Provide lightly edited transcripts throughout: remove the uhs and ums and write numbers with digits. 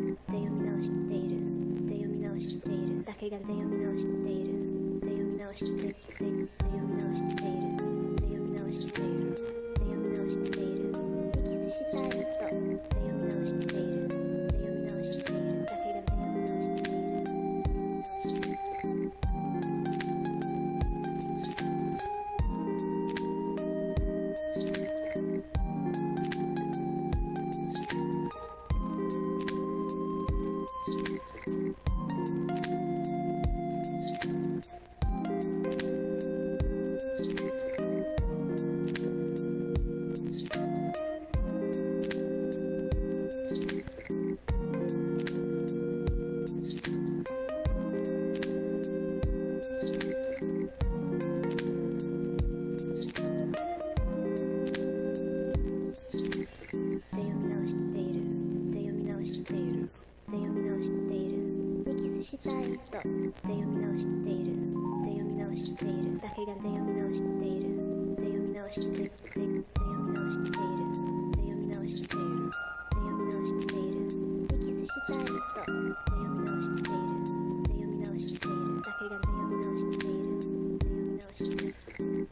読み直しているで読み直しているだけがで読み直しているで読み直してで読み直しているで読み直しているで読み直しているキスしたいとで読み直しているで読み直しているだけがで読み直しているしたいとで読み直しているで読み直しているだけがで読み直しているで読み直してで読み直しているで読み直しているで読み直しているキスしたいとで読み直しているで読み直しているだけがで読み直しているで読み直している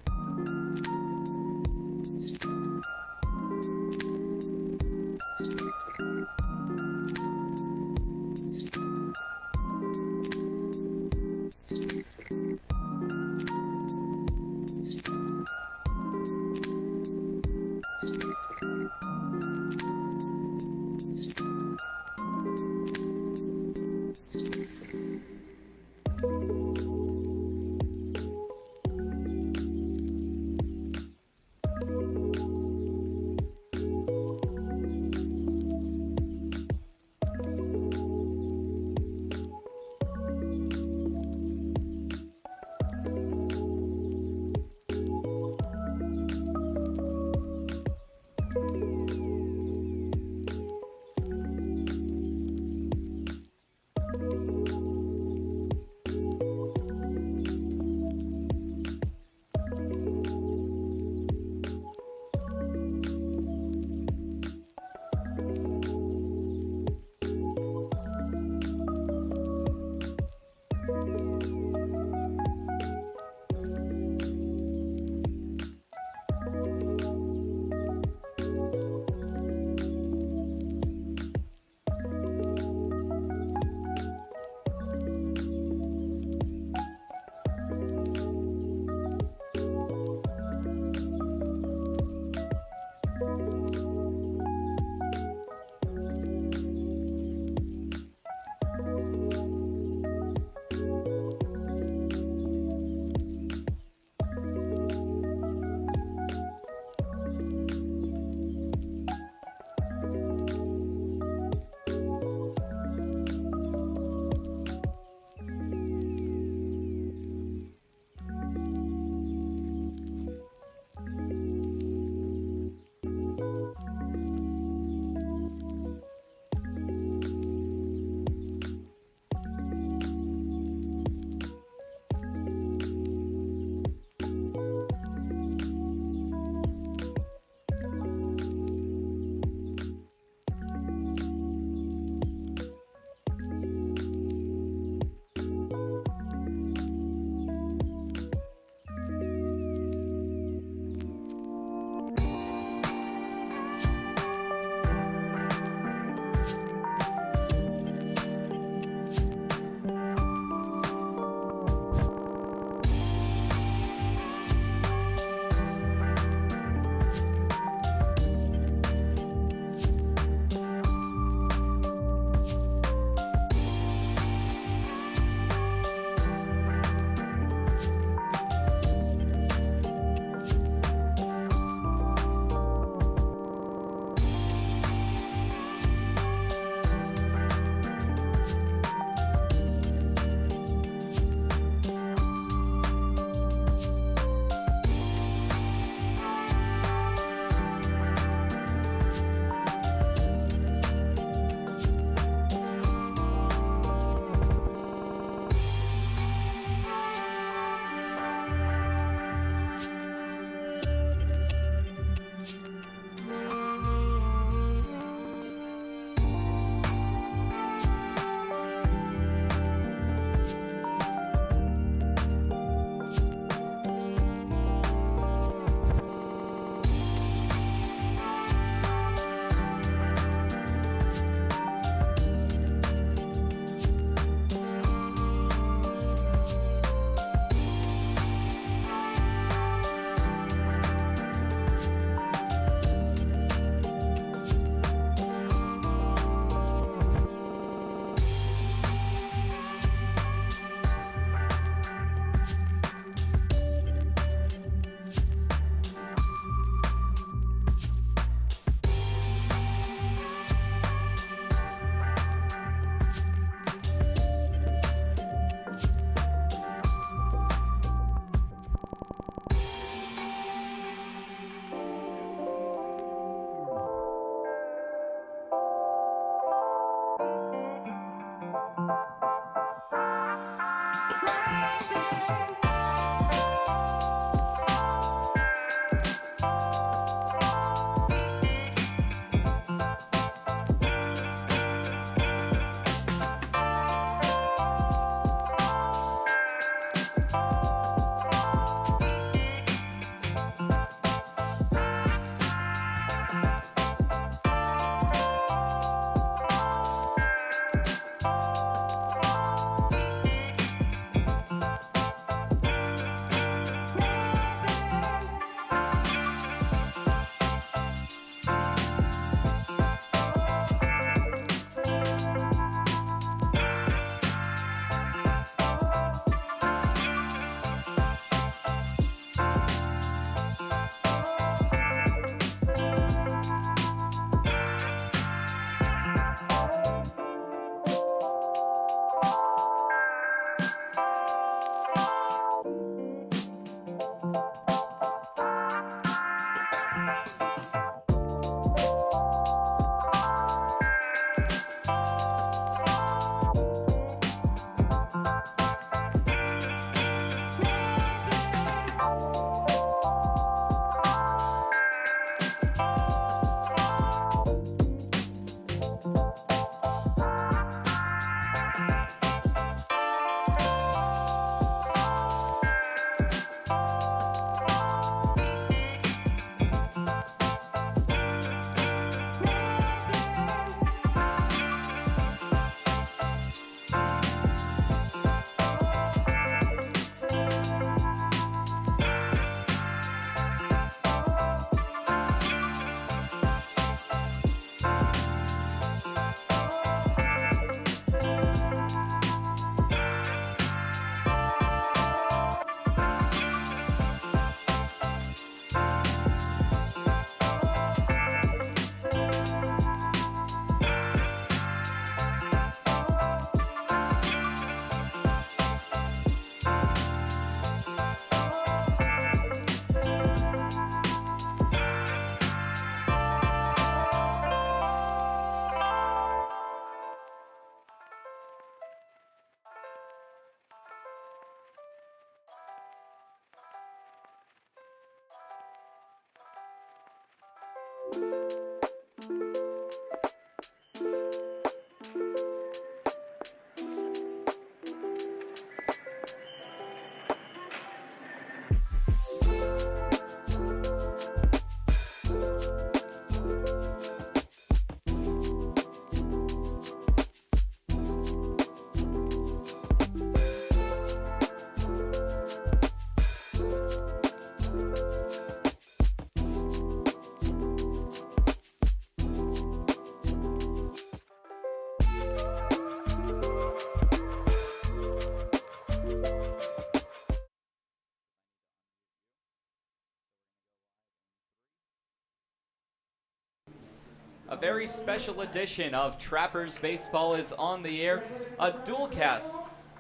A very special edition of Trappers Baseball is on the air. A dual cast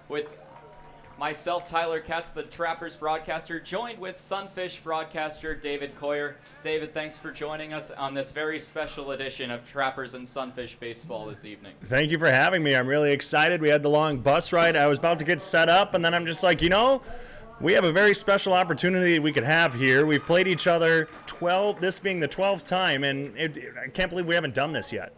with myself, Tyler Katz, the Trappers broadcaster, joined with Sunfish broadcaster David Coyer. David, thanks for joining us on this very special edition of Trappers and Sunfish Baseball this evening. Thank you for having me. I'm really excited. We had the long bus ride. I was about to get set up, and then I'm just like, we have a very special opportunity we could have here. We've played each other 12, this being the 12th time, and I can't believe we haven't done this yet.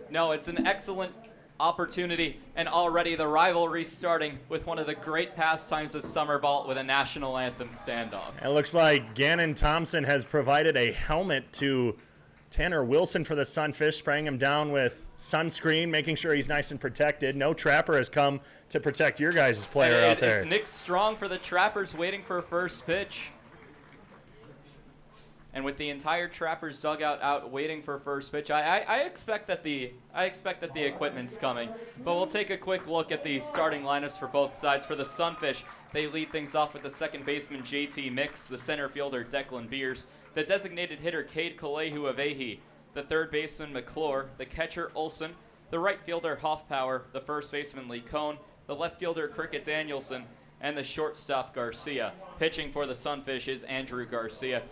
No, it's an excellent opportunity, and already the rivalry starting with one of the great pastimes of summer ball with a national anthem standoff. It looks like Gannon Thompson has provided a helmet to Tanner Wilson for the Sunfish, spraying him down with sunscreen, making sure he's nice and protected. No Trapper has come to protect your guys' player out there. It's Nick Strong for the Trappers waiting for first pitch. And with the entire Trappers dugout out waiting for first pitch, I expect that the equipment's coming. But we'll take a quick look at the starting lineups for both sides. For the Sunfish, they lead things off with the second baseman JT Mix, the center fielder Declan Beers, the designated hitter Cade Kalehu-Avehi, the third baseman McClure, the catcher Olson, the right fielder Hoffpower, the first baseman Lee Cohn, the left fielder Cricket Danielson, and the shortstop Garcia. Pitching for the Sunfish is Andrew Garcia.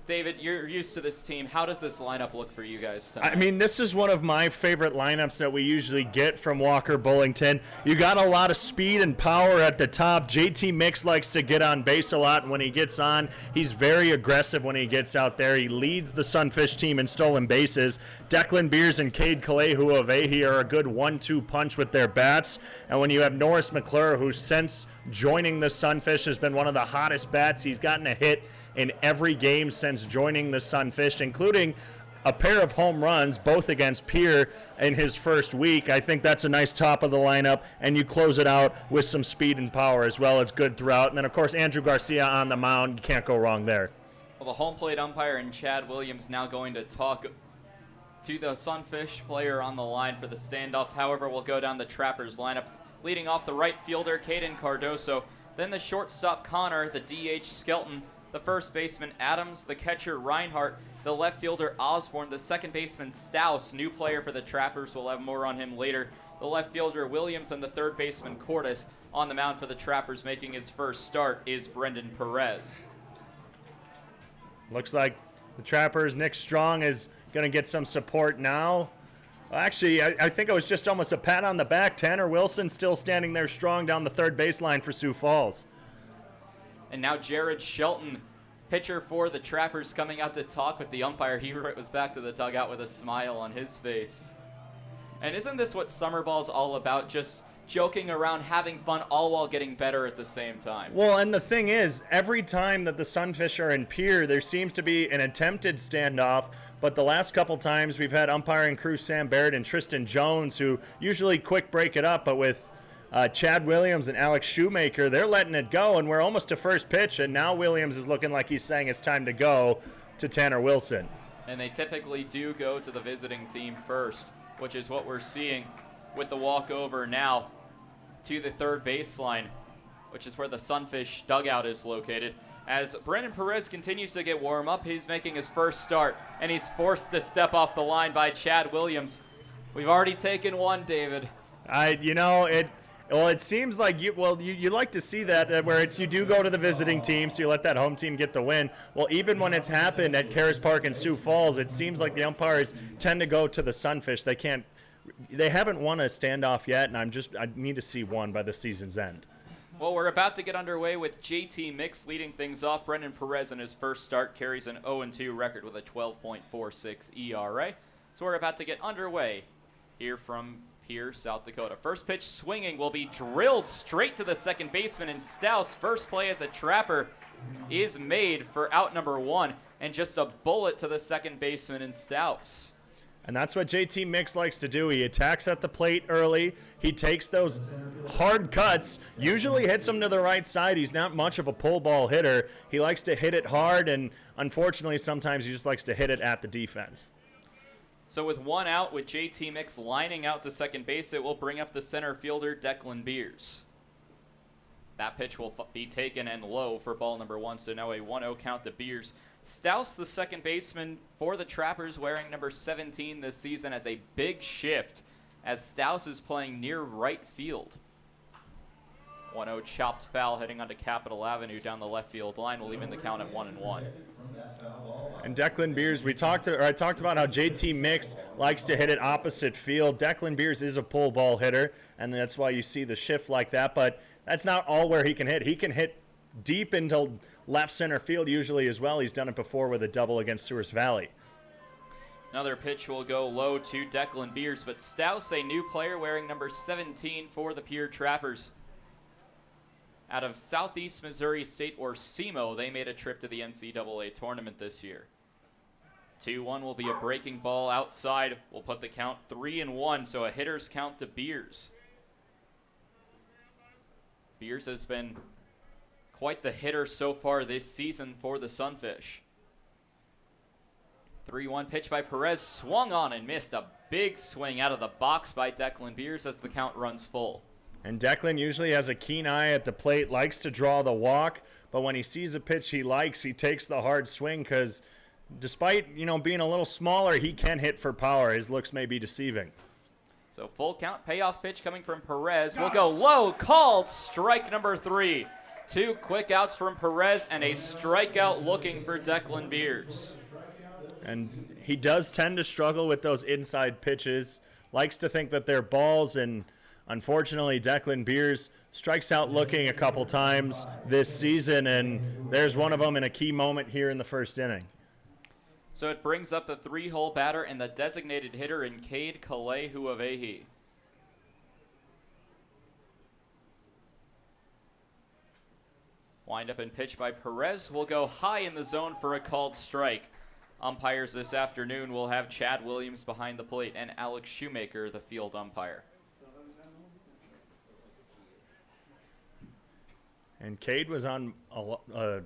David, you're used to this team. How does this lineup look for you guys tonight? I mean, this is one of my favorite lineups that we usually get from Walker Bullington. You got a lot of speed and power at the top. JT Mix likes to get on base a lot, and when he gets on, he's very aggressive when he gets out there. He leads the Sunfish team in stolen bases. Declan Beers and Cade Kalehu of Ahi are a good 1-2 punch with their bats. And when you have Norris McClure, who since joining the Sunfish has been one of the hottest bats, he's gotten a hit in every game since joining the Sunfish, including a pair of home runs, both against Pierre in his first week. I think that's a nice top of the lineup, and you close it out with some speed and power as well. It's good throughout. And then, of course, Andrew Garcia on the mound. You can't go wrong there. Well, the home plate umpire and Chad Williams now going to talk to the Sunfish player on the line for the standoff. However, we'll go down the Trappers lineup. Leading off the right fielder, Caden Cardoso. Then the shortstop, Connor. The DH, Skelton. The first baseman, Adams. The catcher, Reinhardt. The left fielder, Osborne. The second baseman, Staus, new player for the Trappers. We'll have more on him later. The left fielder, Williams. And the third baseman, Cordes. On the mound for the Trappers, making his first start, is Brendan Perez. Looks like the Trappers, Nick Strong is going to get some support now. Actually, I think it was just almost a pat on the back. Tanner Wilson still standing there strong down the third baseline for Sioux Falls. And now Jared Shelton, pitcher for the Trappers, coming out to talk with the umpire. He was back to the dugout with a smile on his face. And isn't this what summer ball's all about? Just joking around, having fun, all while getting better at the same time. Well, and the thing is, every time that the Sunfish are in Pierre, there seems to be an attempted standoff, but the last couple times we've had umpiring crew Sam Barrett and Tristan Jones, who usually quick break it up, but with Chad Williams and Alex Shoemaker, they're letting it go, and we're almost to first pitch, and now Williams is looking like he's saying it's time to go to Tanner Wilson. And they typically do go to the visiting team first, which is what we're seeing with the walkover now to the third baseline, which is where the Sunfish dugout is located. As Brendan Perez continues to get warm up, he's making his first start, and he's forced to step off the line by Chad Williams. We've already taken one, David. It seems like you like to see that where you do go to the visiting team, so you let that home team get the win. Well, even when it's happened at Caras Park in Sioux Falls, it seems like the umpires tend to go to the Sunfish. They haven't won a standoff yet, and I need to see one by the season's end. Well, we're about to get underway with JT Mix leading things off. Brendan Perez in his first start carries an 0-2 record with a 12.46 ERA. So we're about to get underway here from Pierre, South Dakota. First pitch swinging will be drilled straight to the second baseman, and Staus' first play as a Trapper is made for out number one, and just a bullet to the second baseman in Staus. And that's what JT Mix likes to do. He attacks at the plate early. He takes those hard cuts, usually hits them to the right side. He's not much of a pull ball hitter. He likes to hit it hard, and unfortunately sometimes he just likes to hit it at the defense. So with one out, with JT Mix lining out to second base, it will bring up the center fielder, Declan Beers. That pitch will be taken and low for ball number one, so now a 1-0 count to Beers. Staus, the second baseman for the Trappers, wearing number 17 this season, as a big shift as Staus is playing near right field. 1-0 chopped foul heading onto Capitol Avenue down the left field line will even the count at 1-1. And Declan Beers, I talked about how JT Mix likes to hit it opposite field. Declan Beers is a pull ball hitter, and that's why you see the shift like that, but that's not all where he can hit. He can hit deep into left center field usually as well. He's done it before with a double against Sewers Valley. Another pitch will go low to Declan Beers, but Staus, a new player wearing number 17 for the Pierre Trappers. Out of Southeast Missouri State, or SEMO, they made a trip to the NCAA tournament this year. 2-1 will be a breaking ball outside. We'll put the count 3-1, so a hitter's count to Beers. Beers has been quite the hitter so far this season for the Sunfish. 3-1 pitch by Perez, swung on and missed. A big swing out of the box by Declan Beers as the count runs full. And Declan usually has a keen eye at the plate, likes to draw the walk, but when he sees a pitch he likes, he takes the hard swing because despite, being a little smaller, he can hit for power. His looks may be deceiving. So full count, payoff pitch coming from Perez will go low, called strike number 3. Two quick outs from Perez and a strikeout looking for Declan Beers. And he does tend to struggle with those inside pitches. Likes to think that they're balls, and unfortunately Declan Beers strikes out looking a couple times this season, and there's one of them in a key moment here in the first inning. So it brings up the three-hole batter and the designated hitter in Cade Kalehuavehi. Wind up and pitch by Perez will go high in the zone for a called strike. Umpires this afternoon will have Chad Williams behind the plate and Alex Shoemaker, the field umpire. And Cade was on a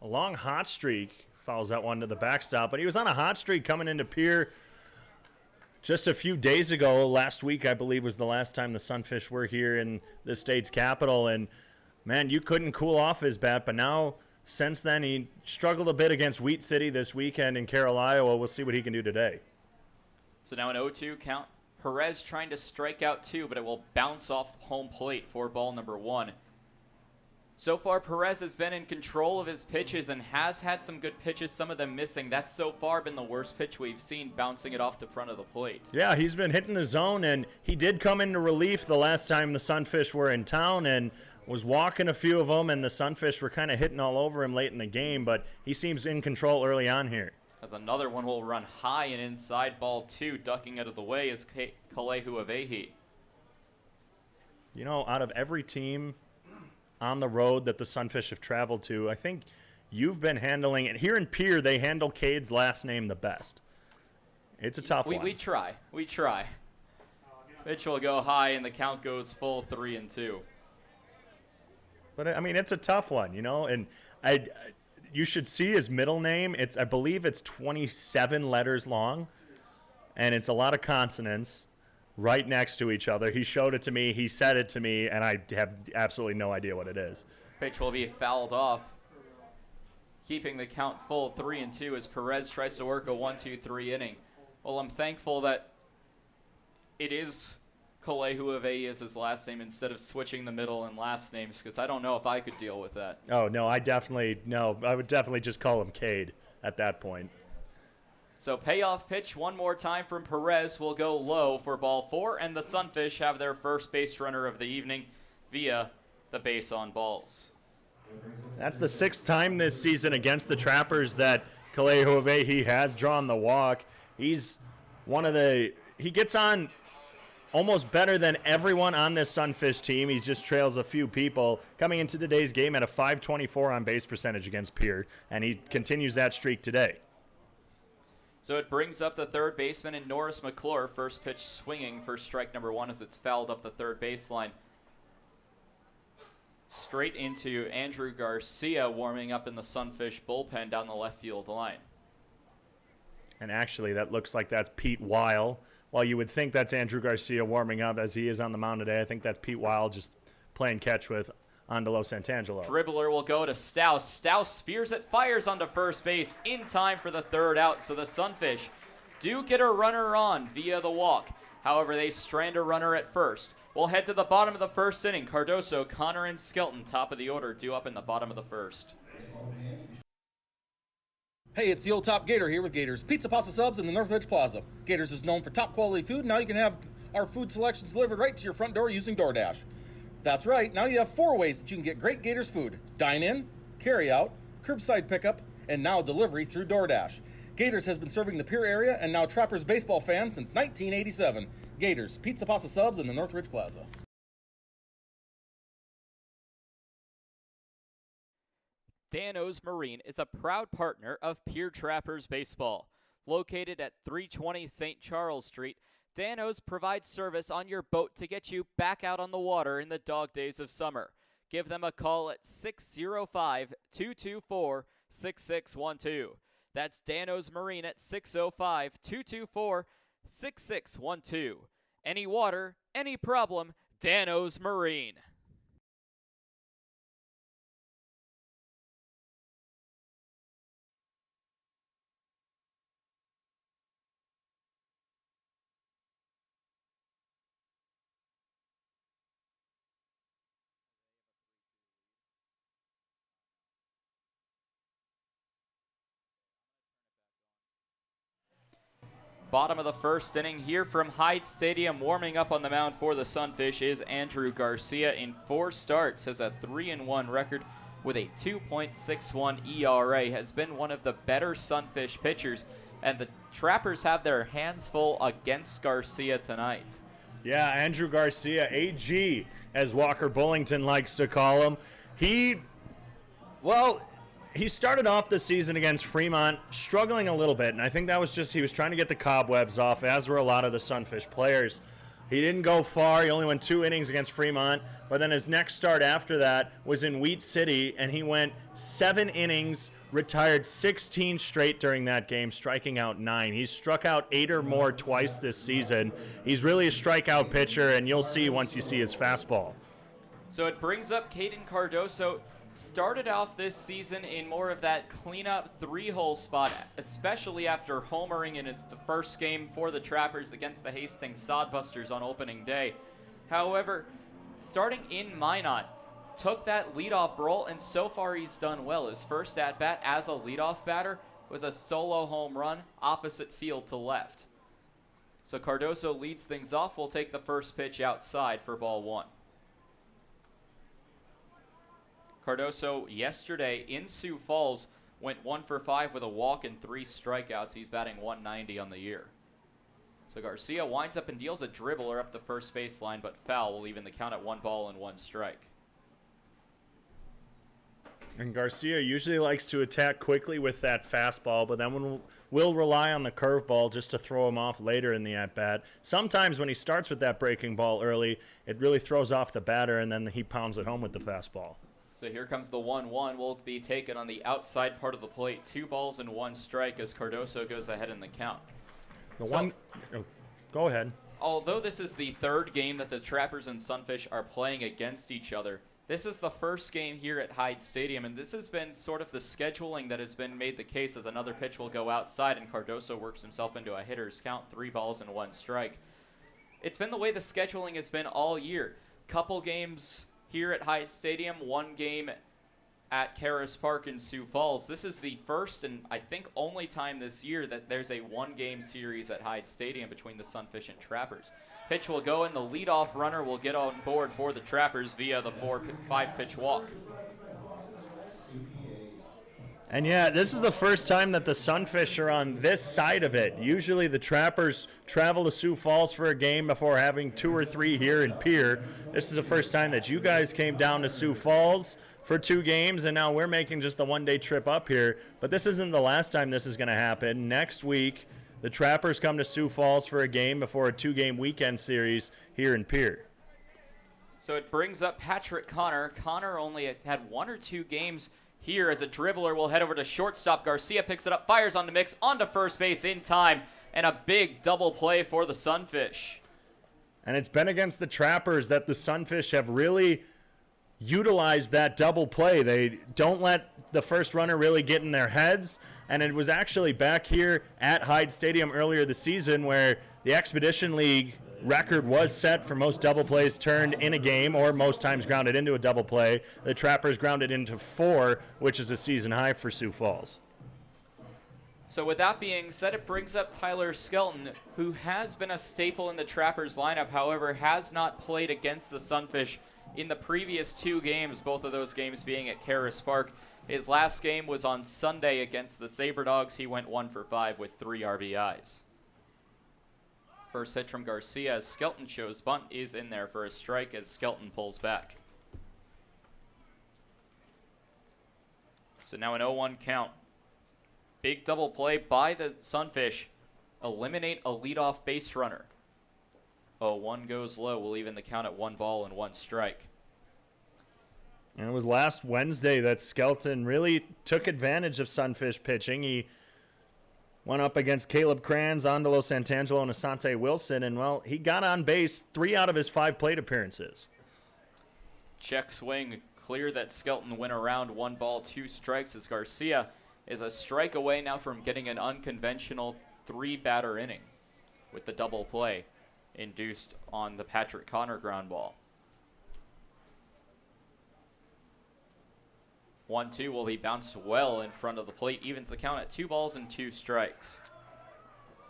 long hot streak. Fouls that one to the backstop, but he was on a hot streak coming into Pierre just a few days ago. Last week, I believe, was the last time the Sunfish were here in the state's capital, and man, you couldn't cool off his bat, but now since then he struggled a bit against Wheat City this weekend in Carroll, Iowa. We'll see what he can do today. So now an 0-2 count. Perez trying to strike out two, but it will bounce off home plate for ball number one. So far, Perez has been in control of his pitches and has had some good pitches, some of them missing. That's so far been the worst pitch we've seen, bouncing it off the front of the plate. Yeah, he's been hitting the zone, and he did come into relief the last time the Sunfish were in town and was walking a few of them, and the Sunfish were kind of hitting all over him late in the game, but he seems in control early on here. As another one will run high and inside, ball two, ducking out of the way is Kalehuavehi. You know, out of every team on the road that the Sunfish have traveled to, I think you've been handling it. Here in Pierre, they handle Cade's last name the best. It's a tough one. We try. Pitch will go high, and the count goes full 3-2. But, I mean, it's a tough one, you know, and you should see his middle name. I believe it's 27 letters long, and it's a lot of consonants right next to each other. He showed it to me, he said it to me, and I have absolutely no idea what it is. Pitch will be fouled off, keeping the count full 3-2 as Perez tries to work a 1-2-3 inning. Well, I'm thankful that it is Kalehuavehi as his last name instead of switching the middle and last names, because I don't know if I could deal with that. Oh, no, I would definitely just call him Cade at that point. So payoff pitch one more time from Perez will go low for ball four, and the Sunfish have their first base runner of the evening via the base on balls. That's the sixth time this season against the Trappers that Kalehuavehi has drawn the walk. He's he gets on almost better than everyone on this Sunfish team. He just trails a few people. Coming into today's game at a .524 on base percentage against Pierre, and he continues that streak today. So it brings up the third baseman in Norris McClure. First pitch swinging for strike number one as it's fouled up the third baseline. Straight into Andrew Garcia warming up in the Sunfish bullpen down the left field line. And actually, that looks like that's Pete Weil. While you would think that's Andrew Garcia warming up as he is on the mound today, I think that's Pete Weil just playing catch with Andalo Santangelo. Dribbler will go to Stouse. Stouse spears it, fires onto first base in time for the third out. So the Sunfish do get a runner on via the walk. However, they strand a runner at first. We'll head to the bottom of the first inning. Cardoso, Connor, and Skelton, top of the order, due up in the bottom of the first. Hey, it's the old top Gator here with Gators Pizza Pasta Subs in the Northridge Plaza. Gators is known for top quality food. Now you can have our food selections delivered right to your front door using DoorDash. That's right, now you have 4 ways that you can get great Gators food. Dine in, carry out, curbside pickup, and now delivery through DoorDash. Gators has been serving the Pierre area and now Trappers baseball fans since 1987. Gators Pizza Pasta Subs in the Northridge Plaza. Dan-O's Marine is a proud partner of Pierre Trappers Baseball. Located at 320 St. Charles Street, Dan-O's provides service on your boat to get you back out on the water in the dog days of summer. Give them a call at 605-224-6612. That's Dan-O's Marine at 605-224-6612. Any water, any problem, Dan-O's Marine. Bottom of the first inning here from Hyde Stadium. Warming up on the mound for the Sunfish is Andrew Garcia. In 4 starts, has a 3-1 record with a 2.61 ERA. Has been one of the better Sunfish pitchers, and the Trappers have their hands full against Garcia tonight. Yeah, Andrew Garcia, AG, as Walker Bullington likes to call him. He started off the season against Fremont struggling a little bit, and I think that was just he was trying to get the cobwebs off, as were a lot of the Sunfish players. He didn't go far. He only went 2 innings against Fremont, but then his next start after that was in Wheat City, and he went 7 innings, retired 16 straight during that game, striking out 9. He's struck out 8 or more twice this season. He's really a strikeout pitcher, and you'll see once you see his fastball. So it brings up Caden Cardoso. Started off this season in more of that cleanup 3-hole spot, especially after homering in the first game for the Trappers against the Hastings Sodbusters on opening day. However, starting in Minot, took that leadoff role, and so far he's done well. His first at-bat as a leadoff batter was a solo home run opposite field to left. So Cardoso leads things off. We'll take the first pitch outside for ball 1. Cardoso yesterday in Sioux Falls went 1 for 5 with a walk and 3 strikeouts. He's batting .190 on the year. So Garcia winds up and deals a dribbler up the first baseline, but foul will even the count at 1 ball and 1 strike. And Garcia usually likes to attack quickly with that fastball, but then we'll rely on the curveball just to throw him off later in the at-bat. Sometimes when he starts with that breaking ball early, it really throws off the batter, and then he pounds it home with the fastball. So here comes the 1-1. Will be taken on the outside part of the plate. 2 balls and 1 strike as Cardoso goes ahead in the count. Go ahead. Although this is the 3rd game that the Trappers and Sunfish are playing against each other, this is the first game here at Hyde Stadium, and this has been sort of the scheduling that has been made the case, as another pitch will go outside and Cardoso works himself into a hitter's count, 3 balls and 1 strike. It's been the way the scheduling has been all year. Couple games here at Hyde Stadium, 1 game at Caras Park in Sioux Falls. This is the first and I think only time this year that there's a 1-game series at Hyde Stadium between the Sunfish and Trappers. Pitch will go and the leadoff runner will get on board for the Trappers via the 5-pitch walk. And yeah, this is the first time that the Sunfish are on this side of it. Usually the Trappers travel to Sioux Falls for a game before having 2 or 3 here in Pierre. This is the first time that you guys came down to Sioux Falls for 2 games, and now we're making just the 1-day trip up here. But this isn't the last time this is going to happen. Next week, the Trappers come to Sioux Falls for a game before a 2-game weekend series here in Pierre. So it brings up Patrick Connor. Connor only had 1 or 2 games here as a dribbler will head over to shortstop. Garcia picks it up, fires on the mix, onto first base in time, and a big double play for the Sunfish. And it's been against the Trappers that the Sunfish have really utilized that double play. They don't let the first runner really get in their heads, and it was actually back here at Hyde Stadium earlier this season where the Expedition League record was set for most double plays turned in a game, or most times grounded into a double play. The Trappers grounded into 4, which is a season high for Sioux Falls. So with that being said, it brings up Tyler Skelton, who has been a staple in the Trappers lineup, however has not played against the Sunfish in the previous 2 games, both of those games being at Caras Park. His last game was on Sunday against the Sabre Dogs. He went 1 for 5 with 3 RBIs. First hit from Garcia as Skelton shows bunt is in there for a strike as Skelton pulls back. So now an 0-1 count. Big double play by the Sunfish. Eliminate a leadoff base runner. 0-1 goes low. We'll even the count at 1 ball and 1 strike. And it was last Wednesday that Skelton really took advantage of Sunfish pitching. He went up against Caleb Kranz, Andalo Santangelo, and Asante Wilson, and, well, he got on base 3 out of his 5 plate appearances. Check swing. Clear that Skelton went around 1 ball, 2 strikes as Garcia is a strike away now from getting an unconventional 3-batter inning with the double play induced on the Patrick Connor ground ball. 1-2 will be bounced well in front of the plate, evens the count at 2 balls and 2 strikes.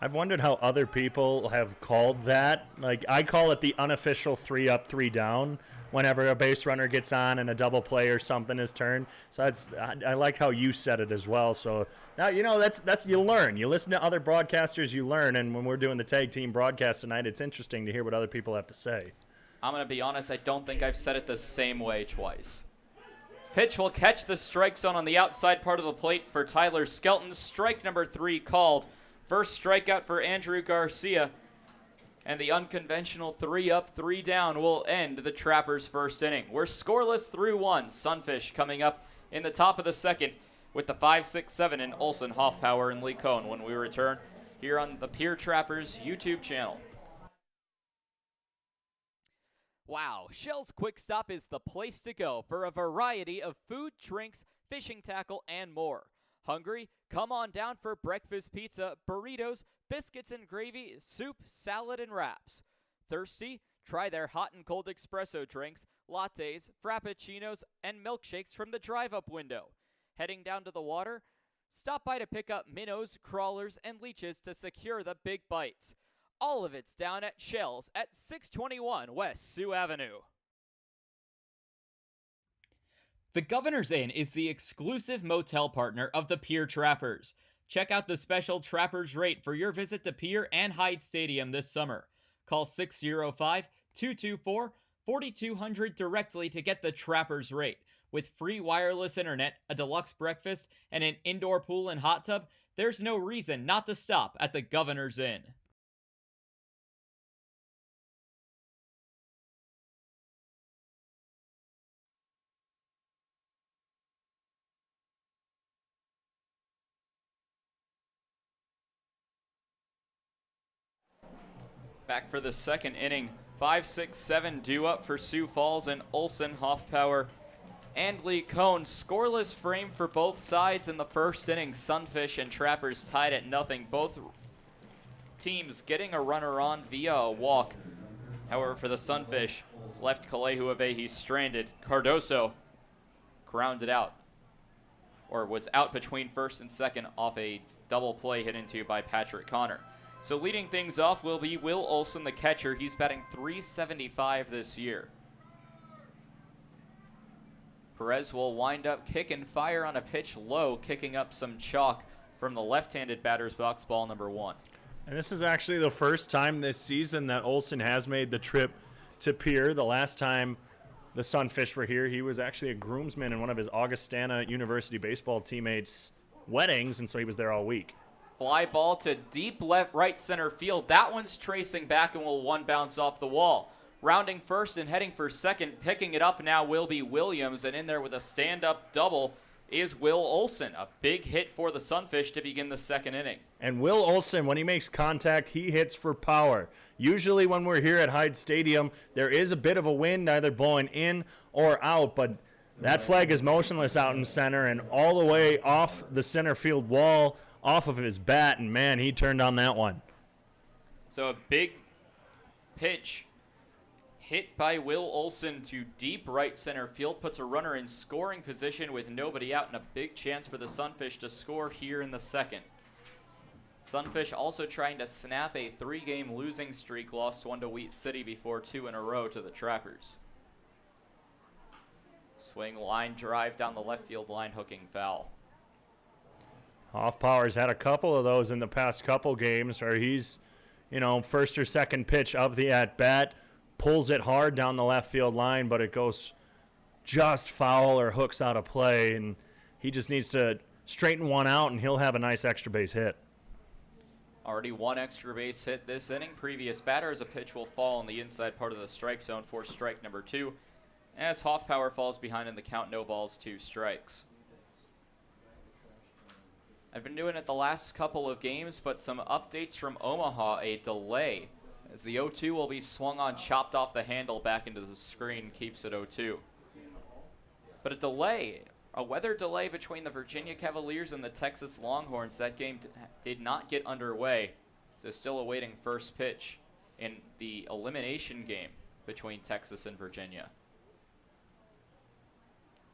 I've wondered how other people have called that. Like, I call it the unofficial 3 up, 3 down whenever a base runner gets on and a double play or something is turned. So I like how you said it as well. So now, you know, that's you learn. You listen to other broadcasters, you learn. And when we're doing the tag team broadcast tonight, it's interesting to hear what other people have to say. I'm going to be honest, I don't think I've said it the same way twice. Pitch will catch the strike zone on the outside part of the plate for Tyler Skelton. Strike number 3 called. First strikeout for Andrew Garcia. And the unconventional 3 up, 3 down will end the Trappers' first inning. We're scoreless through 1. Sunfish coming up in the top of the second with the 5-6-7 in Olsen, Hoffpower, and Lee Cohn when we return here on the Pierre Trappers YouTube channel. Wow, Shell's Quick Stop is the place to go for a variety of food, drinks, fishing tackle, and more. Hungry? Come on down for breakfast pizza, burritos, biscuits and gravy, soup, salad, and wraps. Thirsty? Try their hot and cold espresso drinks, lattes, frappuccinos, and milkshakes from the drive-up window. Heading down to the water? Stop by to pick up minnows, crawlers, and leeches to secure the big bites. All of it's down at Shell's at 621 West Sioux Avenue. The Governor's Inn is the exclusive motel partner of the Pierre Trappers. Check out the special Trappers rate for your visit to Pierre and Hyde Stadium this summer. Call 605-224-4200 directly to get the Trappers rate. With free wireless internet, a deluxe breakfast, and an indoor pool and hot tub, there's no reason not to stop at the Governor's Inn. Back for the second inning. 5-6-7 due up for Sioux Falls and Olsen, Hoffpower, and Lee Cohn. Scoreless frame for both sides in the first inning. Sunfish and Trappers tied at 0. Both teams getting a runner on via a walk. However, for the Sunfish, left Kalehu Avehi stranded. Cardoso grounded out, or was out between first and second off a double play hit into by Patrick Connor. So leading things off will be Will Olsen, the catcher. He's batting .375 this year. Perez will wind up kick and fire on a pitch low, kicking up some chalk from the left-handed batter's box, ball number 1. And this is actually the first time this season that Olsen has made the trip to Pierre. The last time the Sunfish were here, he was actually a groomsman in one of his Augustana University baseball teammates' weddings, and so he was there all week. Fly ball to deep left right center field. That one's tracing back and will one bounce off the wall. Rounding first and heading for second. Picking it up now will be Williams, and in there with a stand-up double is Will Olsen. A big hit for the Sunfish to begin the second inning. And Will Olsen, when he makes contact, he hits for power. Usually when we're here at Hyde Stadium, there is a bit of a wind either blowing in or out, but that flag is motionless out in center and all the way off the center field wall, off of his bat, and man, he turned on that one. So a big pitch hit by Will Olsen to deep right center field puts a runner in scoring position with nobody out and a big chance for the Sunfish to score here in the second. Sunfish also trying to snap a 3-game losing streak, lost 1 to Wheat City before 2 in a row to the Trappers. Swing, line drive down the left field line, hooking foul. Hoffpower's had a couple of those in the past couple games where he's, first or second pitch of the at-bat, pulls it hard down the left field line, but it goes just foul or hooks out of play, and he just needs to straighten one out, and he'll have a nice extra base hit. Already 1 extra base hit this inning. Previous batter as a pitch will fall in the inside part of the strike zone for strike number 2, as Hoffpower falls behind in the count, no balls, 2 strikes. I've been doing it the last couple of games, but some updates from Omaha, a delay, as the 0-2 will be swung on, chopped off the handle back into the screen, keeps it 0-2. But a delay, a weather delay between the Virginia Cavaliers and the Texas Longhorns. That game did not get underway, so still awaiting first pitch in the elimination game between Texas and Virginia.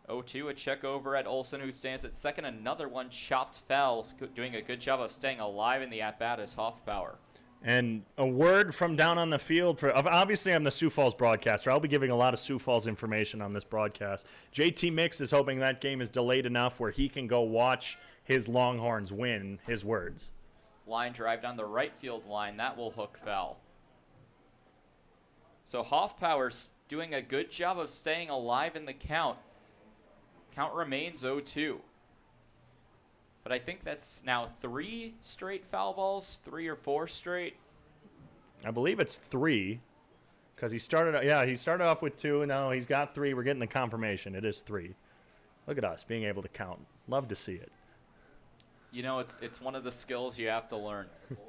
0-2, a check over at Olsen, who stands at second. Another one chopped foul, doing a good job of staying alive in the at-bat is Hoffpower. And a word from down on the field for, obviously I'm the Sioux Falls broadcaster. I'll be giving a lot of Sioux Falls information on this broadcast. JT Mix is hoping that game is delayed enough where he can go watch his Longhorns win, his words. Line drive down the right field line. That will hook foul. So Hoffpower's doing a good job of staying alive in the count. Count remains 0-2. But I think that's now 3 straight foul balls, 3 or 4 straight. I believe it's 3 because he started off with 2, and now he's got 3. We're getting the confirmation. It is 3. Look at us being able to count. Love to see it. You know, it's one of the skills you have to learn.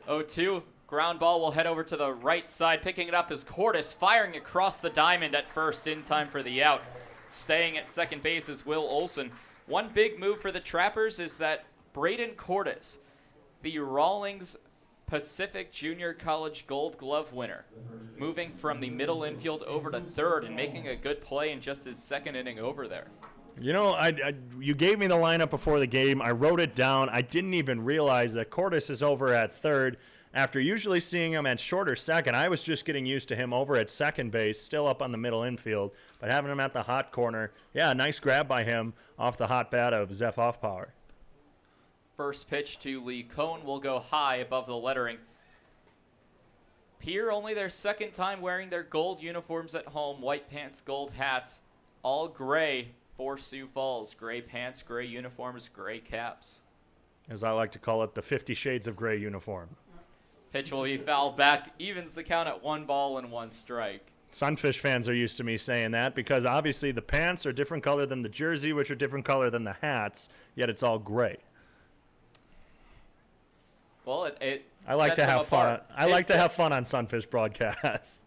0-2, ground ball will head over to the right side. Picking it up is Cordes, firing across the diamond at first in time for the out. Staying at second base is Will Olsen. One big move for the Trappers is that Braden Cordes, the Rawlings Pacific Junior College Gold Glove winner, moving from the middle infield over to third and making a good play in just his second inning over there. You know, you gave me the lineup before the game. I wrote it down. I didn't even realize that Cordes is over at third. After usually seeing him at short or second, I was just getting used to him over at second base, still up on the middle infield, but having him at the hot corner, yeah, nice grab by him off the hot bat of Zeph Hoffpower. First pitch to Lee Cohn will go high above the lettering. Pierre, only their second time wearing their gold uniforms at home, white pants, gold hats, all gray for Sioux Falls. Gray pants, gray uniforms, gray caps. As I like to call it, the 50 Shades of Gray uniform. Pitch will be fouled back, evens the count at 1 ball and 1 strike. Sunfish fans are used to me saying that because obviously the pants are different color than the jersey, which are different color than the hats, yet it's all gray. Well, I like to have fun. I like to have fun on Sunfish broadcasts.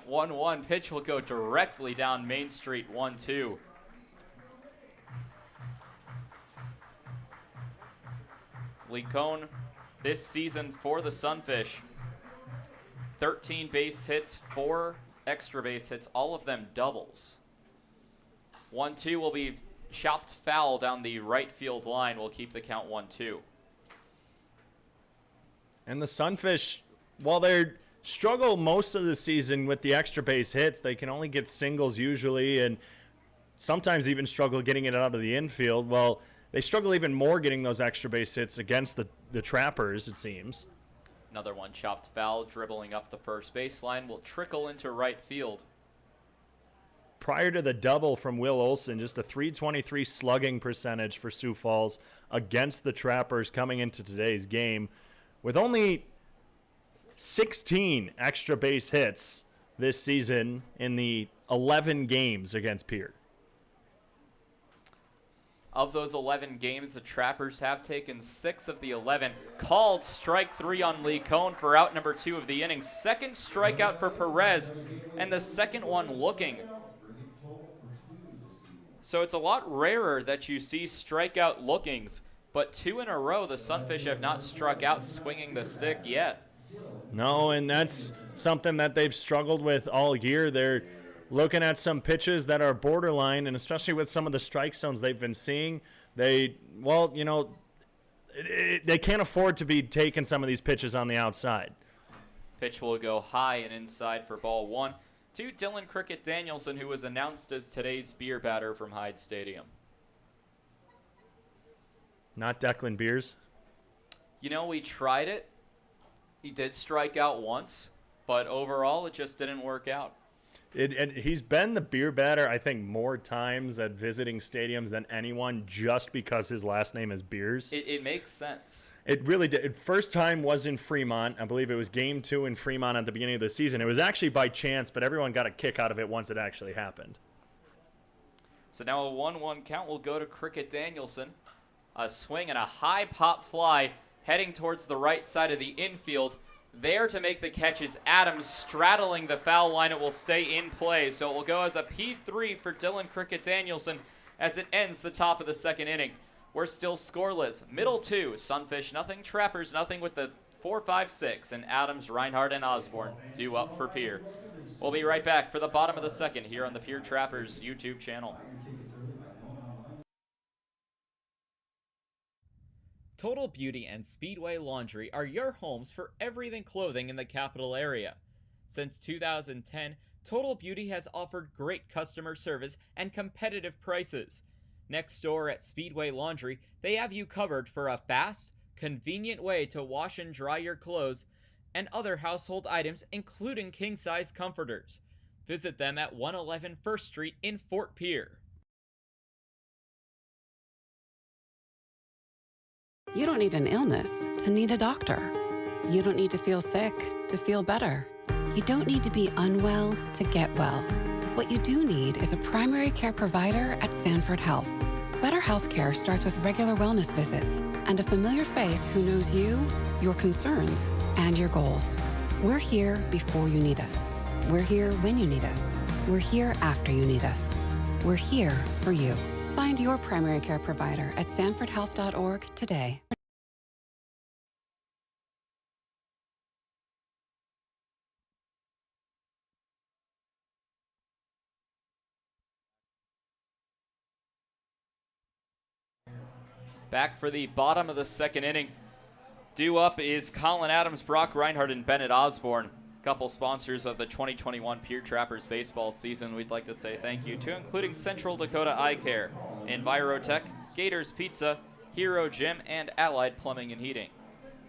1-1 pitch will go directly down Main Street. 1-2. Lee Cohn this season for the Sunfish, 13 base hits, 4 extra base hits, all of them doubles. 1-2 will be chopped foul down the right field line. Will keep the count 1-2. And the Sunfish, while they struggle most of the season with the extra base hits, they can only get singles usually and sometimes even struggle getting it out of the infield. Well, they struggle even more getting those extra base hits against the Trappers, it seems. Another one chopped foul, dribbling up the first baseline, will trickle into right field. Prior to the double from Will Olsen, just a .323 slugging percentage for Sioux Falls against the Trappers coming into today's game. With only 16 extra base hits this season in the 11 games against Pierre. Of those 11 games, the Trappers have taken 6 of the 11. Called strike 3 on Lee Cohn for out number 2 of the inning. Second strikeout for Perez, and the second one looking. So it's a lot rarer that you see strikeout lookings, but 2 in a row, the Sunfish have not struck out swinging the stick yet. No, and that's something that they've struggled with all year. They're looking at some pitches that are borderline, and especially with some of the strike zones they've been seeing, they can't afford to be taking some of these pitches on the outside. Pitch will go high and inside for ball 1 to Dylan Cricket Danielson, who was announced as today's beer batter from Hyde Stadium. Not Declan Beers? You know, we tried it. He did strike out once, but overall it just didn't work out. And he's been the beer batter, I think, more times at visiting stadiums than anyone just because his last name is Beers. It makes sense. It really did. First time was in Fremont. I believe it was game 2 in Fremont at the beginning of the season. It was actually by chance, but everyone got a kick out of it once it actually happened. So now a 1-1 count will go to Cricket Danielson. A swing and a high pop fly heading towards the right side of the infield. There to make the catch is Adams, straddling the foul line. It will stay in play, so it will go as a P3 for Dylan Cricket Danielson as it ends the top of the second inning. We're still scoreless. Middle 2, Sunfish nothing, Trappers nothing with the 4-5-6, and Adams, Reinhardt, and Osborne due up for Pierre. We'll be right back for the bottom of the second here on the Pierre Trappers YouTube channel. Total Beauty and Speedway Laundry are your homes for everything clothing in the capital area. Since 2010, Total Beauty has offered great customer service and competitive prices. Next door at Speedway Laundry, they have you covered for a fast, convenient way to wash and dry your clothes and other household items, including king-size comforters. Visit them at 111 First Street in Fort Pierre. You don't need an illness to need a doctor. You don't need to feel sick to feel better. You don't need to be unwell to get well. What you do need is a primary care provider at Sanford Health. Better healthcare starts with regular wellness visits and a familiar face who knows you, your concerns, and your goals. We're here before you need us. We're here when you need us. We're here after you need us. We're here for you. Find your primary care provider at sanfordhealth.org today. Back for the bottom of the second inning. Due up is Colin Adams, Brock Reinhardt, and Bennett Osborne. Couple sponsors of the 2021 Pierre Trappers baseball season. We'd like to say thank you to, including Central Dakota Eye Care, Envirotech, Gators Pizza, Hero Gym, and Allied Plumbing and Heating.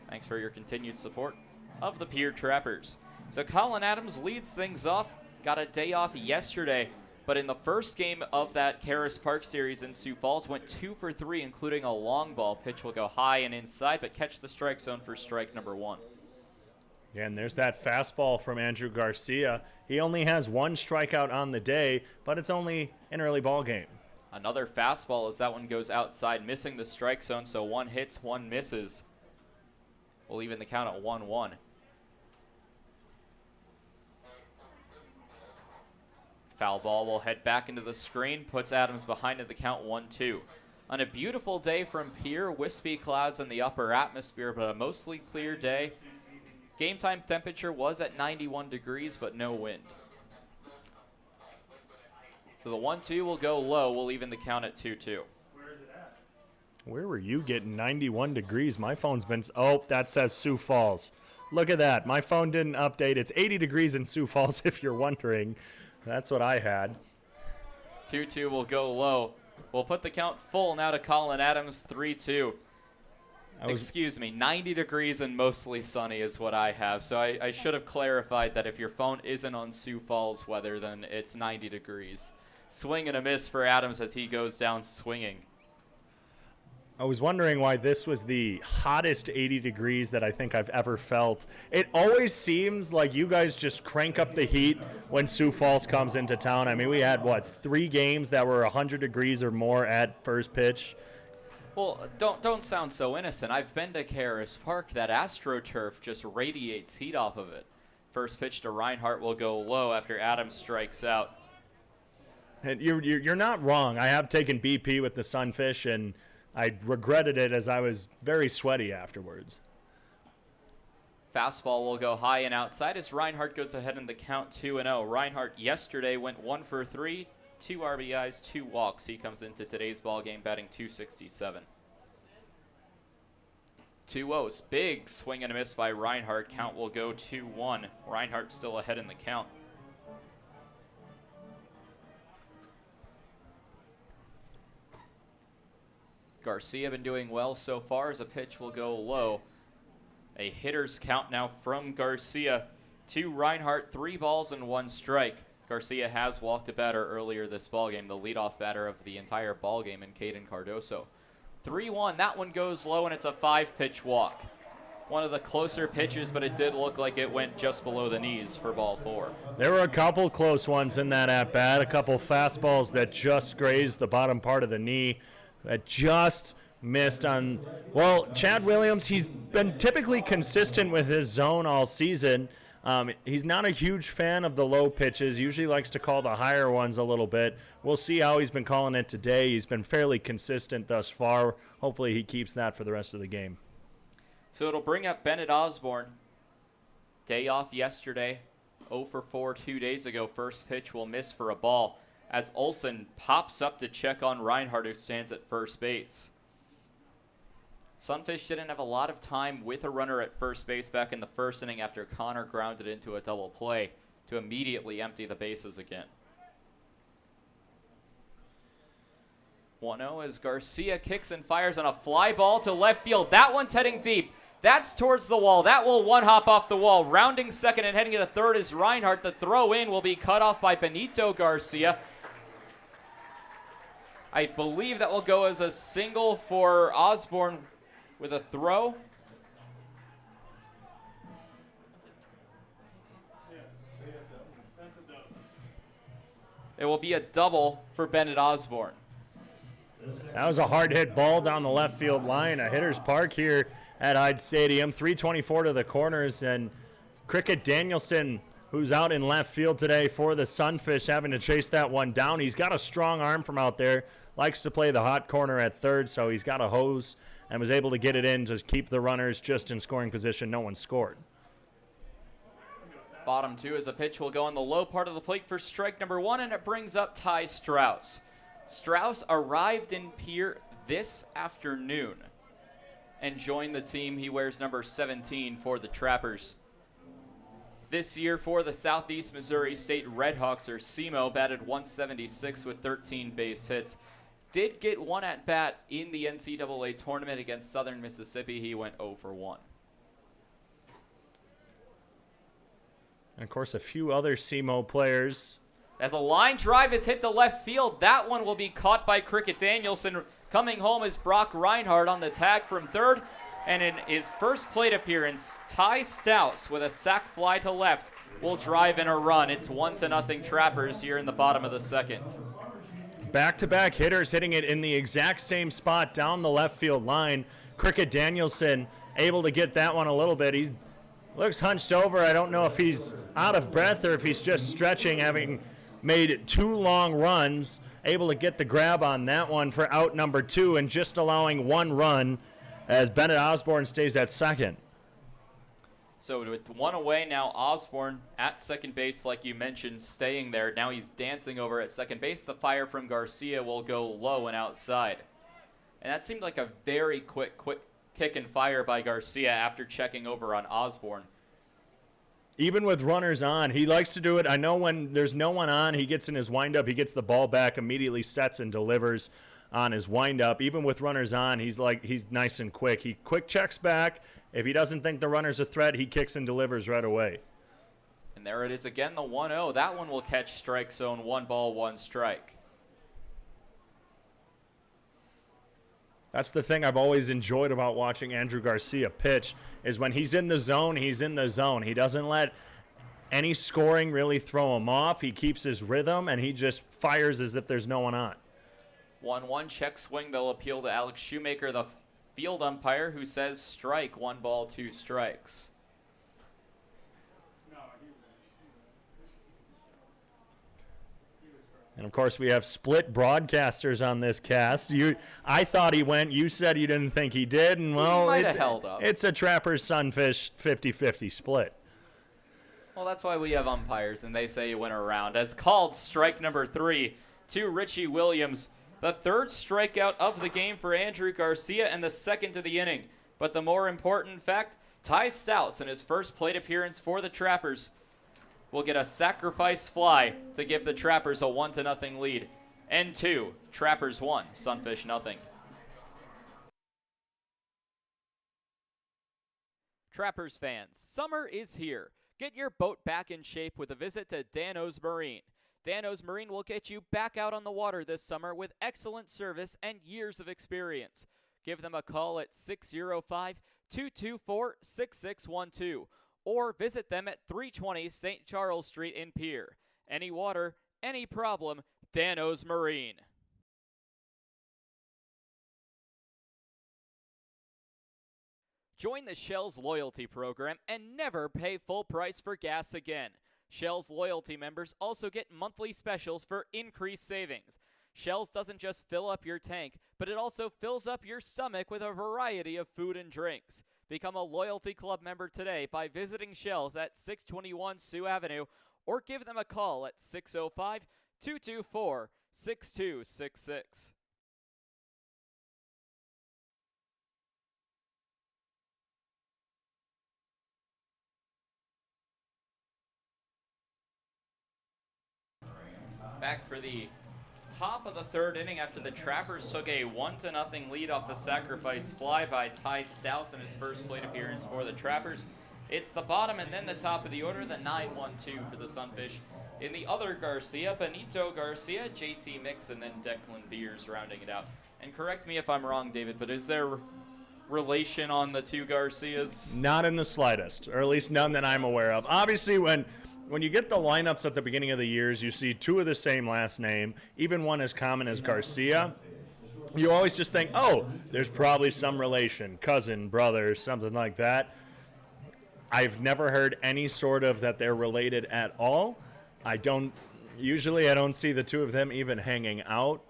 Thanks for your continued support of the Pierre Trappers. So Colin Adams leads things off, got a day off yesterday, but in the first game of that Karis Park series in Sioux Falls, went 2 for 3, including a long ball. Pitch will go high and inside, but catch the strike zone for strike number 1. Yeah, and there's that fastball from Andrew Garcia. He only has 1 strikeout on the day, but it's only an early ball game. Another fastball as that one goes outside, missing the strike zone, so 1 hits, 1 misses. We'll even the count at 1-1. Foul ball will head back into the screen, puts Adams behind in the count 1-2. On a beautiful day from Pierre, wispy clouds in the upper atmosphere, but a mostly clear day. Game time temperature was at 91 degrees, but no wind. So the 1-2 will go low. We'll even the count at 2-2. Where were you getting 91 degrees? My phone's been... Oh, that says Sioux Falls. Look at that. My phone didn't update. It's 80 degrees in Sioux Falls, if you're wondering. That's what I had. 2-2 will go low. We'll put the count full now to Colin Adams, 3-2. Excuse me, 90 degrees and mostly sunny is what I have. So I should have clarified that if your phone isn't on Sioux Falls weather, then it's 90 degrees. Swing and a miss for Adams as he goes down swinging. I was wondering why this was the hottest 80 degrees that I think I've ever felt. It always seems like you guys just crank up the heat when Sioux Falls comes into town. I mean, we had, 3 games that were 100 degrees or more at first pitch. Well, don't sound so innocent. I've been to Karis Park. That AstroTurf just radiates heat off of it. First pitch to Reinhardt will go low after Adams strikes out. And you're not wrong. I have taken BP with the Sunfish, and I regretted it as I was very sweaty afterwards. Fastball will go high and outside as Reinhardt goes ahead in the count 2-0. Reinhardt yesterday went 1 for 3, 2 RBIs, 2 walks. He comes into today's ball game batting .267. 2-0s. Big swing and a miss by Reinhardt. Count will go 2-1. Reinhardt still ahead in the count. Garcia been doing well so far as a pitch will go low. A hitter's count now from Garcia to Reinhardt. 3 balls and 1 strike. Garcia has walked a batter earlier this ballgame, the leadoff batter of the entire ballgame in Caden Cardoso. 3-1, that one goes low and it's a 5-pitch walk. One of the closer pitches, but it did look like it went just below the knees for ball 4. There were a couple close ones in that at-bat, a couple fastballs that just grazed the bottom part of the knee, that just missed on, well, Chad Williams, he's been typically consistent with his zone all season. He's not a huge fan of the low pitches, usually likes to call the higher ones a little bit. We'll see how he's been calling it today. He's been fairly consistent thus far. Hopefully he keeps that for the rest of the game. So it'll bring up Bennett Osborne. Day off yesterday, 0 for 4 2 days ago. First pitch will miss for a ball as Olsen pops up to check on Reinhardt, who stands at first base. Sunfish didn't have a lot of time with a runner at first base back in the first inning after Connor grounded into a double play to immediately empty the bases again. 1-0 as Garcia kicks and fires on a fly ball to left field. That one's heading deep. That's towards the wall. That will one hop off the wall. Rounding second and heading to third is Reinhardt. The throw in will be cut off by Benito Garcia. I believe that will go as a single for Osborne with a throw. It will be a double for Bennett Osborne. That was a hard hit ball down the left field line. A hitter's park here at Hyde Stadium. 324 to the corners, and Cricket Danielson, who's out in left field today for the Sunfish, having to chase that one down. He's got a strong arm from out there, likes to play the hot corner at third, so he's got a hose and was able to get it in to keep the runners just in scoring position. No one scored. Bottom two as a pitch will go on the low part of the plate for strike number one, and it brings up Ty Strauss. Strauss arrived in Pierre this afternoon and joined the team. He wears number 17 for the Trappers. This year for the Southeast Missouri State Redhawks, or SEMO, batted 176 with 13 base hits. Did get one at bat in the NCAA tournament against Southern Mississippi. He went 0 for 1. And of course, a few other SEMO players. As a line drive is hit to left field, that one will be caught by Cricket Danielson. Coming home is Brock Reinhardt on the tag from third. And in his first plate appearance, Ty Strauss with a sac fly to left will drive in a run. It's 1-0 Trappers here in the bottom of the second. Back-to-back hitters hitting it in the exact same spot down the left field line. Cricket Danielson able to get that one a little bit. He looks hunched over. I don't know if he's out of breath or if he's just stretching, having made 2 long runs, able to get the grab on that one for out number 2 and just allowing 1 run as Bennett Osborne stays at second. So with 1 away now, Osborne at second base, like you mentioned, staying there. Now he's dancing over at second base. The fire from Garcia will go low and outside. And that seemed like a very quick kick and fire by Garcia after checking over on Osborne. Even with runners on, he likes to do it. I know when there's no one on, he gets in his windup, he gets the ball back, immediately sets and delivers on his windup. Even with runners on, he's nice and quick. He quick checks back. If he doesn't think the runner's a threat, he kicks and delivers right away. And there it is again, the 1-0. That one will catch strike zone, 1 ball, 1 strike. That's the thing I've always enjoyed about watching Andrew Garcia pitch, is when he's in the zone, he's in the zone. He doesn't let any scoring really throw him off. He keeps his rhythm, and he just fires as if there's no one on. 1-1 check swing. They'll appeal to Alex Shoemaker, the field umpire, who says strike, 1 ball, 2 strikes. And, of course, we have split broadcasters on this cast. I thought he went. You said you didn't think he did. And, well, he might have held up. It's a Trappers Sunfish 50-50 split. Well, that's why we have umpires, and they say you went around. As called, strike number 3 to Richie Williams. The 3rd strikeout of the game for Andrew Garcia and the 2nd of the inning. But the more important fact, Ty Strauss in his first plate appearance for the Trappers will get a sacrifice fly to give the Trappers a 1-0 lead. End 2, Trappers 1, Sunfish nothing. Trappers fans, summer is here. Get your boat back in shape with a visit to Dano's Marine. Dano's Marine will get you back out on the water this summer with excellent service and years of experience. Give them a call at 605-224-6612 or visit them at 320 St. Charles Street in Pierre. Any water, any problem, Dano's Marine. Join the Shell's loyalty program and never pay full price for gas again. Shell's loyalty members also get monthly specials for increased savings. Shell's doesn't just fill up your tank, but it also fills up your stomach with a variety of food and drinks. Become a Loyalty Club member today by visiting Shell's at 621 Sioux Avenue or give them a call at 605-224-6266. Back for the top of the third inning after the Trappers took a 1-0 lead off the sacrifice fly by Ty Stouse in his first plate appearance for the Trappers. It's the bottom and then the top of the order, the 9-1-2 for the Sunfish. In the other Garcia, Benito Garcia, JT Mix, and then Declan Beers rounding it out. And correct me if I'm wrong, David, but is there relation on the two Garcias? Not in the slightest, or at least none that I'm aware of. Obviously, when you get the lineups at the beginning of the years, you see two of the same last name, even one as common as Garcia. You always just think, oh, there's probably some relation, cousin, brother, something like that. I've never heard any sort of that they're related at all. Usually I don't see the two of them even hanging out.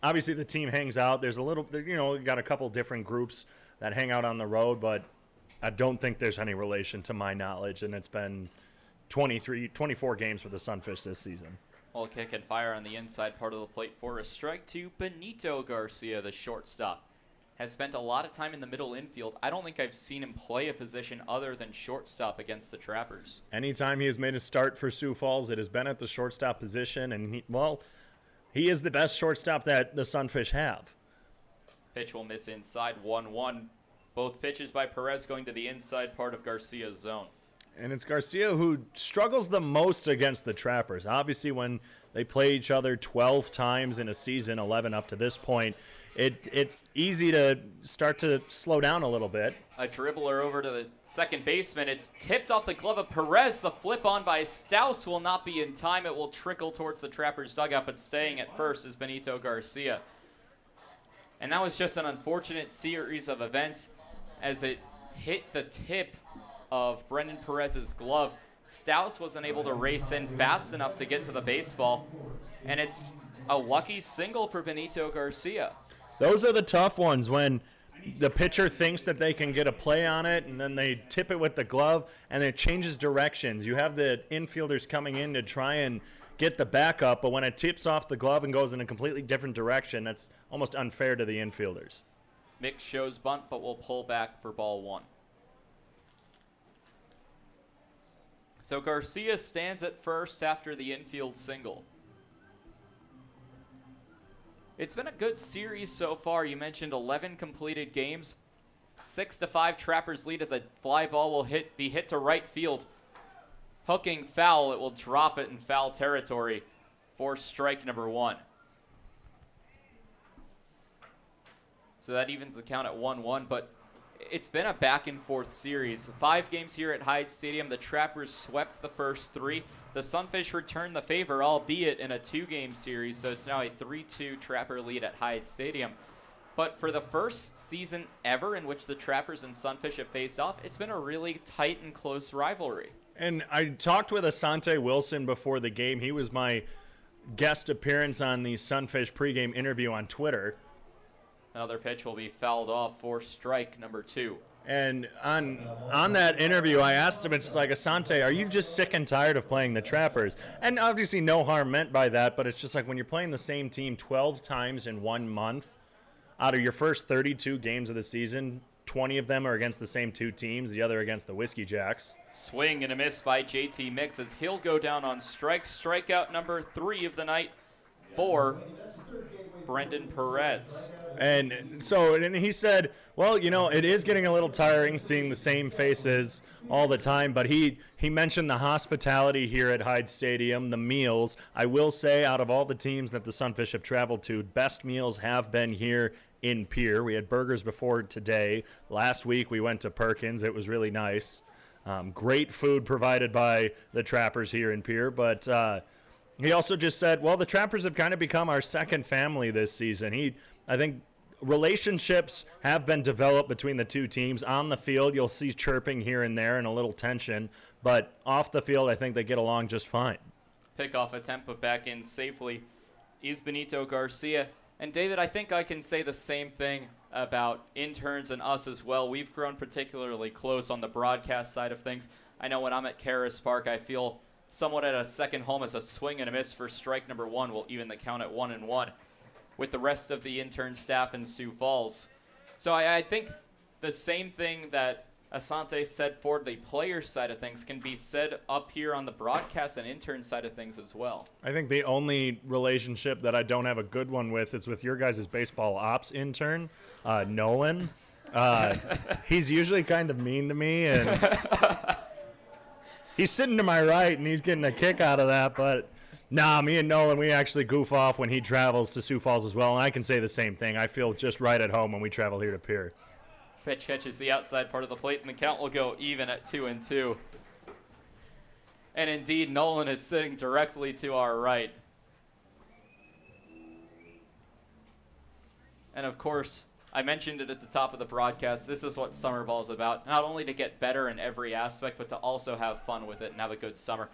Obviously the team hangs out. There's a little, got a couple different groups that hang out on the road, but I don't think there's any relation to my knowledge, and it's been 24 games for the Sunfish this season. Well, kick and fire on the inside part of the plate for a strike to Benito Garcia, the shortstop. Has spent a lot of time in the middle infield. I don't think I've seen him play a position other than shortstop against the Trappers. Anytime he has made a start for Sioux Falls, it has been at the shortstop position, and he is the best shortstop that the Sunfish have. Pitch will miss inside, 1-1. Both pitches by Perez going to the inside part of Garcia's zone. And it's Garcia who struggles the most against the Trappers. Obviously, when they play each other 12 times in a season, 11 up to this point, it's easy to start to slow down a little bit. A dribbler over to the second baseman. It's tipped off the glove of Perez. The flip on by Stouse will not be in time. It will trickle towards the Trappers' dugout, but staying at first is Benito Garcia. And that was just an unfortunate series of events as it hit the tip of Brendan Perez's glove. Stouse wasn't able to race in fast enough to get to the baseball, and it's a lucky single for Benito Garcia. Those are the tough ones when the pitcher thinks that they can get a play on it, and then they tip it with the glove, and it changes directions. You have the infielders coming in to try and get the backup, but when it tips off the glove and goes in a completely different direction, that's almost unfair to the infielders. Mix shows bunt, but will pull back for ball one. So Garcia stands at first after the infield single. It's been a good series so far. You mentioned 11 completed games. 6-5 Trappers lead as a fly ball will be hit to right field. Hooking foul, it will drop it in foul territory for strike number one. So that evens the count at 1-1, but it's been a back and forth series. 5 games here at Hyde Stadium. The Trappers swept the first 3. The Sunfish returned the favor, albeit in a 2-game series, so it's now a 3-2 Trapper lead at Hyde Stadium. But for the first season ever in which the Trappers and Sunfish have faced off, it's been a really tight and close rivalry. And I talked with Asante Wilson before the game. He was my guest appearance on the Sunfish pregame interview on Twitter. Another pitch will be fouled off for strike number 2. And on that interview, I asked him, it's like, Asante, are you just sick and tired of playing the Trappers? And obviously no harm meant by that, but it's just like when you're playing the same team 12 times in 1 month, out of your first 32 games of the season, 20 of them are against the same 2 teams, the other against the Whiskey Jacks. Swing and a miss by JT Mix as he'll go down on strikes. Strikeout number 3 of the night for Brendan Perez. And he said, well, it is getting a little tiring seeing the same faces all the time, but he mentioned the hospitality here at Hyde Stadium, the meals. I will say, out of all the teams that the Sunfish have traveled to, best meals have been here in Pierre. We had burgers before today. Last week we went to Perkins. It was really nice. Great food provided by the Trappers here in Pierre, but he also just said, well, the Trappers have kind of become our second family this season. I think relationships have been developed between the two teams. On the field, you'll see chirping here and there and a little tension, but off the field, I think they get along just fine. Pickoff attempt put back in safely is Benito Garcia. And David, I think I can say the same thing about interns and us as well. We've grown particularly close on the broadcast side of things. I know when I'm at Karis Park, I feel somewhat at a second home as a swing and a miss for strike number 1 will even the count at 1-1 with the rest of the intern staff in Sioux Falls. So I think the same thing that Asante said for the player side of things can be said up here on the broadcast and intern side of things as well. I think the only relationship that I don't have a good one with is with your guys' baseball ops intern, Nolan. He's usually kind of mean to me, and he's sitting to my right, and he's getting a kick out of that. But nah, me and Nolan, we actually goof off when he travels to Sioux Falls as well, and I can say the same thing. I feel just right at home when we travel here to Pierre. Pitch catches the outside part of the plate, and the count will go even at 2-2. And indeed, Nolan is sitting directly to our right. And of course, I mentioned it at the top of the broadcast, this is what summer ball is about. Not only to get better in every aspect, but to also have fun with it and have a good summer.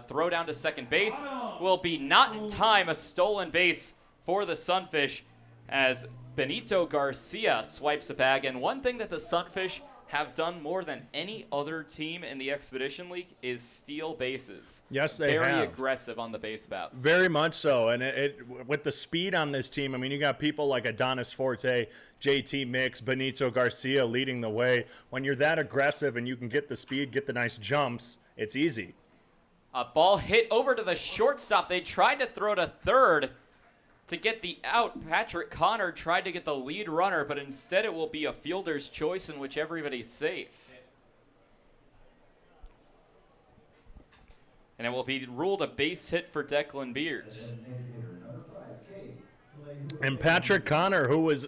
Throw down to second base will be not in time, a stolen base for the Sunfish as Benito Garcia swipes a bag. And one thing that the Sunfish have done more than any other team in the Expedition League is steal bases. Yes, they have. Very aggressive on the base paths. Very much so. And with the speed on this team, I mean, you got people like Adonis Forte, JT Mix, Benito Garcia leading the way. When you're that aggressive and you can get the speed, get the nice jumps, it's easy. A ball hit over to the shortstop. They tried to throw to third to get the out. Patrick Connor tried to get the lead runner, but instead it will be a fielder's choice in which everybody's safe. And it will be ruled a base hit for Declan Beers. And Patrick Connor, who was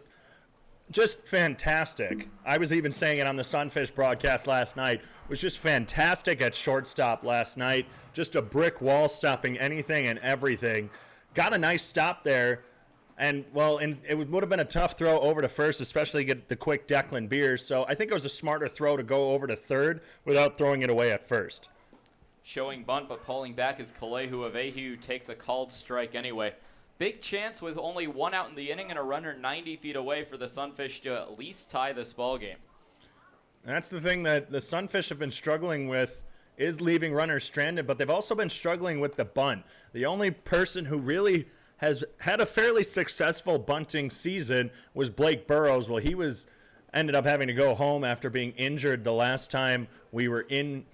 just fantastic. I was even saying it on the Sunfish broadcast last night. Was just fantastic at shortstop last night. Just a brick wall stopping anything and everything. Got a nice stop there. And, well, it would have been a tough throw over to first, especially get the quick Declan Beers. So I think it was a smarter throw to go over to third without throwing it away at first. Showing bunt, but pulling back is Kalehu Avehi, who takes a called strike anyway. Big chance with only one out in the inning and a runner 90 feet away for the Sunfish to at least tie this ball game. And that's the thing that the Sunfish have been struggling with is leaving runners stranded, but they've also been struggling with the bunt. The only person who really has had a fairly successful bunting season was Blake Burrows. Well, he ended up having to go home after being injured the last time we were in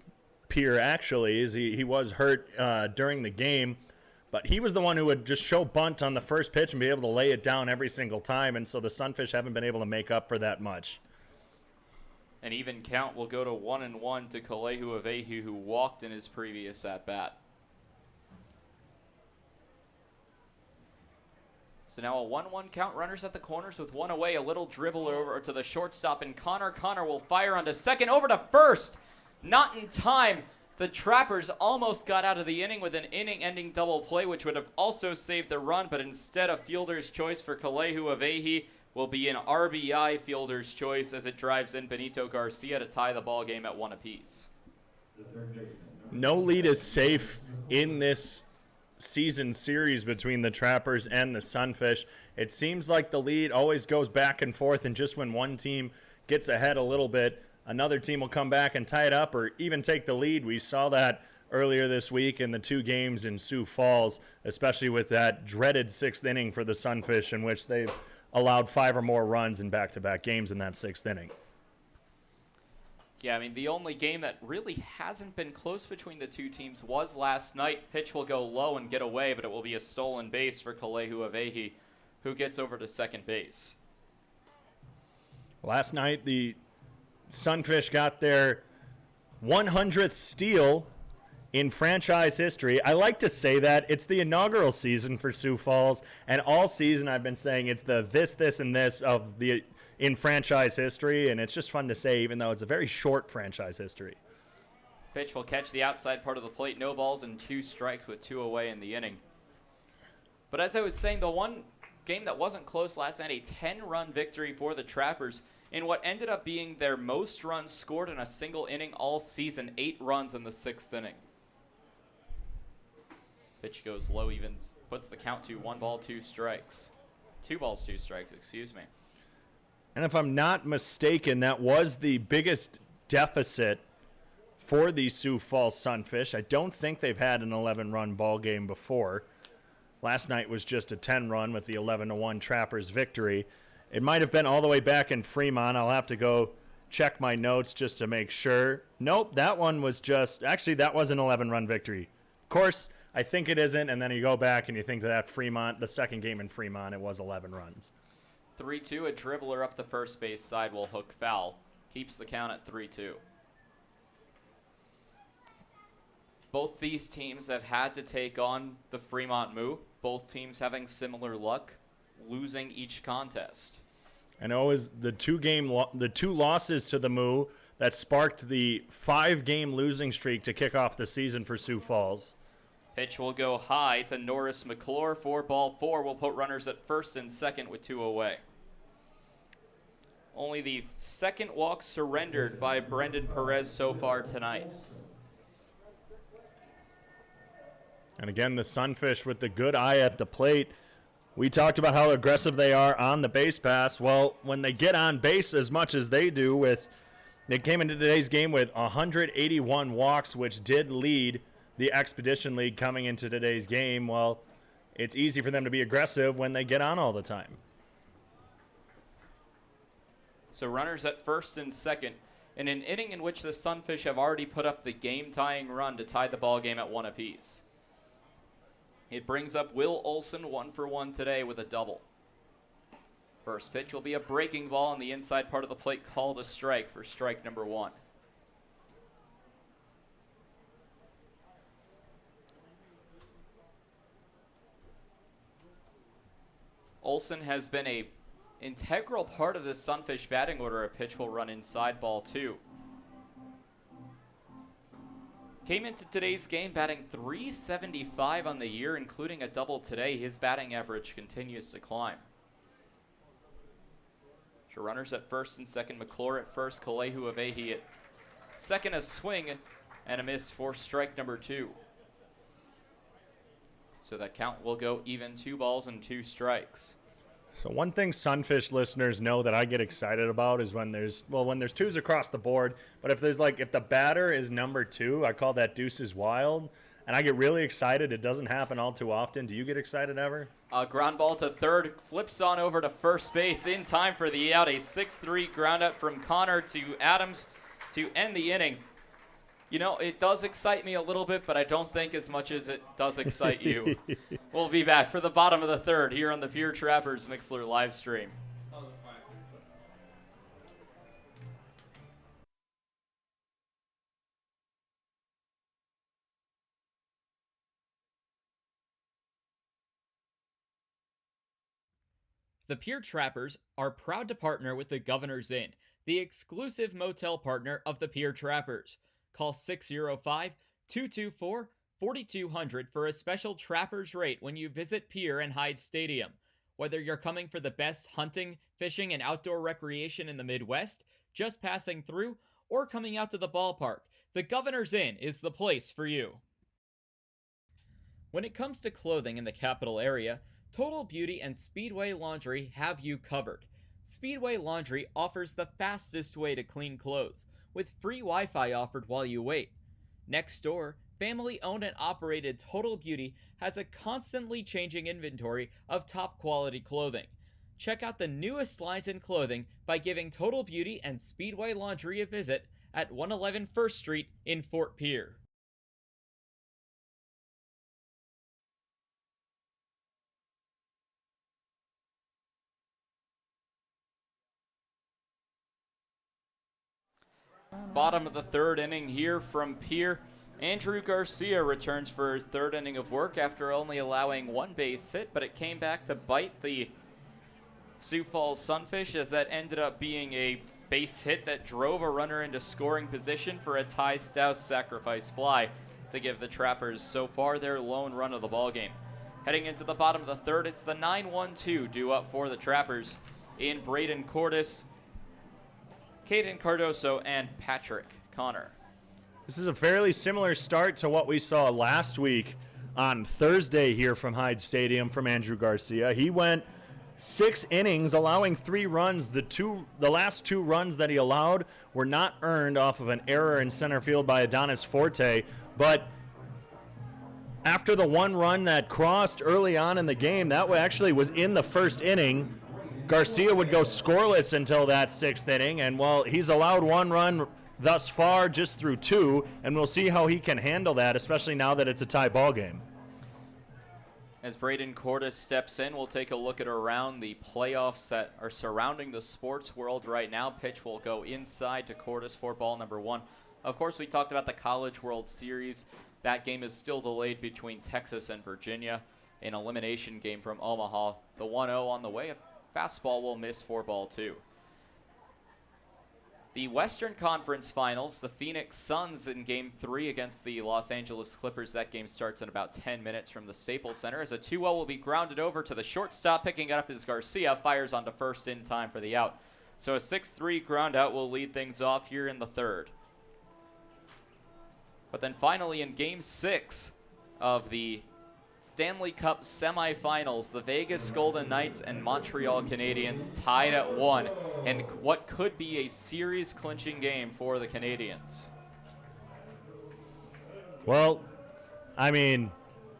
Pierre, actually. He was hurt during the game. But he was the one who would just show bunt on the first pitch and be able to lay it down every single time. And so the Sunfish haven't been able to make up for that much. An even count will go to 1-1 to Kalehu Avehi, who walked in his previous at-bat. So now a 1-1 count, runners at the corners with one away, a little dribble over to the shortstop, and Connor will fire onto second, over to first. Not in time. The Trappers almost got out of the inning with an inning-ending double play, which would have also saved the run, but instead a fielder's choice for Kalehu Avehi will be an RBI fielder's choice as it drives in Benito Garcia to tie the ball game at 1 apiece. No lead is safe in this season series between the Trappers and the Sunfish. It seems like the lead always goes back and forth, and just when one team gets ahead a little bit, another team will come back and tie it up or even take the lead. We saw that earlier this week in the 2 games in Sioux Falls, especially with that dreaded 6th inning for the Sunfish, in which they've allowed 5 or more runs in back-to-back games in that 6th inning. Yeah, I mean, the only game that really hasn't been close between the two teams was last night. Pitch will go low and get away, but it will be a stolen base for Kalehu Avehi, who gets over to second base. Last night, the Sunfish got their 100th steal in franchise history. I like to say that. It's the inaugural season for Sioux Falls, and all season I've been saying it's the this, and this of the in franchise history, and it's just fun to say, even though it's a very short franchise history. Pitch will catch the outside part of the plate. No balls and 2 strikes with 2 away in the inning. But as I was saying, the one game that wasn't close last night, a 10-run victory for the Trappers in what ended up being their most runs scored in a single inning all season, 8 runs in the 6th inning. Pitch goes low, evens, puts the count to 1 ball, 2 strikes. 2 balls, 2 strikes, excuse me. And if I'm not mistaken, that was the biggest deficit for the Sioux Falls Sunfish. I don't think they've had an 11-run ball game before. Last night was just a 10-run with the 11-1 Trappers victory. It might have been all the way back in Fremont. I'll have to go check my notes just to make sure. Nope, that one was just, actually that was an 11-run victory. Of course, I think it isn't, and then you go back and you think that Fremont, the second game in Fremont, it was 11 runs. 3-2, a dribbler up the first base side will hook foul. Keeps the count at 3-2. Both these teams have had to take on the Fremont Moo. Both teams having similar luck, losing each contest. I know it was the two losses to the Moo that sparked the 5-game losing streak to kick off the season for Sioux Falls. Pitch will go high to Norris McClure for ball 4. Will put runners at first and second with 2 away. Only the second walk surrendered by Brendan Perez so far tonight. And again, the Sunfish with the good eye at the plate. We talked about how aggressive they are on the base pass. Well, when they get on base as much as they do, they came into today's game with 181 walks, which did lead the Expedition League coming into today's game. Well, it's easy for them to be aggressive when they get on all the time. So runners at first and second in an inning in which the Sunfish have already put up the game-tying run to tie the ball game at 1 apiece. It brings up Will Olson 1 for 1 today with a double. First pitch will be a breaking ball on the inside part of the plate, called a strike for strike number 1. Olson has been a integral part of the Sunfish batting order. A pitch will run inside, ball 2. Came into today's game batting .375 on the year, including a double today. His batting average continues to climb. So runners at first and second. McClure at first, Kalehu Avehi at second. A swing and a miss for strike number 2. So that count will go even, 2 balls and 2 strikes. So one thing Sunfish listeners know that I get excited about is when there's twos across the board, but if the batter is number 2, I call that deuces wild, and I get really excited. It doesn't happen all too often. Do you get excited ever? A ground ball to third, flips on over to first base in time for the out. A 6-3 ground out from Connor to Adams to end the inning. You know, it does excite me a little bit, but I don't think as much as it does excite you. We'll be back for the bottom of the third here on the Pierre Trappers Mixler live stream. The Pierre Trappers are proud to partner with the Governor's Inn, the exclusive motel partner of the Pierre Trappers. Call 605-224-4200 for a special Trappers rate when you visit Pierre and Hyde Stadium. Whether you're coming for the best hunting, fishing, and outdoor recreation in the Midwest, just passing through, or coming out to the ballpark, the Governor's Inn is the place for you. When it comes to clothing in the capital area, Total Beauty and Speedway Laundry have you covered. Speedway Laundry offers the fastest way to clean clothes, with free Wi-Fi offered while you wait. Next door, family-owned and operated Total Beauty has a constantly changing inventory of top-quality clothing. Check out the newest lines in clothing by giving Total Beauty and Speedway Laundry a visit at 111 First Street in Fort Pierre. Bottom of the third inning here from Pierre. Andrew Garcia returns for his third inning of work after only allowing 1 base hit, but it came back to bite the Sioux Falls Sunfish, as that ended up being a base hit that drove a runner into scoring position for a Ty Stouse sacrifice fly to give the Trappers so far their lone run of the ballgame. Heading into the bottom of the third, it's the 9-1-2 due up for the Trappers in Braden Cordes, Caden Cardoso, and Patrick Connor. This is a fairly similar start to what we saw last week on Thursday here from Hyde Stadium from Andrew Garcia. He went 6 innings, allowing 3 runs. The last 2 runs that he allowed were not earned off of an error in center field by Adonis Forte, but after the 1 run that crossed early on in the game, that actually was in the first inning. Garcia would go scoreless until that 6th inning, and well, he's allowed 1 run thus far, just through 2, and we'll see how he can handle that, especially now that it's a tie ball game. As Braden Cordes steps in, we'll take a look at around the playoffs that are surrounding the sports world right now. Pitch will go inside to Cordes for ball number 1. Of course, we talked about the College World Series. That game is still delayed between Texas and Virginia. An elimination game from Omaha. The 1-0 on the way. A fastball will miss for ball 2. The Western Conference Finals, the Phoenix Suns in Game 3 against the Los Angeles Clippers. That game starts in about 10 minutes from the Staples Center as a 2-0 will be grounded over to the shortstop. Picking it up is Garcia, fires onto first in time for the out. So a 6-3 ground out will lead things off here in the 3rd. But then finally in Game 6 of the Stanley Cup semifinals, the Vegas Golden Knights and Montreal Canadiens tied at 1 in what could be a series-clinching game for the Canadiens. Well, I mean,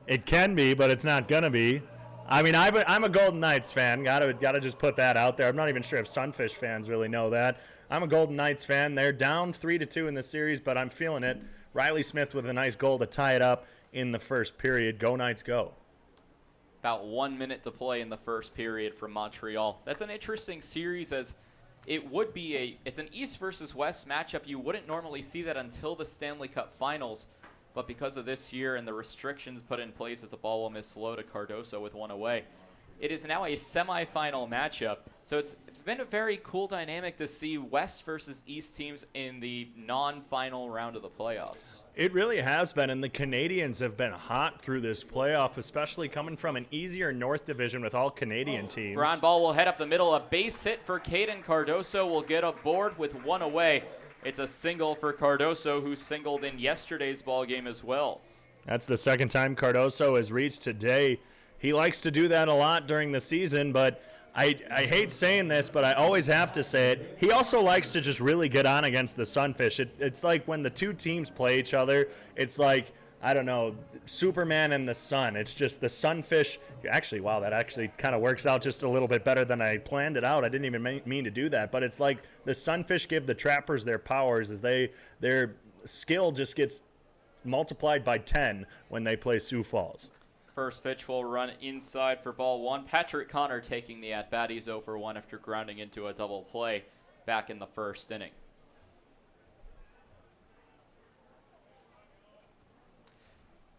it can be, but it's not going to be. I mean, I'm a Golden Knights fan. Gotta just put that out there. I'm not even sure if Sunfish fans really know that. I'm a Golden Knights fan. They're down 3-2 in the series, but I'm feeling it. Riley Smith with a nice goal to tie it up in the first period. Go Knights, go. About 1 minute to play in the first period from Montreal. That's an interesting series as it would be it's an East versus West matchup. You wouldn't normally see that until the Stanley Cup Finals, but because of this year and the restrictions put in place as the ball will miss low to Cardoso with 1 away, it is now a semifinal matchup. So it's been a very cool dynamic to see West versus East teams in the non-final round of the playoffs. It really has been, and the Canadians have been hot through this playoff, especially coming from an easier North Division with all Canadian teams. Ground ball will head up the middle. A base hit for Caden Cardoso will get aboard with 1 away. It's a single for Cardoso, who singled in yesterday's ball game as well. That's the second time Cardoso has reached today. He likes to do that a lot during the season, but I hate saying this, but I always have to say it. He also likes to just really get on against the Sunfish. It's like when the two teams play each other, it's like, I don't know, Superman and the sun. It's just the Sunfish. Actually, wow, that actually kind of works out just a little bit better than I planned it out. I didn't even mean to do that, but it's like the Sunfish give the Trappers their powers as their skill just gets multiplied by 10 when they play Sioux Falls. First pitch will run inside for ball 1. Patrick Connor taking the at-bat. He's 0 for 1 after grounding into a double play back in the first inning.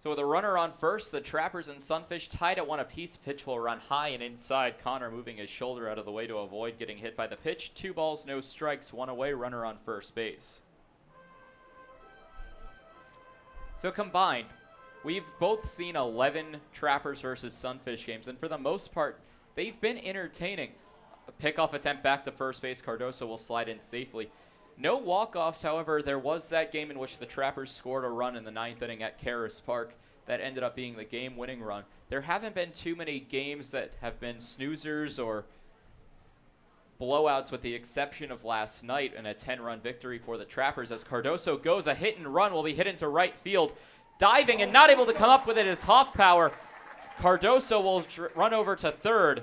So with a runner on first, the Trappers and Sunfish tied at 1 apiece. Pitch will run high and inside. Connor moving his shoulder out of the way to avoid getting hit by the pitch. 2 balls, no strikes, 1 away, runner on first base. So combined, we've both seen 11 Trappers versus Sunfish games, and for the most part, they've been entertaining. A pickoff attempt back to first base. Cardoso will slide in safely. No walk-offs, however. There was that game in which the Trappers scored a run in the 9th inning at Caris Park that ended up being the game-winning run. There haven't been too many games that have been snoozers or blowouts with the exception of last night in a 10-run victory for the Trappers as Cardoso goes. A hit and run will be hit into right field. Diving and not able to come up with it is Hoffpower. Cardoso will run over to third.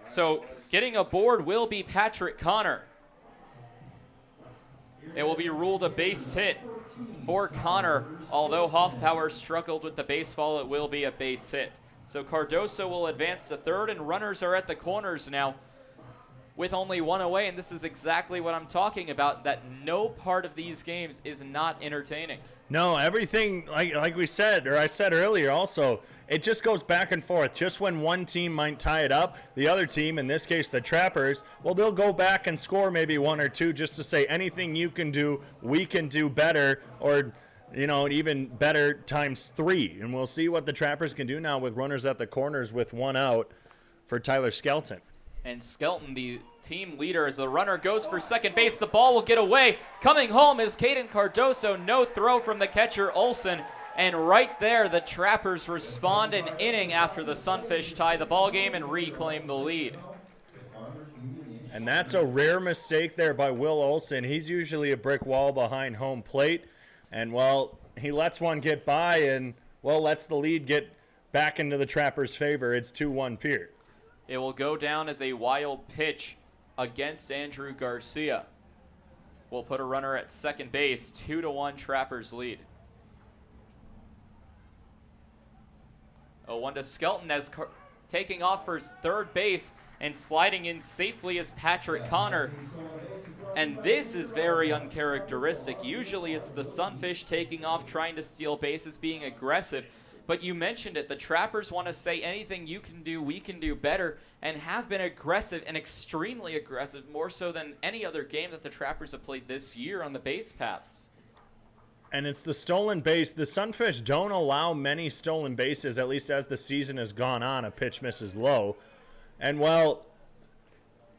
So getting aboard will be Patrick Connor. It will be ruled a base hit for Connor. Although Hoffpower struggled with the baseball, it will be a base hit. So Cardoso will advance to third, and runners are at the corners now with only 1 away, and this is exactly what I'm talking about, that no part of these games is not entertaining. No, everything, like we said, or I said earlier also, it just goes back and forth. Just when one team might tie it up, the other team, in this case the Trappers, well, they'll go back and score maybe 1 or 2 just to say anything you can do, we can do better, or even better times 3. And we'll see what the Trappers can do now with runners at the corners with 1 out for Tyler Skelton. And Skelton, the team leader, as the runner goes for second base. The ball will get away. Coming home is Caden Cardoso. No throw from the catcher, Olsen. And right there, the Trappers respond an inning after the Sunfish tie the ball game and reclaim the lead. And that's a rare mistake there by Will Olsen. He's usually a brick wall behind home plate. And, well, he lets one get by and, well, lets the lead get back into the Trappers' favor. It's 2-1 Pierre. It will go down as a wild pitch against Andrew Garcia. We'll put a runner at second base. 2-1 Trappers lead. 0-1 to Skelton as taking off for third base and sliding in safely is Patrick Connor. And this is very uncharacteristic. Usually it's the Sunfish taking off, trying to steal bases, being aggressive. But you mentioned it, the Trappers want to say anything you can do, we can do better, and have been aggressive and extremely aggressive, more so than any other game that the Trappers have played this year on the base paths. And it's the stolen base. The Sunfish don't allow many stolen bases, at least as the season has gone on. A pitch misses low. And, well,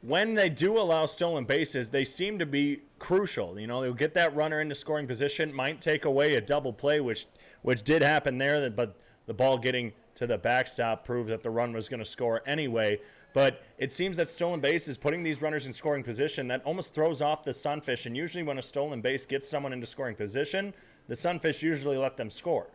when they do allow stolen bases, they seem to be crucial. You know, they'll get that runner into scoring position, might take away a double play, which did happen there, but the ball getting to the backstop proves that the run was going to score anyway. But it seems that stolen base is putting these runners in scoring position. That almost throws off the Sunfish, and usually when a stolen base gets someone into scoring position, the Sunfish usually let them score.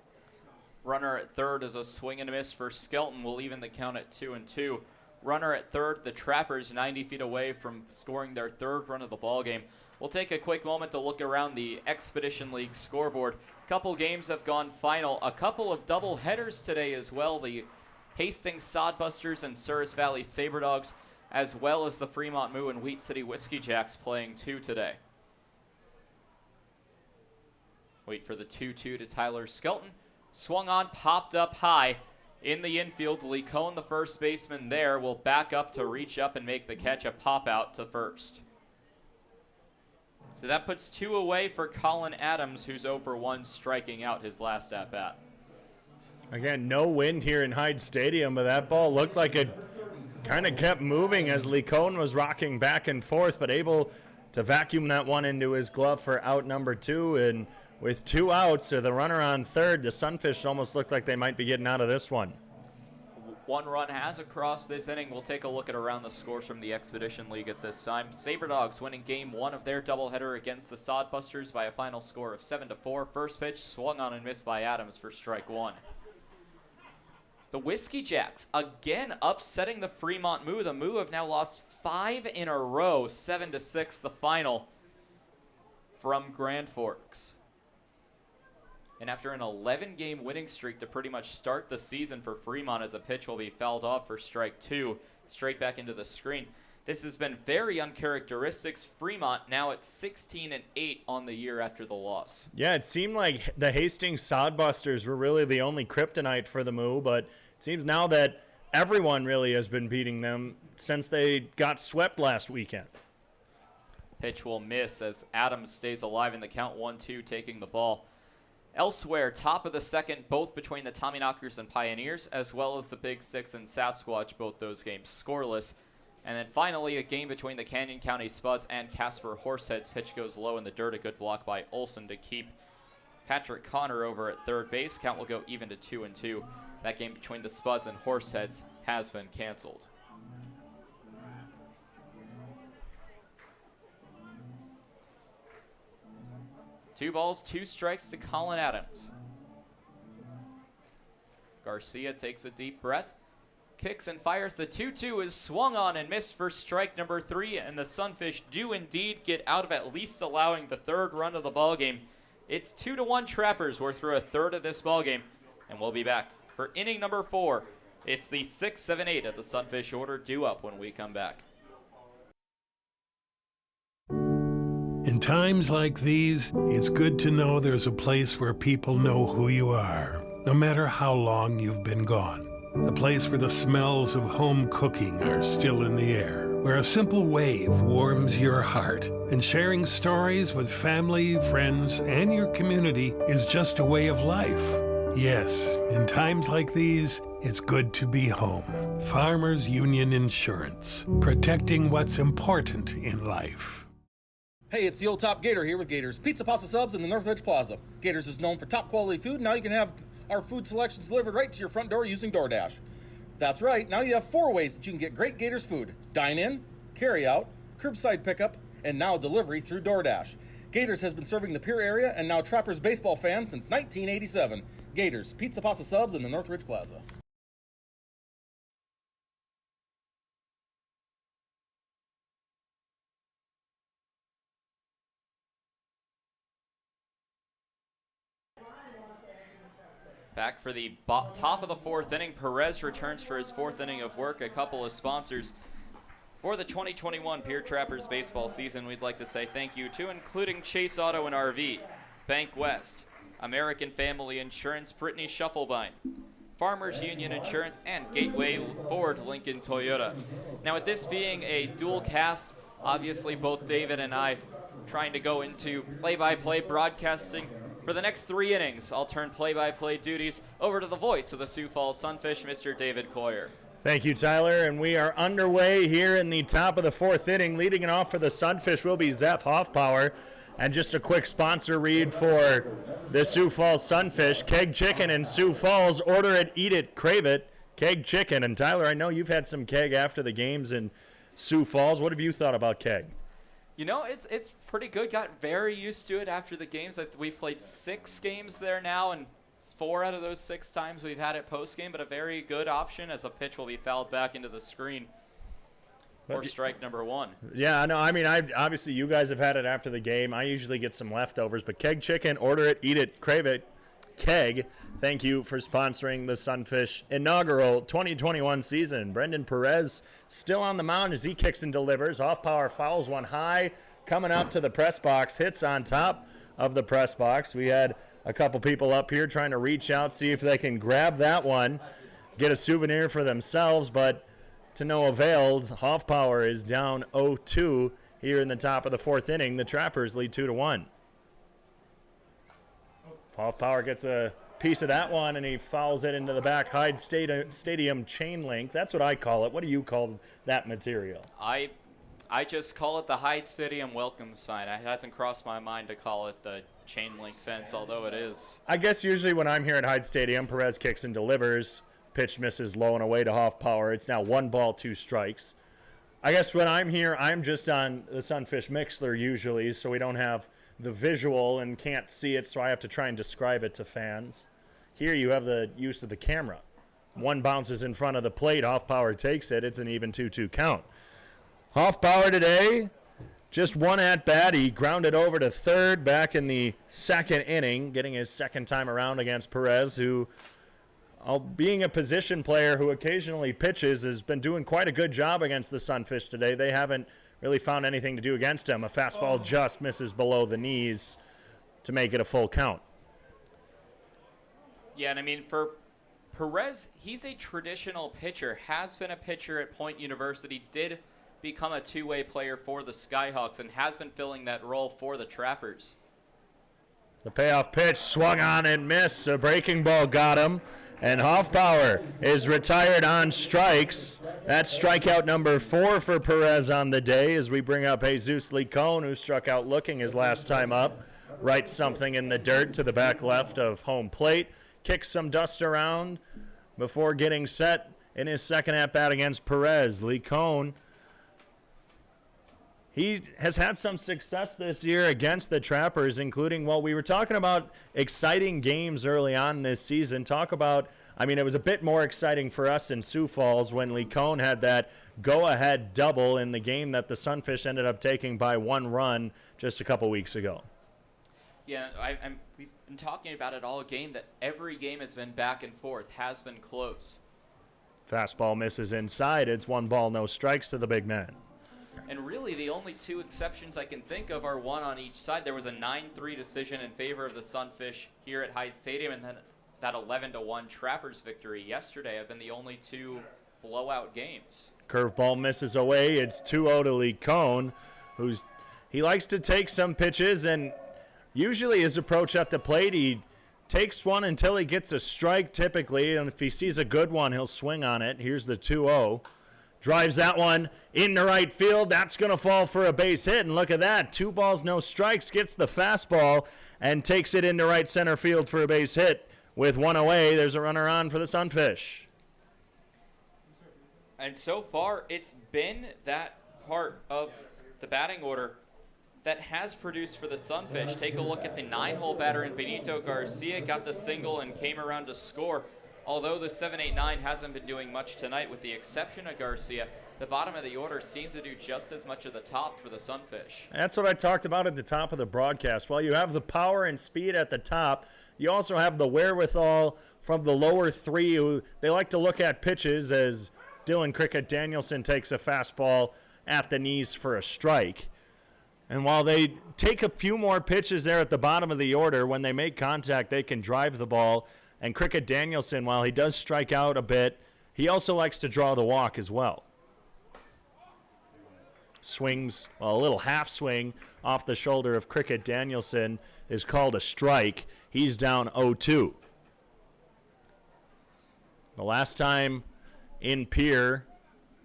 Runner at third is a swing and a miss for Skelton. Will even the count at 2-2. Runner at third, the Trappers 90 feet away from scoring their third run of the ball game. We'll take a quick moment to look around the Expedition League scoreboard. A couple games have gone final. A couple of double headers today as well. The Hastings Sodbusters and Souris Valley Saberdogs, as well as the Fremont Moo and Wheat City Whiskey Jacks playing 2 today. Wait for the 2-2 to Tyler Skelton. Swung on, popped up high. In the infield, Lee Cohn, the first baseman there, will back up to reach up and make the catch, a pop out to first. So that puts 2 away for Colin Adams, who's 0-for-1, striking out his last at-bat. Again, no wind here in Hyde Stadium, but that ball looked like it kind of kept moving as Lee Cohn was rocking back and forth, but able to vacuum that one into his glove for out number 2. And with 2 outs, or the runner on third, the Sunfish almost looked like they might be getting out of this one. 1 run has across this inning. We'll take a look at around the scores from the Expedition League at this time. Saberdogs winning game 1 of their doubleheader against the Sodbusters by a final score of 7-4. First pitch swung on and missed by Adams for strike 1. The Whiskey Jacks again upsetting the Fremont Moo. The Moo have now lost 5 in a row, 7-6 the final from Grand Forks. And after an 11-game winning streak to pretty much start the season for Fremont, as a pitch will be fouled off for strike 2, straight back into the screen. This has been very uncharacteristic. Fremont now at 16-8 on the year after the loss. Yeah, it seemed like the Hastings Sodbusters were really the only kryptonite for the Moo, but it seems now that everyone really has been beating them since they got swept last weekend. Pitch will miss as Adams stays alive in the count, 1-2, taking the ball. Elsewhere, top of the second, both between the Tommyknockers and Pioneers, as well as the Big Six and Sasquatch, both those games scoreless. And then finally, a game between the Canyon County Spuds and Casper Horseheads. Pitch goes low in the dirt, a good block by Olson to keep Patrick Connor over at third base. Count will go even to 2-2. That game between the Spuds and Horseheads has been canceled. Two balls, 2 strikes to Colin Adams. Garcia takes a deep breath, kicks and fires. The 2-2 is swung on and missed for strike number 3, and the Sunfish do indeed get out of at least allowing the third run of the ballgame. It's 2-1 Trappers. We're through a third of this ballgame, and we'll be back for inning number 4. It's the 6, 7, 8 of the Sunfish order due up when we come back. In times like these, it's good to know there's a place where people know who you are, no matter how long you've been gone. A place where the smells of home cooking are still in the air, where a simple wave warms your heart, and sharing stories with family, friends, and your community is just a way of life. Yes, in times like these, it's good to be home. Farmers Union Insurance, protecting what's important in life. Hey, it's the old top Gator here with Gators Pizza Pasta Subs in the Northridge Plaza. Gators is known for top quality food. Now you can have our food selections delivered right to your front door using DoorDash. That's right, now you have 4 ways that you can get great Gators food: dine in, carry out, curbside pickup, and now delivery through DoorDash. Gators has been serving the Pierre area and now Trappers baseball fans since 1987. Gators Pizza Pasta Subs in the Northridge Plaza. Back for the top of the fourth inning. Perez returns for his fourth inning of work. A couple of sponsors for the 2021 Pierre Trappers baseball season. We'd like to say thank you to, including Chase Auto and RV, Bank West, American Family Insurance, Brittany Shufflebein, Farmers Union Insurance, and Gateway Ford Lincoln Toyota. Now, with this being a dual cast, obviously both David and I trying to go into play-by-play broadcasting. For the next 3 innings, I'll turn play-by-play duties over to the voice of the Sioux Falls Sunfish, Mr. David Coyer. Thank you, Tyler, and we are underway here in the top of the fourth inning. Leading it off for the Sunfish will be Zeph Hoffpower. And just a quick sponsor read for the Sioux Falls Sunfish. Keg Chicken in Sioux Falls. Order it, eat it, crave it. Keg Chicken. And Tyler, I know you've had some keg after the games in Sioux Falls. What have you thought about keg? You know, it's pretty good. Got very used to it after the games. We've played 6 games there now, and 4 out of those 6 times we've had it post-game, but a very good option as a pitch will be fouled back into the screen. Or strike number 1. Yeah, no, I mean, obviously you guys have had it after the game. I usually get some leftovers, but Keg Chicken, order it, eat it, crave it. Keg, thank you for sponsoring the Sunfish inaugural 2021 season. Brendan Perez still on the mound as he kicks and delivers. Off-power fouls one high, coming up to the press box, hits on top of the press box. We had a couple people up here trying to reach out, see if they can grab that one, get a souvenir for themselves, but to no avail. Hoffpower is down 0-2 here in the top of the fourth inning. The Trappers lead 2-1. Hoffpower gets a piece of that one, and he fouls it into the back Hyde Stadium chain link. That's what I call it. What do you call that material? I just call it the Hyde Stadium welcome sign. It hasn't crossed my mind to call it the chain link fence, although it is. I guess usually when I'm here at Hyde Stadium, Perez kicks and delivers. Pitch misses low and away to Hoffpower. It's now 1 ball, 2 strikes. I guess when I'm here, I'm just on the Sunfish Mixler usually, so we don't have the visual and can't see it, so I have to try and describe it to fans. Here you have the use of the camera. 1 bounces in front of the plate. Hoffpower takes it. It's an even 2-2 count. Hoffpower today, just 1 at-bat. He grounded over to third back in the 2nd inning, getting his 2nd time around against Perez, who, being a position player who occasionally pitches, has been doing quite a good job against the Sunfish today. They haven't really found anything to do against him. A fastball just misses below the knees to make it a full count. Yeah, and I mean, for Perez, he's a traditional pitcher, has been a pitcher at Point University, did become a 2-way player for the Skyhawks, and has been filling that role for the Trappers. The payoff pitch swung on and missed. A breaking ball got him. And Hoffpower is retired on strikes. That's strikeout number 4 for Perez on the day as we bring up Jesus Licon, who struck out looking his last time up. Writes something in the dirt to the back left of home plate. Kicks some dust around before getting set in his 2nd at-bat against Perez. Licon, he has had some success this year against the Trappers, including, well, we were talking about exciting games early on this season. It was a bit more exciting for us in Sioux Falls when Licon had that go-ahead double in the game that the Sunfish ended up taking by 1 run just a couple weeks ago. Yeah, we've been talking about it all game, that every game has been back and forth, has been close. Fastball misses inside. It's 1 ball, no strikes to the big man. And really, the only 2 exceptions I can think of are 1 on each side. There was a 9-3 decision in favor of the Sunfish here at Hyde Stadium, and then that 11-1 Trappers victory yesterday have been the only 2 blowout games. Curveball misses away. It's 2-0 to Licon, he likes to take some pitches, and usually his approach at the plate, he takes one until he gets a strike typically, and if he sees a good one, he'll swing on it. Here's the 2-0. Drives that one into right field. That's going to fall for a base hit. And look at that. 2 balls, no strikes. Gets the fastball and takes it into right center field for a base hit. With 1 away, there's a runner on for the Sunfish. And so far, it's been that part of the batting order that has produced for the Sunfish. Take a look at the 9-hole batter in Benito Garcia. Got the single and came around to score. Although the 7-8-9 hasn't been doing much tonight, with the exception of Garcia, the bottom of the order seems to do just as much of the top for the Sunfish. That's what I talked about at the top of the broadcast. While you have the power and speed at the top, You also have the wherewithal from the lower three who they like to look at pitches as Dylan Cricket Danielson takes a fastball at the knees for a strike. And while they take a few more pitches there at the bottom of the order, when they make contact, they can drive the ball. And Cricket Danielson, while he does strike out a bit, he also likes to draw the walk as well. Swings, well, a little half swing off the shoulder of Cricket Danielson is called a strike. He's down 0-2. The last time in Pierre,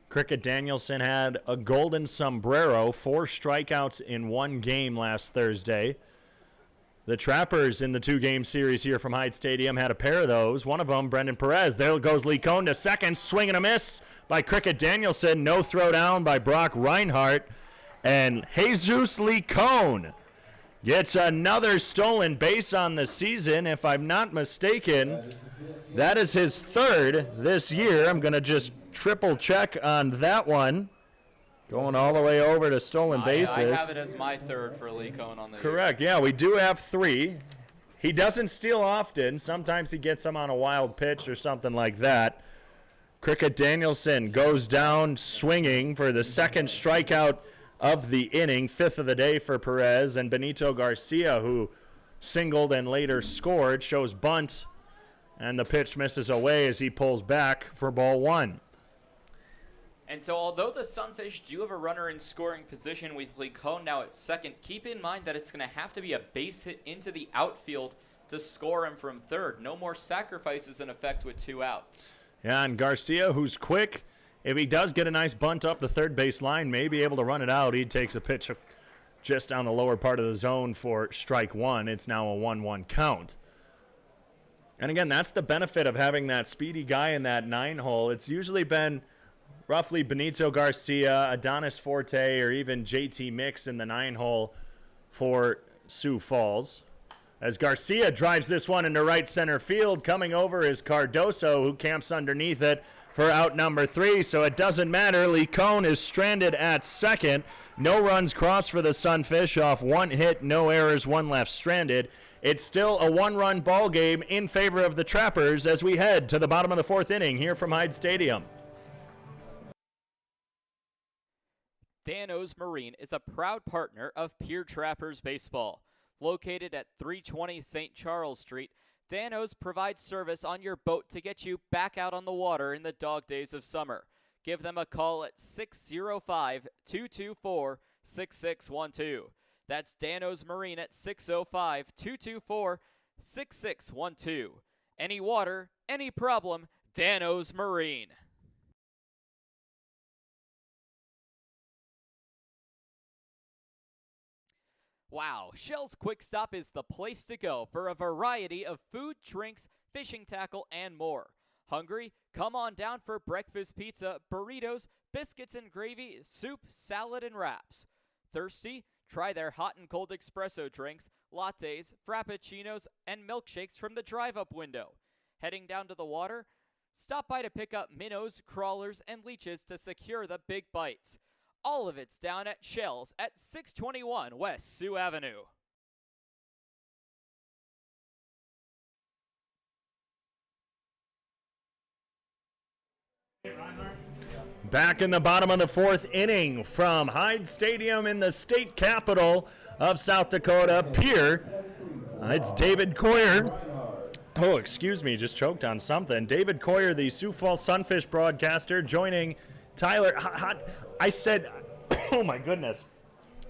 Cricket Danielson had a golden sombrero, 4 strikeouts in one game last Thursday. The Trappers in the 2-game series here from Hyde Stadium had a pair of those. One of them, Brendan Perez. There goes Lee Cohn to second. Swing and a miss by Cricket Danielson. No throw down by Brock Reinhardt. And Jesus Lee Cohn gets another stolen base on the season. If I'm not mistaken, that is his 3rd this year. I'm going to just triple check on that one. Going all the way over to stolen bases. I have it as my 3rd for Lee Cohn on the Correct. Yeah, we do have 3. He doesn't steal often. Sometimes he gets them on a wild pitch or something like that. Cricket Danielson goes down swinging for the 2nd strikeout of the inning, 5th of the day for Perez. And Benito Garcia, who singled and later scored, shows bunt. And the pitch misses away as he pulls back for ball 1. And so although the Sunfish do have a runner in scoring position with Lee Cohn now at second, keep in mind that it's going to have to be a base hit into the outfield to score him from third. No more sacrifices in effect with 2 outs. Yeah, and Garcia, who's quick, if he does get a nice bunt up the third base line, may be able to run it out. He takes a pitch just down the lower part of the zone for strike 1. It's now a 1-1 count. And again, that's the benefit of having that speedy guy in that 9 hole. It's usually been roughly Benito Garcia, Adonis Forte, or even JT Mix in the 9 hole for Sioux Falls. As Garcia drives this one into right center field, coming over is Cardoso, who camps underneath it for out number 3, so it doesn't matter. Lee Cohn is stranded at second. No runs crossed for the Sunfish off 1 hit, no errors, 1 left stranded. It's still a 1-run ball game in favor of the Trappers as we head to the bottom of the 4th inning here from Hyde Stadium. Dan-O's Marine is a proud partner of Pierre Trappers Baseball. Located at 320 St. Charles Street, Dan-O's provides service on your boat to get you back out on the water in the dog days of summer. Give them a call at 605-224-6612. That's Dan-O's Marine at 605-224-6612. Any water, any problem, Dan-O's Marine. Wow, Shell's Quick Stop is the place to go for a variety of food, drinks, fishing tackle, and more. Hungry? Come on down for breakfast pizza, burritos, biscuits and gravy, soup, salad, and wraps. Thirsty? Try their hot and cold espresso drinks, lattes, frappuccinos, and milkshakes from the drive-up window. Heading down to the water? Stop by to pick up minnows, crawlers, and leeches to secure the big bites. All of it's down at Shell's at 621 West Sioux Avenue. Back in the bottom of the 4th inning from Hyde Stadium in the state capital of South Dakota, Pierre. It's David Coyer. Oh, excuse me, just choked on something. David Coyer, the Sioux Falls Sunfish broadcaster, joining Tyler. I said, oh my goodness,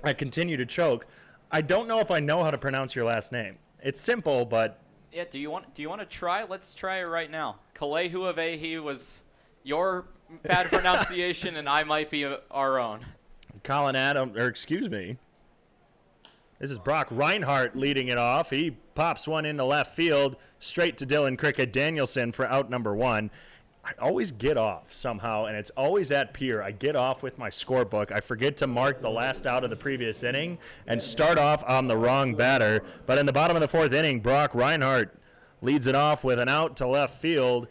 I continue to choke. I don't know if I know how to pronounce your last name. It's simple, but Yeah, do you want to try? Let's try it right now. Kalehuavehi was your bad pronunciation, and I might be our own. Colin Adam, or excuse me. This is Brock Reinhardt leading it off. He pops one into left field, straight to Dylan Cricket Danielson for out number 1. I always get off somehow, and it's always at Pierre. I get off with my scorebook. I forget to mark the last out of the previous inning and start off on the wrong batter. But in the bottom of the 4th inning, Brock Reinhardt leads it off with an out to left field,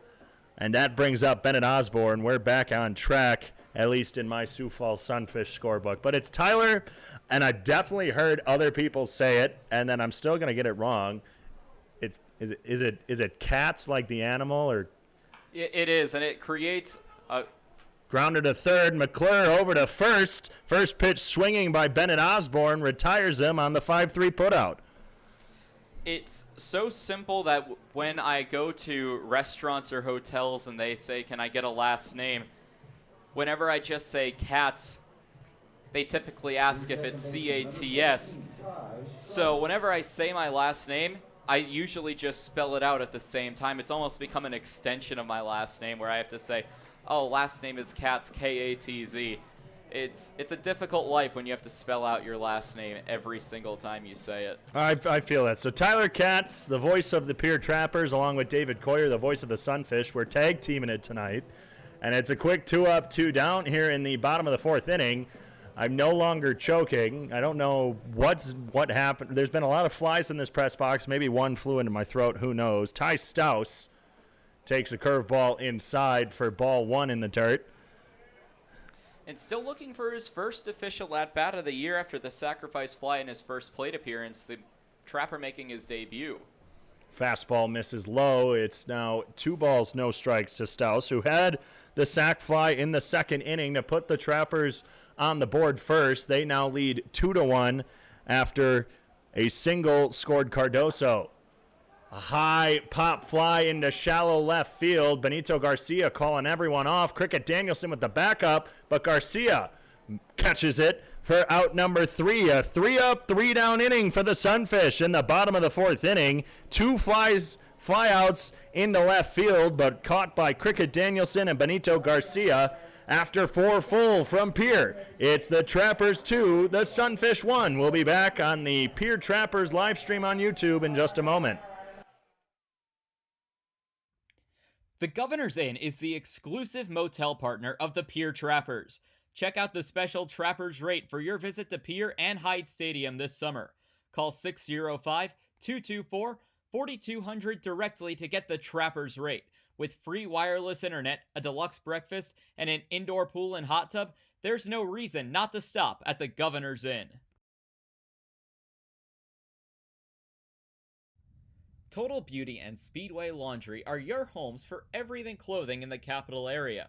and that brings up Bennett Osborne. We're back on track, at least in my Sioux Falls Sunfish scorebook. But it's Tyler, and I've definitely heard other people say it, and then I'm still going to get it wrong. Is it cats like the animal or? It is, and it creates a. Grounded to third, McClure over to first. First pitch swinging by Bennett Osborne retires him on the 5-3 putout. It's so simple that when I go to restaurants or hotels and they say, "Can I get a last name?" Whenever I just say Cats, they typically ask if it's C-A-T-S. So whenever I say my last name, I usually just spell it out at the same time. It's almost become an extension of my last name where I have to say, "Oh, last name is Katz, K-A-T-Z." It's a difficult life when you have to spell out your last name every single time you say it. I feel that. So Tyler Katz, the voice of the Pierre Trappers, along with David Coyer, the voice of the Sunfish, we're tag teaming it tonight. And it's a quick 2-up, 2-down here in the bottom of the fourth inning. I'm no longer choking. I don't know what happened. There's been a lot of flies in this press box. Maybe one flew into my throat. Who knows? Ty Stouse takes a curveball inside for ball one in the dirt. And still looking for his first official at-bat of the year after the sacrifice fly in his first plate appearance, the Trapper making his debut. Fastball misses low. It's now 2 balls, no strikes to Stouse, who had the sac fly in the second inning to put the Trappers on the board first. They now lead 2-1 after a single scored Cardoso. A high pop fly into shallow left field. Benito Garcia calling everyone off. Cricket Danielson with the backup, but Garcia catches it for out number 3. A 3-up, 3-down inning for the Sunfish in the bottom of the fourth inning. 2 flyouts into left field, but caught by Cricket Danielson and Benito Garcia after 4 full from Pierre. It's the Trappers 2, the Sunfish 1. We'll be back on the Pierre Trappers live stream on YouTube in just a moment. The Governor's Inn is the exclusive motel partner of the Pierre Trappers. Check out the special Trappers rate for your visit to Pierre and Hyde Stadium this summer. Call 605-224-4200 directly to get the Trappers rate. With free wireless internet, a deluxe breakfast, and an indoor pool and hot tub, there's no reason not to stop at the Governor's Inn. Total Beauty and Speedway Laundry are your homes for everything clothing in the capital area.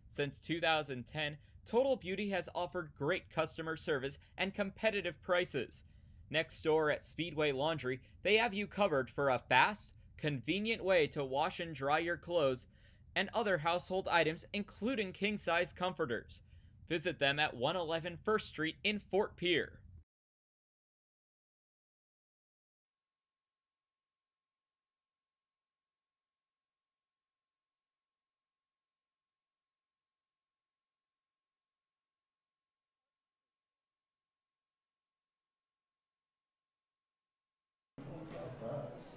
Since 2010, Total Beauty has offered great customer service and competitive prices. Next door at Speedway Laundry, they have you covered for a fast, convenient way to wash and dry your clothes and other household items, including king-size comforters. Visit them at 111 First Street in Fort Pierre.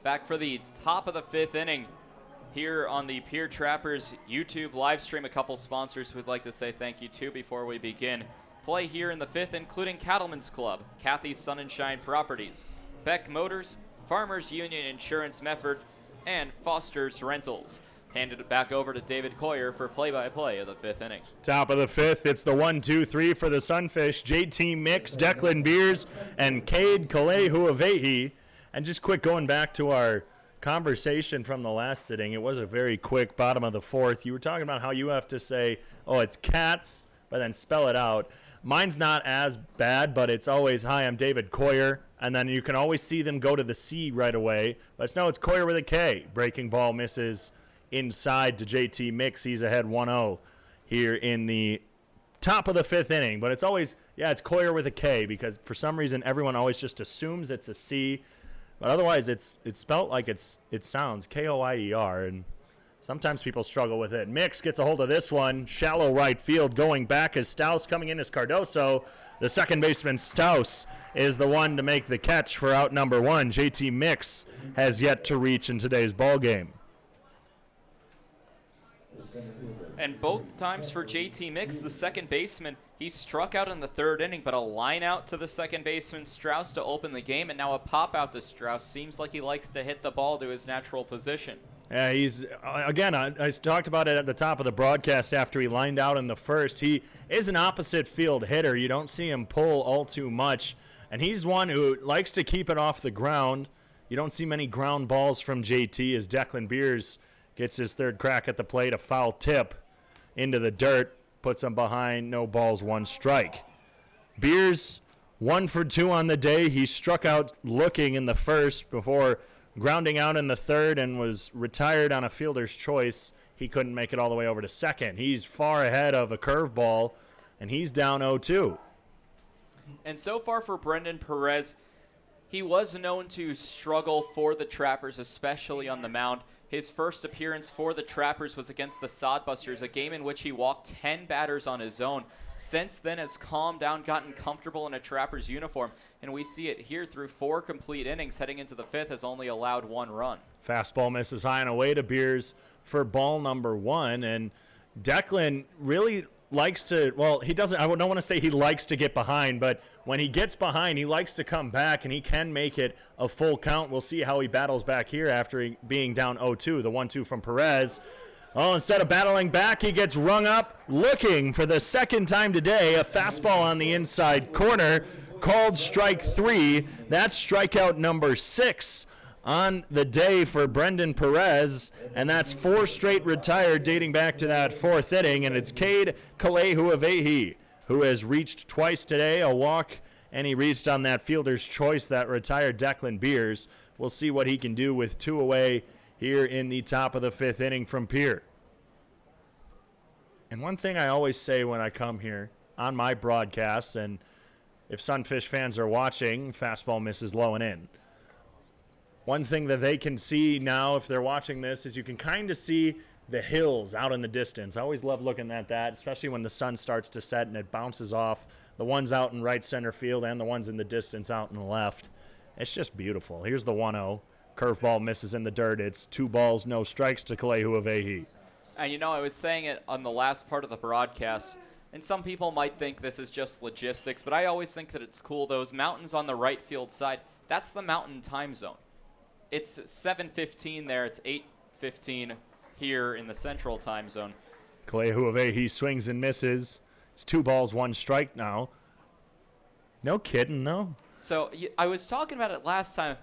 Back for the top of the fifth inning here on the Pierre Trappers YouTube live stream. A couple sponsors we'd like to say thank you to before we begin. Play here in the fifth, including Cattlemen's Club, Kathy's Sun and Shine Properties, Beck Motors, Farmers Union Insurance Mefford, and Foster's Rentals. Handed it back over to David Coyer for play-by-play of the fifth inning. Top of the fifth, it's the 1-2-3 for the Sunfish. JT Mix, Declan Beers, and Cade Kalehu-Avehi. And just quick, going back to our conversation from the last inning, it was a very quick bottom of the fourth. You were talking about how you have to say, oh, it's Cats, but then spell it out. Mine's not as bad, but it's always, hi, I'm David Coyer. And then you can always see them go to the C right away. But no, it's Coyer with a K. Breaking ball misses inside to JT Mix. He's ahead 1-0 here in the top of the fifth inning. But it's always, yeah, it's Coyer with a K because for some reason everyone always just assumes it's a C. But otherwise, it's spelt like it sounds, Koyer, and sometimes people struggle with it. Mix gets a hold of this one, shallow right field, going back as Stouse, coming in as Cardoso. The second baseman, Stouse, is the one to make the catch for out number 1. JT Mix has yet to reach in today's ball game. And both times for JT Mix, the second baseman, he struck out in the third inning, but a line out to the second baseman, Strauss, to open the game, and now a pop out to Strauss. Seems like he likes to hit the ball to his natural position. Yeah, he's, again, I talked about it at the top of the broadcast after he lined out in the first. He is an opposite field hitter. You don't see him pull all too much, and he's one who likes to keep it off the ground. You don't see many ground balls from JT as Declan Beers gets his third crack at the plate. A foul tip into the dirt, puts him behind, no balls, 1 strike. Beers 1 for 2 on the day. He struck out looking in the first before grounding out in the third and was retired on a fielder's choice. He couldn't make it all the way over to second. He's far ahead of a curveball, and he's down 0-2. And so far for Brendan Perez, he was known to struggle for the Trappers, especially on the mound. His first appearance for the Trappers was against the Sodbusters, a game in which he walked 10 batters on his own. Since then has calmed down, gotten comfortable in a Trappers uniform, and we see it here through 4 complete innings. Heading into the 5th, has only allowed 1 run. Fastball misses high and away to Beers for ball number 1, and Declan really likes to, well, he doesn't, I don't want to say he likes to get behind, but when he gets behind, he likes to come back, and he can make it a full count. We'll see how he battles back here after being down 0-2, the 1-2 from Perez. Oh, instead of battling back, he gets rung up, looking for the second time today. A fastball on the inside corner, called strike 3. That's strikeout number 6 on the day for Brendan Perez, and that's 4 straight retired dating back to that 4th inning, and it's Cade Kalehuavehi, who has reached twice today, a walk, and he reached on that fielder's choice that retired Declan Beers. We'll see what he can do with 2 away here in the top of the 5th inning from Pierre. And one thing I always say when I come here on my broadcasts, and if Sunfish fans are watching, fastball misses low and in. One thing that they can see now if they're watching this is you can kind of see the hills out in the distance. I always love looking at that, especially when the sun starts to set and it bounces off the ones out in right center field and the ones in the distance out in the left. It's just beautiful. Here's the 1-0. Curveball misses in the dirt. It's 2 balls, no strikes to Kalehuavehi. And you know, I was saying it on the last part of the broadcast, and some people might think this is just logistics, but I always think that it's cool. Those mountains on the right field side, that's the mountain time zone. It's 7:15 there. It's 8:15 here in the central time zone. Kalehuavehi swings and misses. It's 2 balls, 1 strike now. No kidding, no. So I was talking about it last time.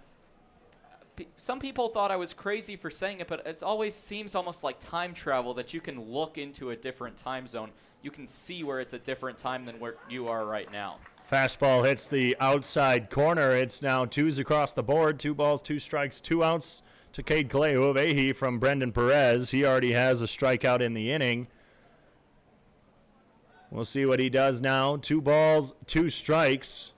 Some people thought I was crazy for saying it, but it always seems almost like time travel that you can look into a different time zone. You can see where it's a different time than where you are right now. Fastball hits the outside corner. It's now 2s across the board. 2 balls, 2 strikes, 2 outs to Cade Kalehuavehi from Brendan Perez. He already has a strikeout in the inning. We'll see what he does now. 2 balls, 2 strikes.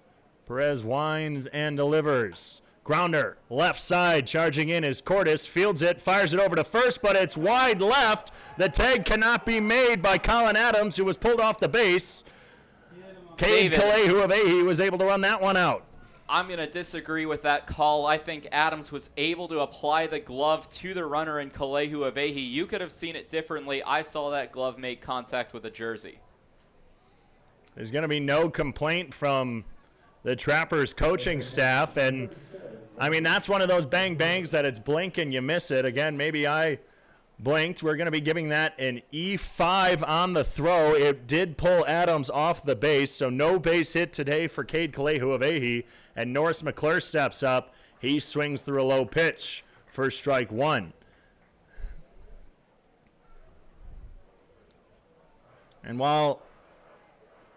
Perez winds and delivers. Grounder, left side, charging in is Cordes, fields it, fires it over to first, but it's wide left. The tag cannot be made by Colin Adams, who was pulled off the base. Cade Kalehuavehi was able to run that one out. I'm going to disagree with that call. I think Adams was able to apply the glove to the runner in Kalehuavehi. You could have seen it differently. I saw that glove make contact with a jersey. There's going to be no complaint from the Trappers coaching staff, and I mean, that's one of those bang-bangs that it's blink and you miss it. Again, maybe I blinked. We're going to be giving that an E5 on the throw. It did pull Adams off the base, so no base hit today for Cade Kalehuavehi, and Norris McClure steps up. He swings through a low pitch for strike 1. And while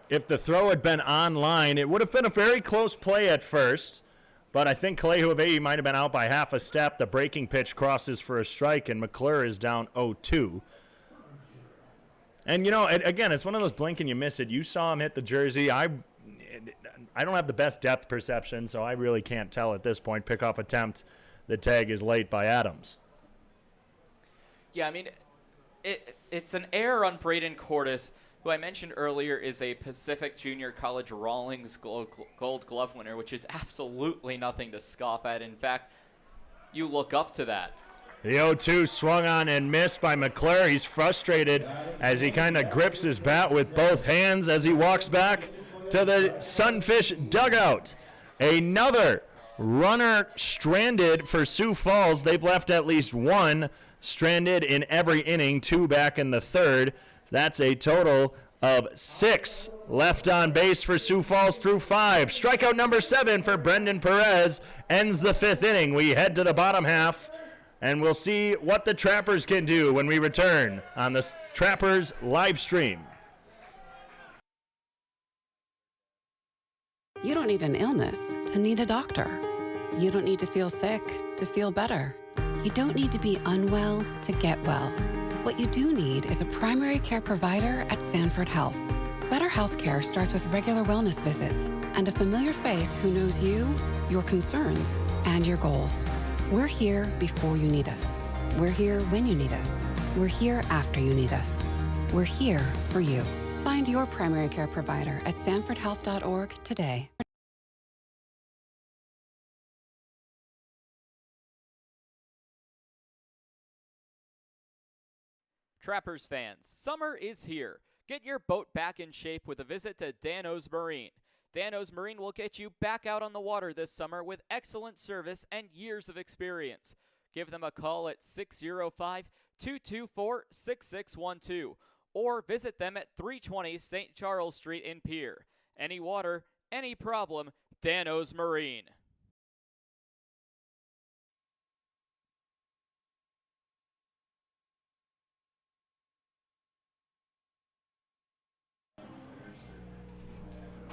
if the throw had been on line, it would have been a very close play at first. But I think Kalehuavehi might have been out by half a step. The breaking pitch crosses for a strike, and McClure is down 0-2. And, you know, again, it's one of those blink and you miss it. You saw him hit the jersey. I don't have the best depth perception, so I really can't tell at this point. Pickoff attempt. The tag is late by Adams. Yeah, I mean, it's an error on Braden Cordes, who I mentioned earlier is a Pacific Junior College Rawlings Gold Glove winner, which is absolutely nothing to scoff at. In fact, you look up to that. The 0-2 swung on and missed by McClure. He's frustrated as he kind of grips his bat with both hands as he walks back to the Sunfish dugout. Another runner stranded for Sioux Falls. They've left at least 1 stranded in every inning, 2 back in the 3rd. That's a total of 6 left on base for Sioux Falls through 5. Strikeout number 7 for Brendan Perez ends the 5th inning. We head to the bottom half, and we'll see what the Trappers can do when we return on the Trappers live stream. You don't need an illness to need a doctor. You don't need to feel sick to feel better. You don't need to be unwell to get well. What you do need is a primary care provider at Sanford Health. Better healthcare starts with regular wellness visits and a familiar face who knows you, your concerns, and your goals. We're here before you need us. We're here when you need us. We're here after you need us. We're here for you. Find your primary care provider at sanfordhealth.org today. Trappers fans, summer is here. Get your boat back in shape with a visit to Dano's Marine. Dano's Marine will get you back out on the water this summer with excellent service and years of experience. Give them a call at 605-224-6612 or visit them at 320 St. Charles Street in Pierre. Any water, any problem, Dano's Marine.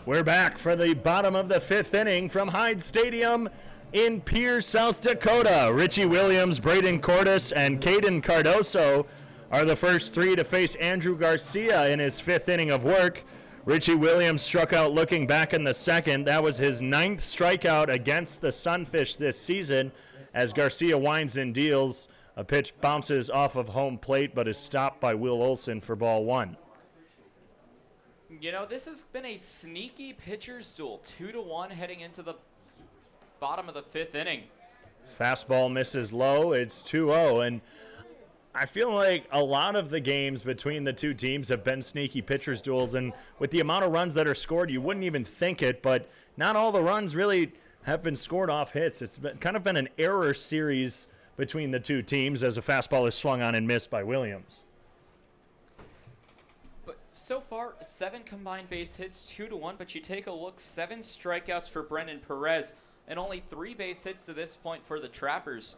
We're back for the bottom of the 5th inning from Hyde Stadium in Pierre, South Dakota. Richie Williams, Braden Cordes, and Caden Cardoso are the first 3 to face Andrew Garcia in his 5th inning of work. Richie Williams struck out looking back in the 2nd. That was his 9th strikeout against the Sunfish this season. As Garcia winds and deals, a pitch bounces off of home plate but is stopped by Will Olson for ball 1. You know, this has been a sneaky pitcher's duel, 2-1 heading into the bottom of the 5th inning. Fastball misses low. It's 2-0, and I feel like a lot of the games between the two teams have been sneaky pitcher's duels, and with the amount of runs that are scored, you wouldn't even think it, but not all the runs really have been scored off hits. It's kind of been an error series between the two teams as a fastball is swung on and missed by Williams. So far, 7 combined base hits, 2-1, but you take a look, 7 strikeouts for Brendan Perez, and only 3 base hits to this point for the Trappers.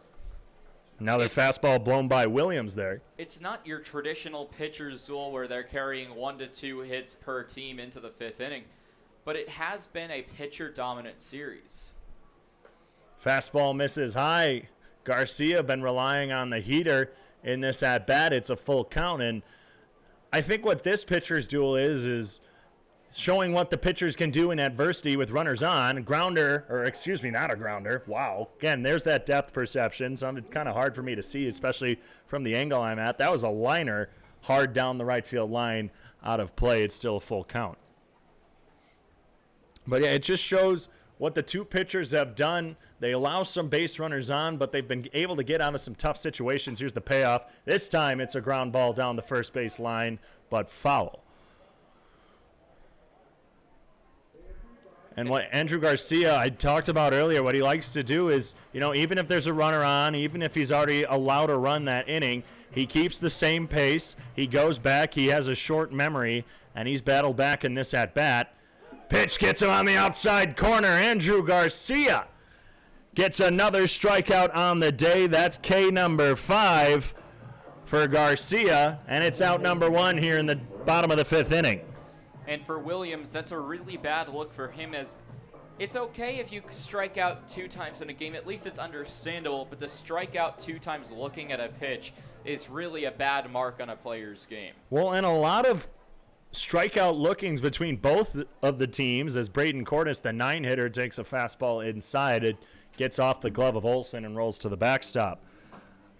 Another fastball blown by Williams there. It's not your traditional pitcher's duel where they're carrying 1 to 2 hits per team into the 5th inning, but it has been a pitcher-dominant series. Fastball misses high. Garcia been relying on the heater in this at-bat. It's a full count, and I think what this pitcher's duel is showing what the pitchers can do in adversity with runners on. Grounder, or excuse me, not a grounder. Wow. Again, there's that depth perception. It's kind of hard for me to see, especially from the angle I'm at. That was a liner hard down the right field line out of play. It's still a full count. But yeah, it just shows what the two pitchers have done. They allow some base runners on, but they've been able to get out of some tough situations. Here's the payoff. This time it's a ground ball down the first base line, but foul. And what Andrew Garcia, I talked about earlier, what he likes to do is, you know, even if there's a runner on, even if he's already allowed a run that inning, he keeps the same pace. He goes back. He has a short memory, and he's battled back in this at-bat. Pitch gets him on the outside corner. Andrew Garcia gets another strikeout on the day. That's K number 5 for Garcia, and it's out number 1 here in the bottom of the 5th inning. And for Williams, that's a really bad look for him, as it's okay if you strike out 2 times in a game. At least it's understandable, but to strike out 2 times looking at a pitch is really a bad mark on a player's game. Well, and a lot of strikeout lookings between both of the teams as Braden Cordes, the 9-hitter, takes a fastball inside. It gets off the glove of Olson and rolls to the backstop.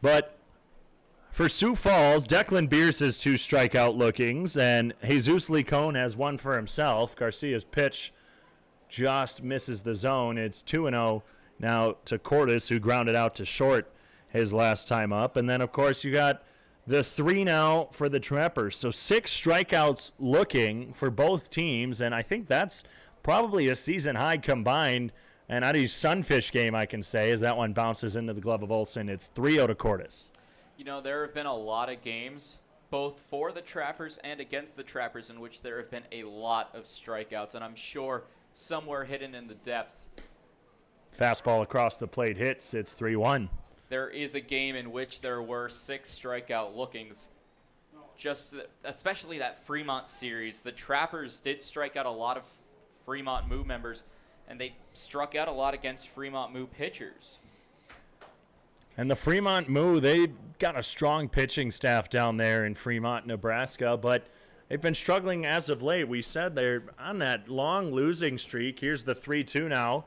But for Sioux Falls, Declan Beers has 2 strikeout lookings, and Jesus Licon has 1 for himself. Garcia's pitch just misses the zone. It's 2-0 now to Cordes, who grounded out to short his last time up. And then, of course, you got the 3 now for the Trappers. So 6 strikeouts looking for both teams, and I think that's probably a season high combined. And out of the Sunfish game, I can say, as that one bounces into the glove of Olson, it's 3-0 to Cordes. You know, there have been a lot of games both for the Trappers and against the Trappers, in which there have been a lot of strikeouts, and I'm sure somewhere hidden in the depths. Fastball across the plate hits. It's 3-1. There is a game in which there were 6 strikeout lookings. Especially that Fremont series. The Trappers did strike out a lot of Fremont Moo members, and they struck out a lot against Fremont Moo pitchers. And the Fremont Moo, they've got a strong pitching staff down there in Fremont, Nebraska, but they've been struggling as of late. We said they're on that long losing streak. Here's the 3-2 now.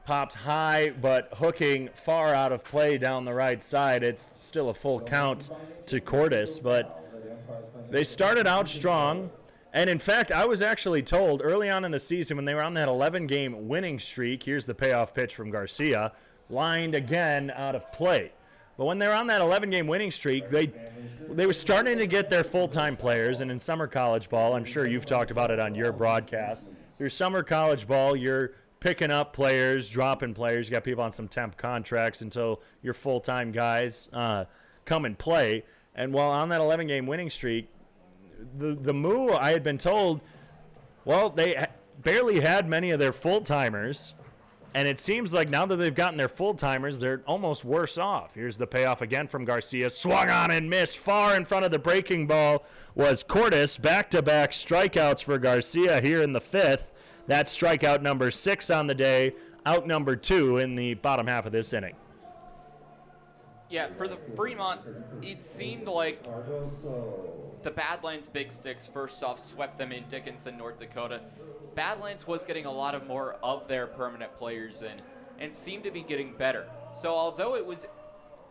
Popped high, but hooking far out of play down the right side. It's still a full count to Cordes, but they started out strong. And in fact, I was actually told early on in the season when they were on that 11-game winning streak, here's the payoff pitch from Garcia, lined again out of play. But when they were on that 11-game winning streak, they were starting to get their full-time players. And in summer college ball, I'm sure you've talked about it on your broadcast, through summer college ball, you're picking up players, dropping players. You got people on some temp contracts until your full-time guys come and play. And while on that 11-game winning streak, the Moo, I had been told, well, they barely had many of their full-timers. And it seems like now that they've gotten their full-timers, they're almost worse off. Here's the payoff again from Garcia. Swung on and missed. Far in front of the breaking ball was Cordes. Back-to-back strikeouts for Garcia here in the 5th. That's strikeout number 6 on the day, out number 2 in the bottom half of this inning. Yeah, for the Fremont, it seemed like the Badlands Big Sticks first off swept them in Dickinson, North Dakota. Badlands was getting a lot more of their permanent players in and seemed to be getting better. So although it was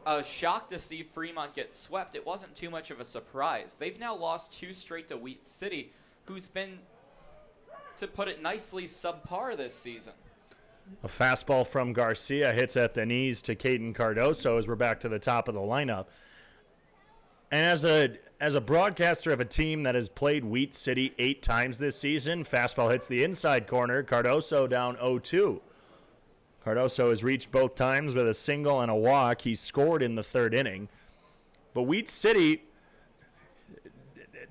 a shock to see Fremont get swept, it wasn't too much of a surprise. They've now lost 2 straight to Wheat City, who's been, to put it nicely, subpar this season. A fastball from Garcia hits at the knees to Caden Cardoso as we're back to the top of the lineup. And as a broadcaster of a team that has played Wheat City 8 times this season, fastball hits the inside corner. Cardoso down 0-2. Cardoso has reached both times with a single and a walk. He scored in the 3rd inning. But Wheat City,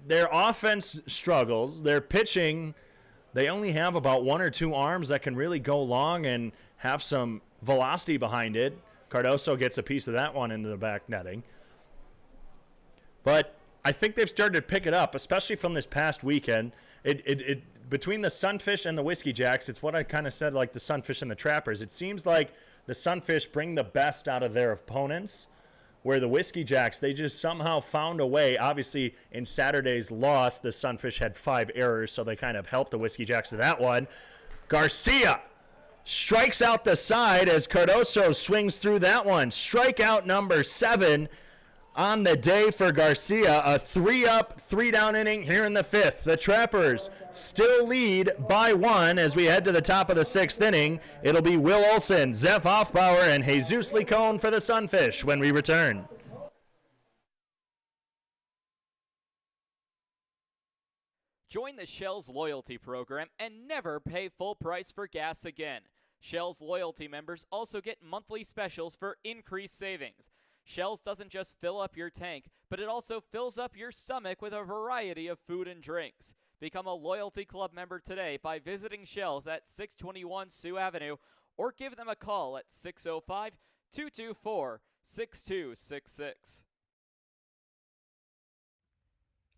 their offense struggles. Their pitching, they only have about 1 or 2 arms that can really go long and have some velocity behind it. Cardoso gets a piece of that one into the back netting. But I think they've started to pick it up, especially from this past weekend. Between the Sunfish and the Whiskey Jacks, it's what I kind of said, like the Sunfish and the Trappers. It seems like the Sunfish bring the best out of their opponents, where the Whiskey Jacks, they just somehow found a way. Obviously, in Saturday's loss, the Sunfish had 5 errors, so they kind of helped the Whiskey Jacks to that one. Garcia strikes out the side as Cardoso swings through that one. Strikeout number 7 on the day for Garcia. A 3-up, 3-down inning here in the 5th. The Trappers still lead by 1 as we head to the top of the 6th inning. It'll be Will Olson, Zeph Hoffbauer, and Jesus Licon for the Sunfish when we return. Join the Shell's loyalty program and never pay full price for gas again. Shell's loyalty members also get monthly specials for increased savings. Shell's doesn't just fill up your tank, but it also fills up your stomach with a variety of food and drinks. Become a Loyalty Club member today by visiting Shell's at 621 Sioux Avenue or give them a call at 605-224-6266.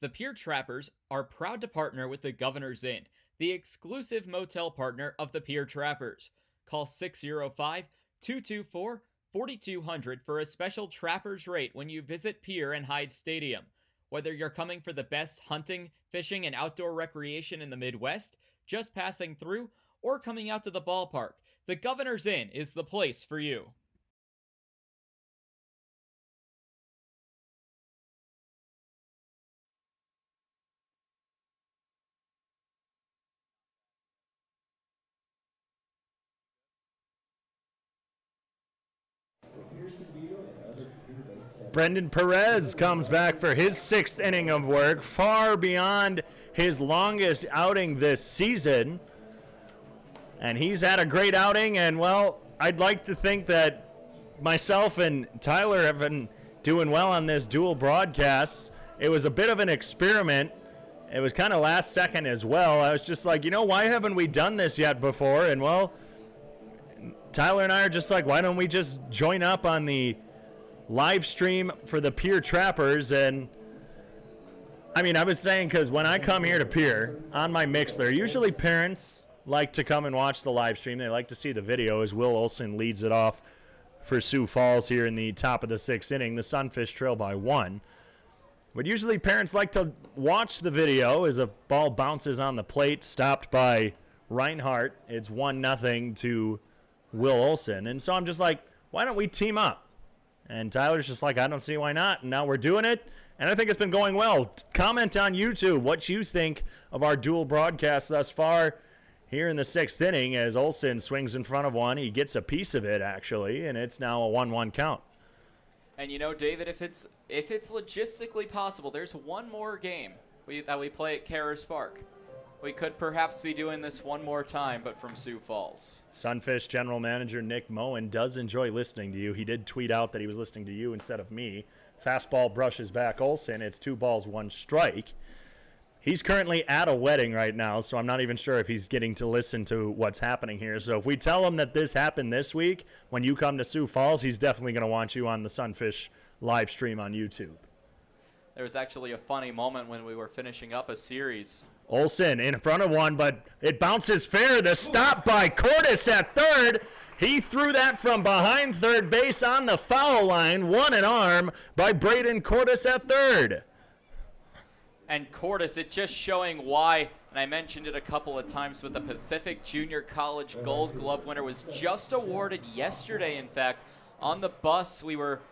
The Pierre Trappers are proud to partner with the Governor's Inn, the exclusive motel partner of the Pierre Trappers. Call 605-224-4200 for a special Trappers rate when you visit Pierre and Hyde Stadium. Whether you're coming for the best hunting, fishing, and outdoor recreation in the Midwest, just passing through, or coming out to the ballpark, the Governor's Inn is the place for you. Brendan Perez comes back for his 6th inning of work, far beyond his longest outing this season. And he's had a great outing, and, well, I'd like to think that myself and Tyler have been doing well on this dual broadcast. it was a bit of an experiment. It was kind of last second as well. I was just like, why haven't we done this yet before? And, well, Tyler and I are just like, why don't we just join up on the live stream for the Pierre Trappers? And, I mean, I was saying, because when I come here to Pierre on my Mixler, usually parents like to come and watch the live stream. They like to see the video as Will Olson leads it off for Sioux Falls here in the top of the 6th inning. The Sunfish trail by 1. But usually parents like to watch the video as a ball bounces on the plate, stopped by Reinhardt. It's 1-0 to Will Olson. And so I'm just like, why don't we team up? And Tyler's just like, I don't see why not. And now we're doing it. And I think it's been going well. Comment on YouTube what you think of our dual broadcast thus far here in the 6th inning as Olson swings in front of one. He gets a piece of it, actually, and it's now a 1-1 count. And David, if it's logistically possible, there's one more game that we play at Karas Park. We could perhaps be doing this one more time, but from Sioux Falls. Sunfish general manager Nick Moen does enjoy listening to you. He did tweet out that he was listening to you instead of me. Fastball brushes back Olson. It's 2 balls, 1 strike. He's currently at a wedding right now, so I'm not even sure if he's getting to listen to what's happening here. So if we tell him that this happened this week, when you come to Sioux Falls, he's definitely going to want you on the Sunfish live stream on YouTube. There was actually a funny moment when we were finishing up a series. Olson in front of one, but it bounces fair. The stop by Cordes at third. He threw that from behind third base on the foul line. One an arm by Braden Cordes at third. And Cordes, it just showing why, and I mentioned it a couple of times, but the Pacific Junior College Gold Glove winner was just awarded yesterday, in fact. On the bus, we were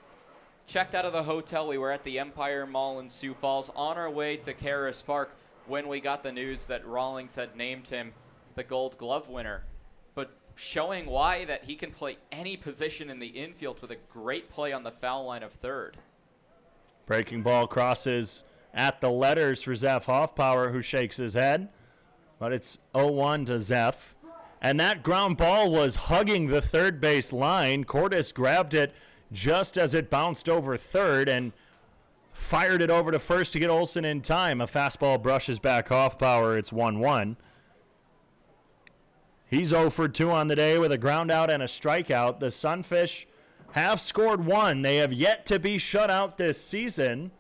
checked out of the hotel. We were at the Empire Mall in Sioux Falls on our way to Karas Park when we got the news that Rawlings had named him the Gold Glove winner. But showing why that he can play any position in the infield with a great play on the foul line of third. Breaking ball crosses at the letters for Zeph Hoffpower, who shakes his head. But it's 0-1 to Zeph. And that ground ball was hugging the third base line. Cordes grabbed it just as it bounced over third and fired it over to first to get Olson in time. A fastball brushes back Hoffpower. It's 1-1. He's 0 for 2 on the day with a ground out and a strikeout. The Sunfish have scored 1. They have yet to be shut out this season.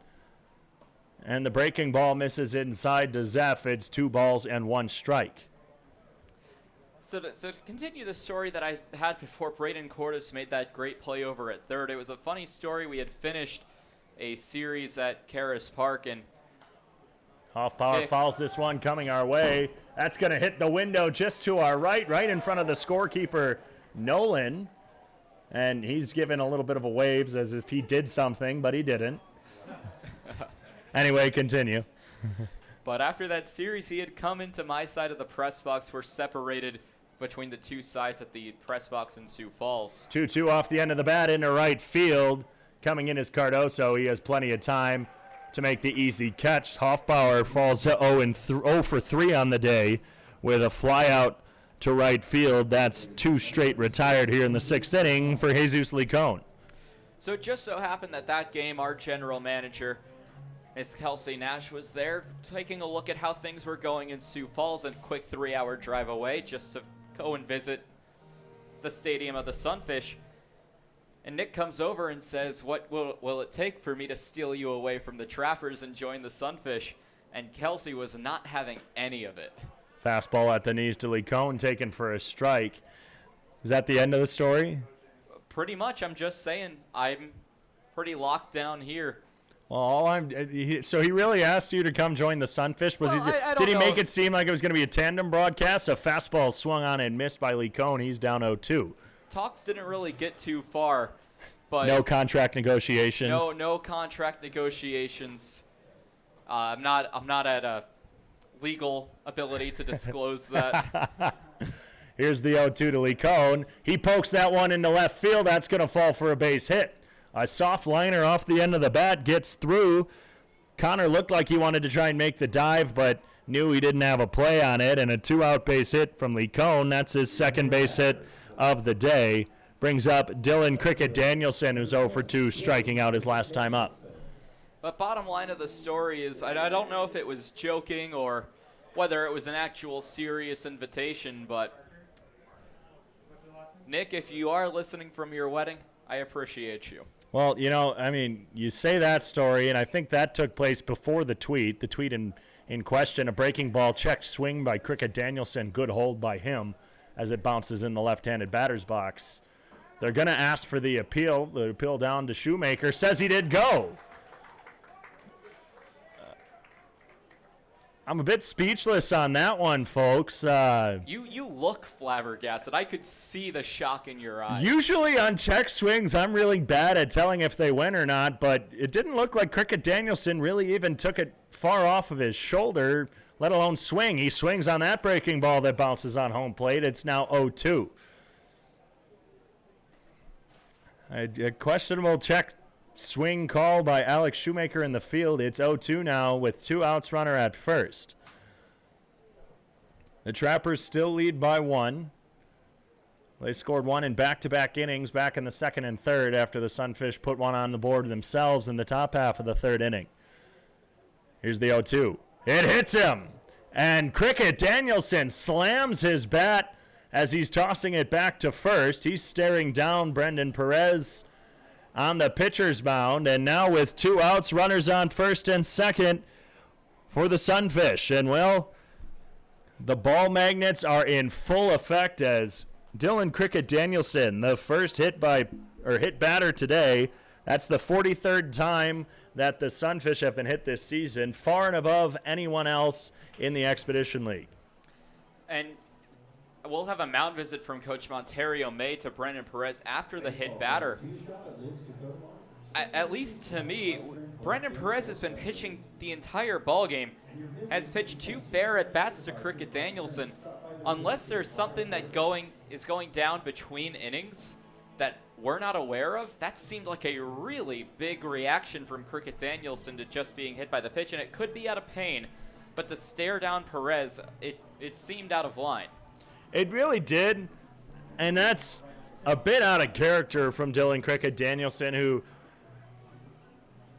And the breaking ball misses inside to Zeph. It's 2 balls and 1 strike. So to continue the story that I had before Braden Cordes made that great play over at third, it was a funny story. We had finished a series at Karas Park, and Hoffpower fouls this one coming our way. That's going to hit the window just to our right in front of the scorekeeper, Nolan. And he's giving a little bit of a wave as if he did something, but he didn't. Anyway, continue. But after that series, he had come into my side of the press box. We're separated between the two sides at the press box in Sioux Falls. 2-2 off the end of the bat into right field. Coming in is Cardoso. He has plenty of time to make the easy catch. Hoffpower falls to 0 for 3 on the day with a fly out to right field. That's 2 straight retired here in the 6th inning for Jesus Licone. So it just so happened that game, our general manager, Miss Kelsey Nash, was there taking a look at how things were going in Sioux Falls, and quick 3-hour drive away just to go and visit the stadium of the Sunfish. And Nick comes over and says, what will it take for me to steal you away from the Trappers and join the Sunfish? And Kelsey was not having any of it. Fastball at the knees to Licone, taken for a strike. Is that the end of the story? Pretty much. I'm just saying I'm pretty locked down here. Well, so he really asked you to come join the Sunfish? Did he make it seem like it was going to be a tandem broadcast? A fastball swung on and missed by Licone. He's down 0-2. Talks didn't really get too far, but no contract negotiations. No contract negotiations. I'm not at a legal ability to disclose that. Here's the 0-2 to Licone. He pokes that one into left field. That's going to fall for a base hit. A soft liner off the end of the bat gets through. Connor looked like he wanted to try and make the dive, but knew he didn't have a play on it, and a 2-out base hit from Licone. That's his second base hit of the day. Brings up Dylan Cricket Danielson, who's 0 for 2, striking out his last time up. But bottom line of the story is, I don't know if it was joking or whether it was an actual serious invitation, but Nick, if you are listening from your wedding, I appreciate you. Well, you know, I mean, you say that story, and I think that took place before the tweet. The tweet in question, a breaking ball checked swing by Cricket Danielson, good hold by him as it bounces in the left-handed batter's box. They're going to ask for the appeal. The appeal down to Shoemaker. Says he did go. I'm a bit speechless on that one, folks. You look flabbergasted. I could see the shock in your eyes. Usually on check swings, I'm really bad at telling if they win or not, but it didn't look like Cricket Danielson really even took it far off of his shoulder, let alone swing. He swings on that breaking ball that bounces on home plate. It's now 0-2. A questionable check swing call by Alex Shoemaker in the field. It's 0-2 now with 2 outs, runner at first. The Trappers still lead by 1. They scored 1 in back-to-back innings back in the second and third after the Sunfish put 1 on the board themselves in the top half of the third inning. Here's the 0-2. It hits him. And Cricket Danielson slams his bat as he's tossing it back to first. He's staring down Brendan Perez on the pitcher's mound, and now with 2 outs, runners on first and second for the Sunfish. And, well, the ball magnets are in full effect as Dylan Cricket Danielson, the first hit batter today. That's the 43rd time that the Sunfish have been hit this season, far and above anyone else in the Expedition League. And we'll have a mound visit from Coach Monterio May to Brendan Perez after the hit batter. At least to me, Brendan Perez has been pitching the entire ball game, has pitched 2 fair at-bats to Cricket Danielson. Unless there's something that is going down between innings that we're not aware of, that seemed like a really big reaction from Cricket Danielson to just being hit by the pitch, and it could be out of pain, but to stare down Perez, it seemed out of line. It really did, and that's a bit out of character from Dylan Cricket Danielson, who,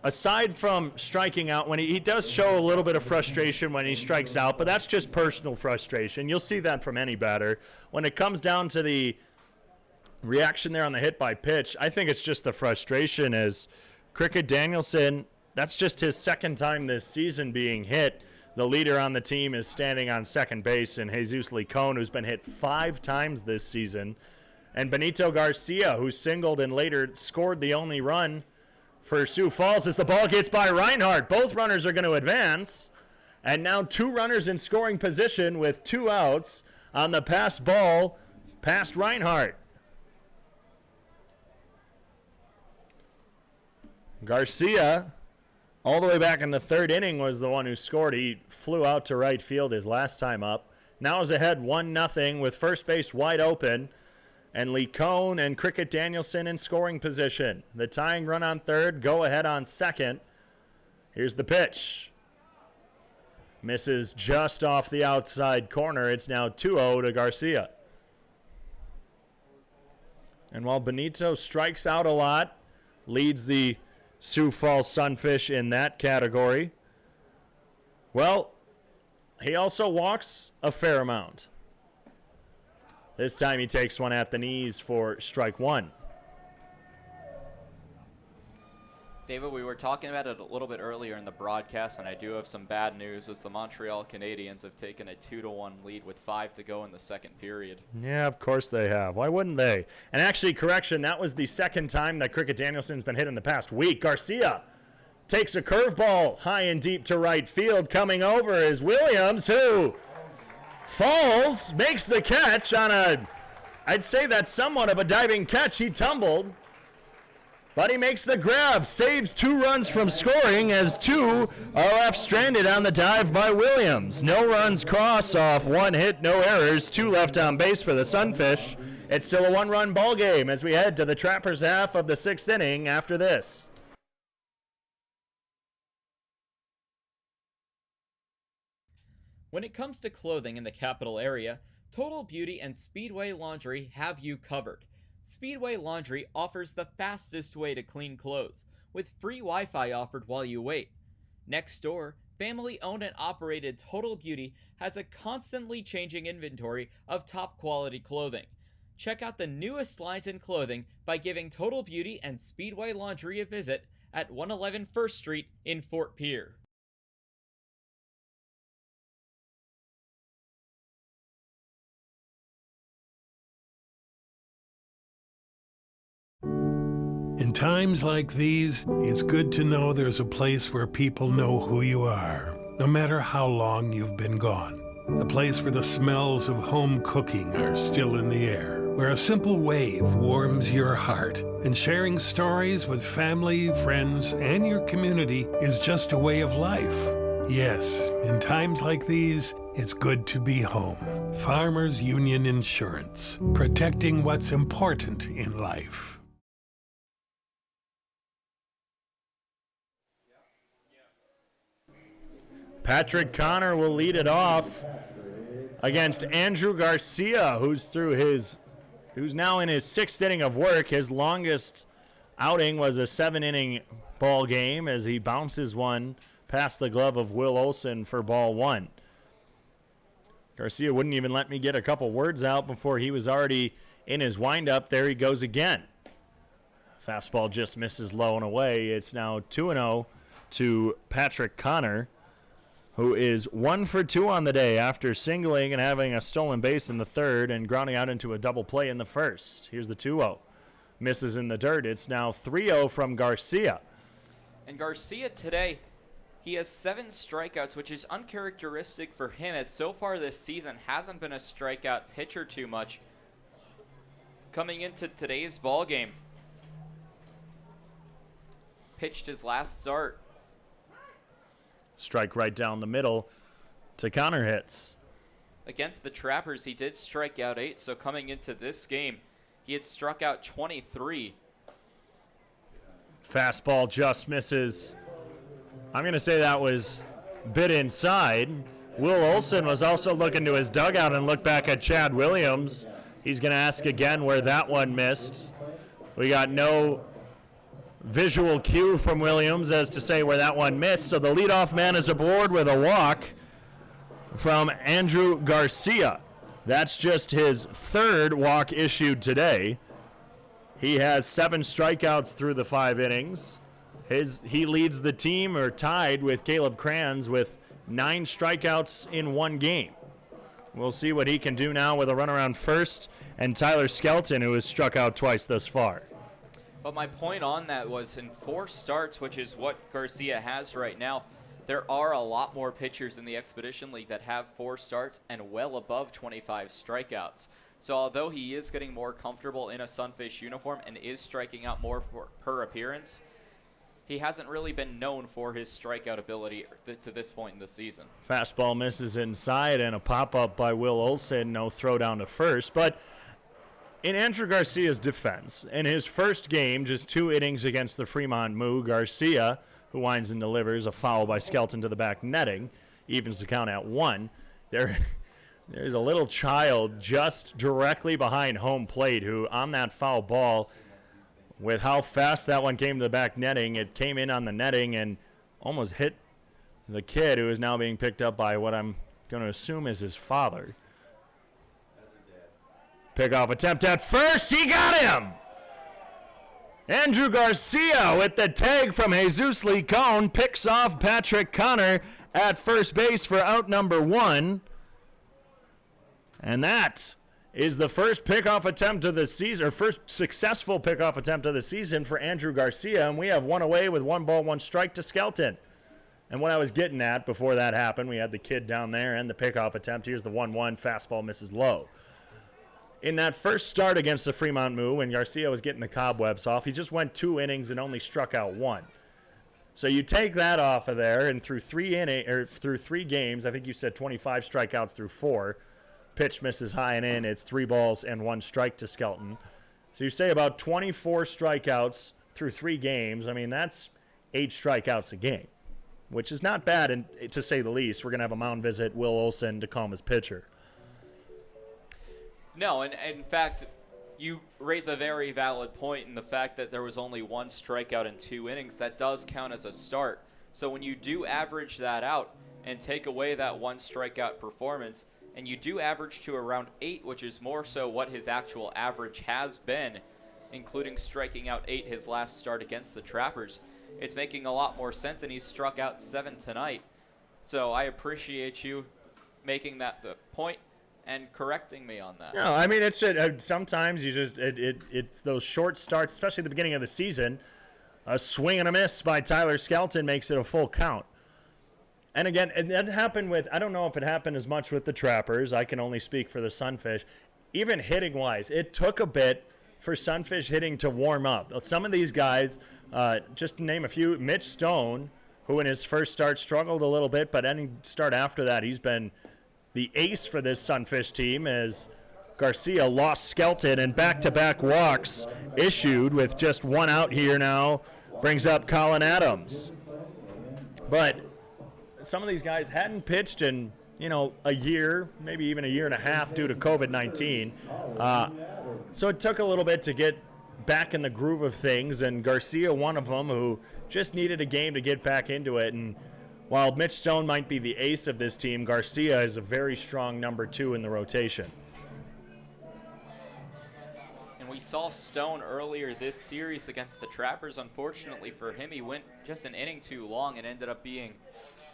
aside from striking out, when he does show a little bit of frustration when he strikes out, but that's just personal frustration. You'll see that from any batter. When it comes down to the reaction there on the hit by pitch, I think it's just the frustration as Cricket Danielson, that's just his second time this season being hit. The leader on the team is standing on second base in Jesus Licon, who's been hit 5 times this season. And Benito Garcia, who singled and later scored the only run for Sioux Falls as the ball gets by Reinhardt. Both runners are going to advance. And now 2 runners in scoring position with 2 outs on the pass ball past Reinhardt. Garcia, all the way back in the third inning, was the one who scored. He flew out to right field his last time up. Now is ahead 1-0 with first base wide open. And Licon and Cricket Danielson in scoring position. The tying run on third, go ahead on second. Here's the pitch. Misses just off the outside corner. It's now 2-0 to Garcia. And while Benito strikes out a lot, leads the Sioux Falls Sunfish in that category, well, he also walks a fair amount. This time he takes one at the knees for strike 1. David, we were talking about it a little bit earlier in the broadcast, and I do have some bad news as the Montreal Canadiens have taken a 2-1 lead with 5 to go in the second period. Yeah, of course they have. Why wouldn't they? And actually, correction, that was the second time that Cricket Danielson's been hit in the past week. Garcia takes a curveball high and deep to right field. Coming over is Williams, who falls, makes the catch on I'd say that's somewhat of a diving catch. He tumbled, but he makes the grab, saves 2 runs from scoring as 2 are left stranded on the dive by Williams. No runs cross off, 1 hit, no errors, 2 left on base for the Sunfish. It's still a 1-run ball game as we head to the Trappers' half of the 6th inning after this. When it comes to clothing in the capital area, Total Beauty and Speedway Laundry have you covered. Speedway Laundry offers the fastest way to clean clothes, with free Wi-Fi offered while you wait. Next door, family-owned and operated Total Beauty has a constantly changing inventory of top-quality clothing. Check out the newest lines in clothing by giving Total Beauty and Speedway Laundry a visit at 111 First Street in Fort Pierre. In times like these, it's good to know there's a place where people know who you are, no matter how long you've been gone. A place where the smells of home cooking are still in the air, where a simple wave warms your heart, and sharing stories with family, friends, and your community is just a way of life. Yes, in times like these, it's good to be home. Farmers Union Insurance, protecting what's important in life. Patrick Connor will lead it off against Andrew Garcia, who's now in his 6th inning of work. His longest outing was a 7-inning ball game as he bounces one past the glove of Will Olson for ball 1. Garcia wouldn't even let me get a couple words out before he was already in his windup. There he goes again. Fastball just misses low and away. It's now 2-0 to Patrick Connor, who is 1 for 2 on the day after singling and having a stolen base in the 3rd and grounding out into a double play in the 1st. Here's the 2-0. Misses in the dirt. It's now 3-0 from Garcia. And Garcia today, he has 7 strikeouts, which is uncharacteristic for him, as so far this season hasn't been a strikeout pitcher too much. Coming into today's ball game, pitched his last start. Strike right down the middle to counter hits. Against the Trappers, he did strike out 8, so coming into this game, he had struck out 23. Fastball just misses. I'm going to say that was bit inside. Will Olson was also looking to his dugout and looked back at Chad Williams. He's going to ask again where that one missed. We got no visual cue from Williams as to say where that one missed. So the leadoff man is aboard with a walk from Andrew Garcia. That's just his 3rd walk issued today. He has 7 strikeouts through the 5 innings. He leads the team, or tied with Caleb Kranz, with 9 strikeouts in 1 game. We'll see what he can do now with a run around first and Tyler Skelton, who has struck out twice thus far. But my point on that was in 4 starts, which is what Garcia has right now, there are a lot more pitchers in the Expedition League that have 4 starts and well above 25 strikeouts. So although he is getting more comfortable in a Sunfish uniform and is striking out more per appearance, he hasn't really been known for his strikeout ability to this point in the season. Fastball misses inside and a pop-up by Will Olson. No throw down to first. But in Andrew Garcia's defense, in his first game, just 2 innings against the Fremont Moo, Garcia, who winds and delivers a foul by Skelton to the back netting, evens the count at 1. There's a little child just directly behind home plate who, on that foul ball, with how fast that one came to the back netting, it came in on the netting and almost hit the kid, who is now being picked up by what I'm going to assume is his father. Pickoff attempt at first. He got him! Andrew Garcia with the tag from Jesus Licon picks off Patrick Connor at first base for out number 1. And that is the first pickoff attempt of the season, or first successful pickoff attempt of the season for Andrew Garcia. And we have 1 away with 1 ball, 1 strike to Skelton. And what I was getting at before that happened, we had the kid down there and the pickoff attempt. Here's the 1-1, fastball misses low. In that first start against the Fremont Moo, when Garcia was getting the cobwebs off, he just went 2 innings and only struck out 1. So you take that off of there, and through 3 games, I think you said 25 strikeouts through 4. Pitch misses high and in. It's 3 balls and 1 strike to Skelton. So you say about 24 strikeouts through 3 games. I mean, that's 8 strikeouts a game, which is not bad, to say the least. We're going to have a mound visit, Will Olson, to calm his pitcher. No, and in fact, you raise a very valid point in the fact that there was only 1 strikeout in 2 innings. That does count as a start. So when you do average that out and take away that 1 strikeout performance, and you do average to around 8, which is more so what his actual average has been, including striking out 8 his last start against the Trappers, it's making a lot more sense, and he's struck out 7 tonight. So I appreciate you making that the point and correcting me on that. No, I mean, it's sometimes you just it's those short starts, especially at the beginning of the season. A swing and a miss by Tyler Skelton makes it a full count. And again, and that happened with, I don't know if it happened as much with the Trappers. I can only speak for the Sunfish. Even hitting-wise, it took a bit for Sunfish hitting to warm up. Some of these guys, just to name a few, Mitch Stone, who in his first start struggled a little bit, but any start after that, he's been the ace for this Sunfish team as Garcia lost Skelton, and back-to-back walks issued with just 1 out here now brings up Colin Adams. But some of these guys hadn't pitched in, a year, maybe even a year and a half due to COVID-19. So it took a little bit to get back in the groove of things, and Garcia, one of them, who just needed a game to get back into it. And while Mitch Stone might be the ace of this team, Garcia is a very strong number 2 in the rotation. And we saw Stone earlier this series against the Trappers. Unfortunately for him, he went just an inning too long and ended up being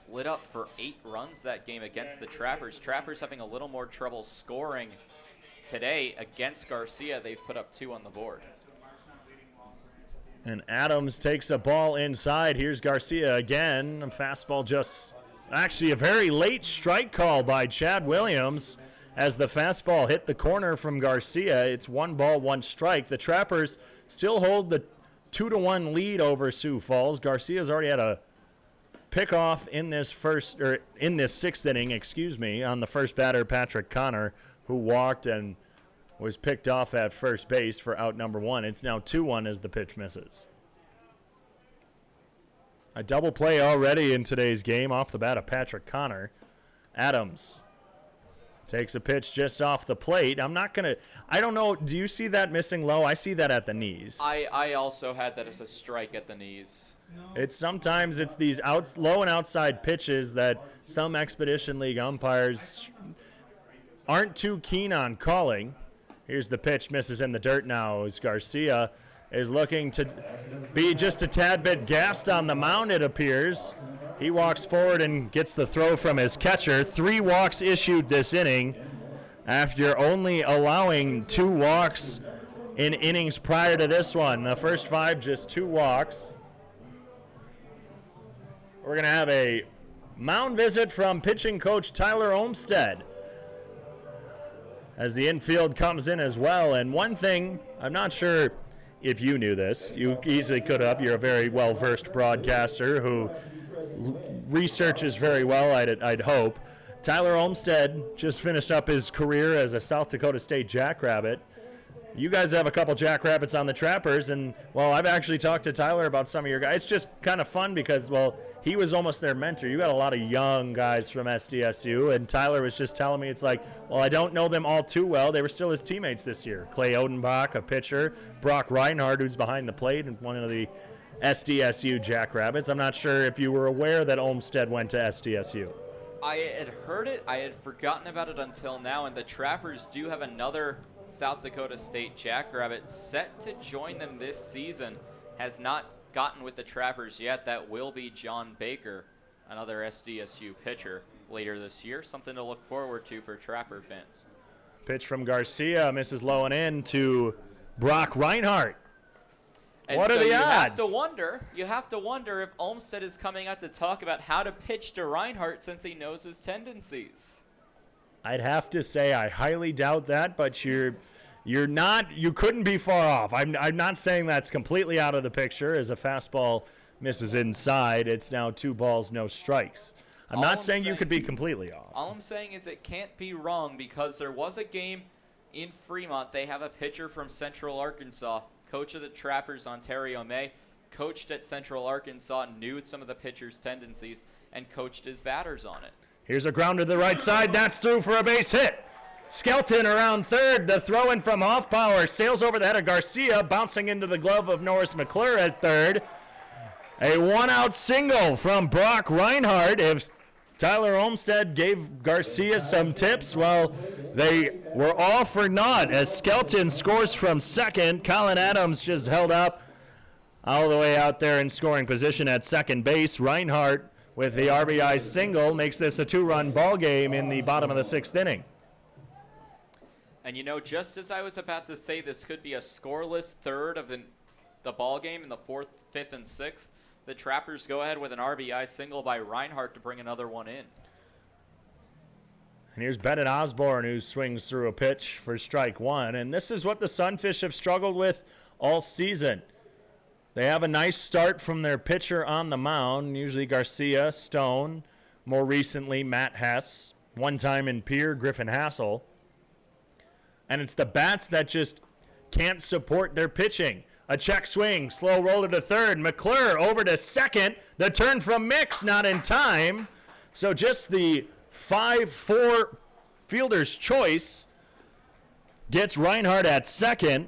lit up for 8 runs that game against the Trappers. Trappers having a little more trouble scoring today against Garcia. They've put up 2 on the board. And Adams takes a ball inside. Here's Garcia again. A fastball actually a very late strike call by Chad Williams as the fastball hit the corner from Garcia. It's 1 ball, 1 strike. The Trappers still hold the 2-1 lead over Sioux Falls. Garcia's already had a pickoff in this 6th inning, on the first batter, Patrick Connor, who walked and was picked off at first base for out number 1. It's now 2-1 as the pitch misses. A double play already in today's game off the bat of Patrick Connor. Adams takes a pitch just off the plate. I don't know, do you see that missing low? I see that at the knees. I also had that as a strike at the knees. Sometimes it's these low and outside pitches that some Expedition League umpires aren't too keen on calling. Here's the pitch, misses in the dirt now as Garcia is looking to be just a tad bit gassed on the mound, it appears. He walks forward and gets the throw from his catcher. 3 walks issued this inning after only allowing 2 walks in innings prior to this one. The first 5, just 2 walks. We're going to have a mound visit from pitching coach Tyler Olmstead as the infield comes in as well. And one thing, I'm not sure if you knew this. You easily could have. You're a very well-versed broadcaster who researches very well, I'd hope. Tyler Olmstead just finished up his career as a South Dakota State Jackrabbit. You guys have a couple Jackrabbits on the Trappers, and, well, I've actually talked to Tyler about some of your guys. It's just kind of fun because, well, he was almost their mentor. You got a lot of young guys from SDSU, and Tyler was just telling me, it's like, well, I don't know them all too well. They were still his teammates this year. Clay Odenbach, a pitcher. Brock Reinhardt, who's behind the plate, and one of the SDSU Jackrabbits. I'm not sure if you were aware that Olmstead went to SDSU. I had heard it. I had forgotten about it until now, and the Trappers do have another South Dakota State Jackrabbit set to join them this season. Has not gotten with the Trappers yet. That will be John Baker, another SDSU pitcher later this year. Something to look forward to for Trapper fans. Pitch from Garcia, misses low and in to Brock Reinhardt. And what so are the you odds? You have to wonder if Olmstead is coming out to talk about how to pitch to Reinhardt since he knows his tendencies. I'd have to say I highly doubt that, but you couldn't be far off. I'm not saying that's completely out of the picture as a fastball misses inside. It's now 2 balls, no strikes. I'm not saying you could be completely off. All I'm saying is it can't be wrong because there was a game in Fremont. They have a pitcher from Central Arkansas, coach of the Trappers, Ontario May, coached at Central Arkansas, knew some of the pitcher's tendencies, and coached his batters on it. Here's a grounder to the right side. That's through for a base hit. Skelton around third. The throw in from Hoffpower sails over the head of Garcia, bouncing into the glove of Norris McClure at third. A one-out single from Brock Reinhardt. If Tyler Olmstead gave Garcia some tips, well, they were all for naught as Skelton scores from second. Colin Adams just held up all the way out there in scoring position at second base. Reinhardt with the RBI single makes this a two-run ball game in the bottom of the sixth inning. And you know, just as I was about to say this could be a scoreless third of the ball game in the fourth, fifth, and sixth, the Trappers go ahead with an RBI single by Reinhardt to bring another one in. And here's Bennett Osborne, who swings through a pitch for strike one. And this is what the Sunfish have struggled with all season. They have a nice start from their pitcher on the mound, usually Garcia, Stone, more recently Matt Hess, one time in Pierre, Griffin Hassel. And it's the bats that just can't support their pitching. A check swing, slow roller to third. McClure over to second. The turn from Mix, not in time. So just the 5-4 fielder's choice gets Reinhardt at second.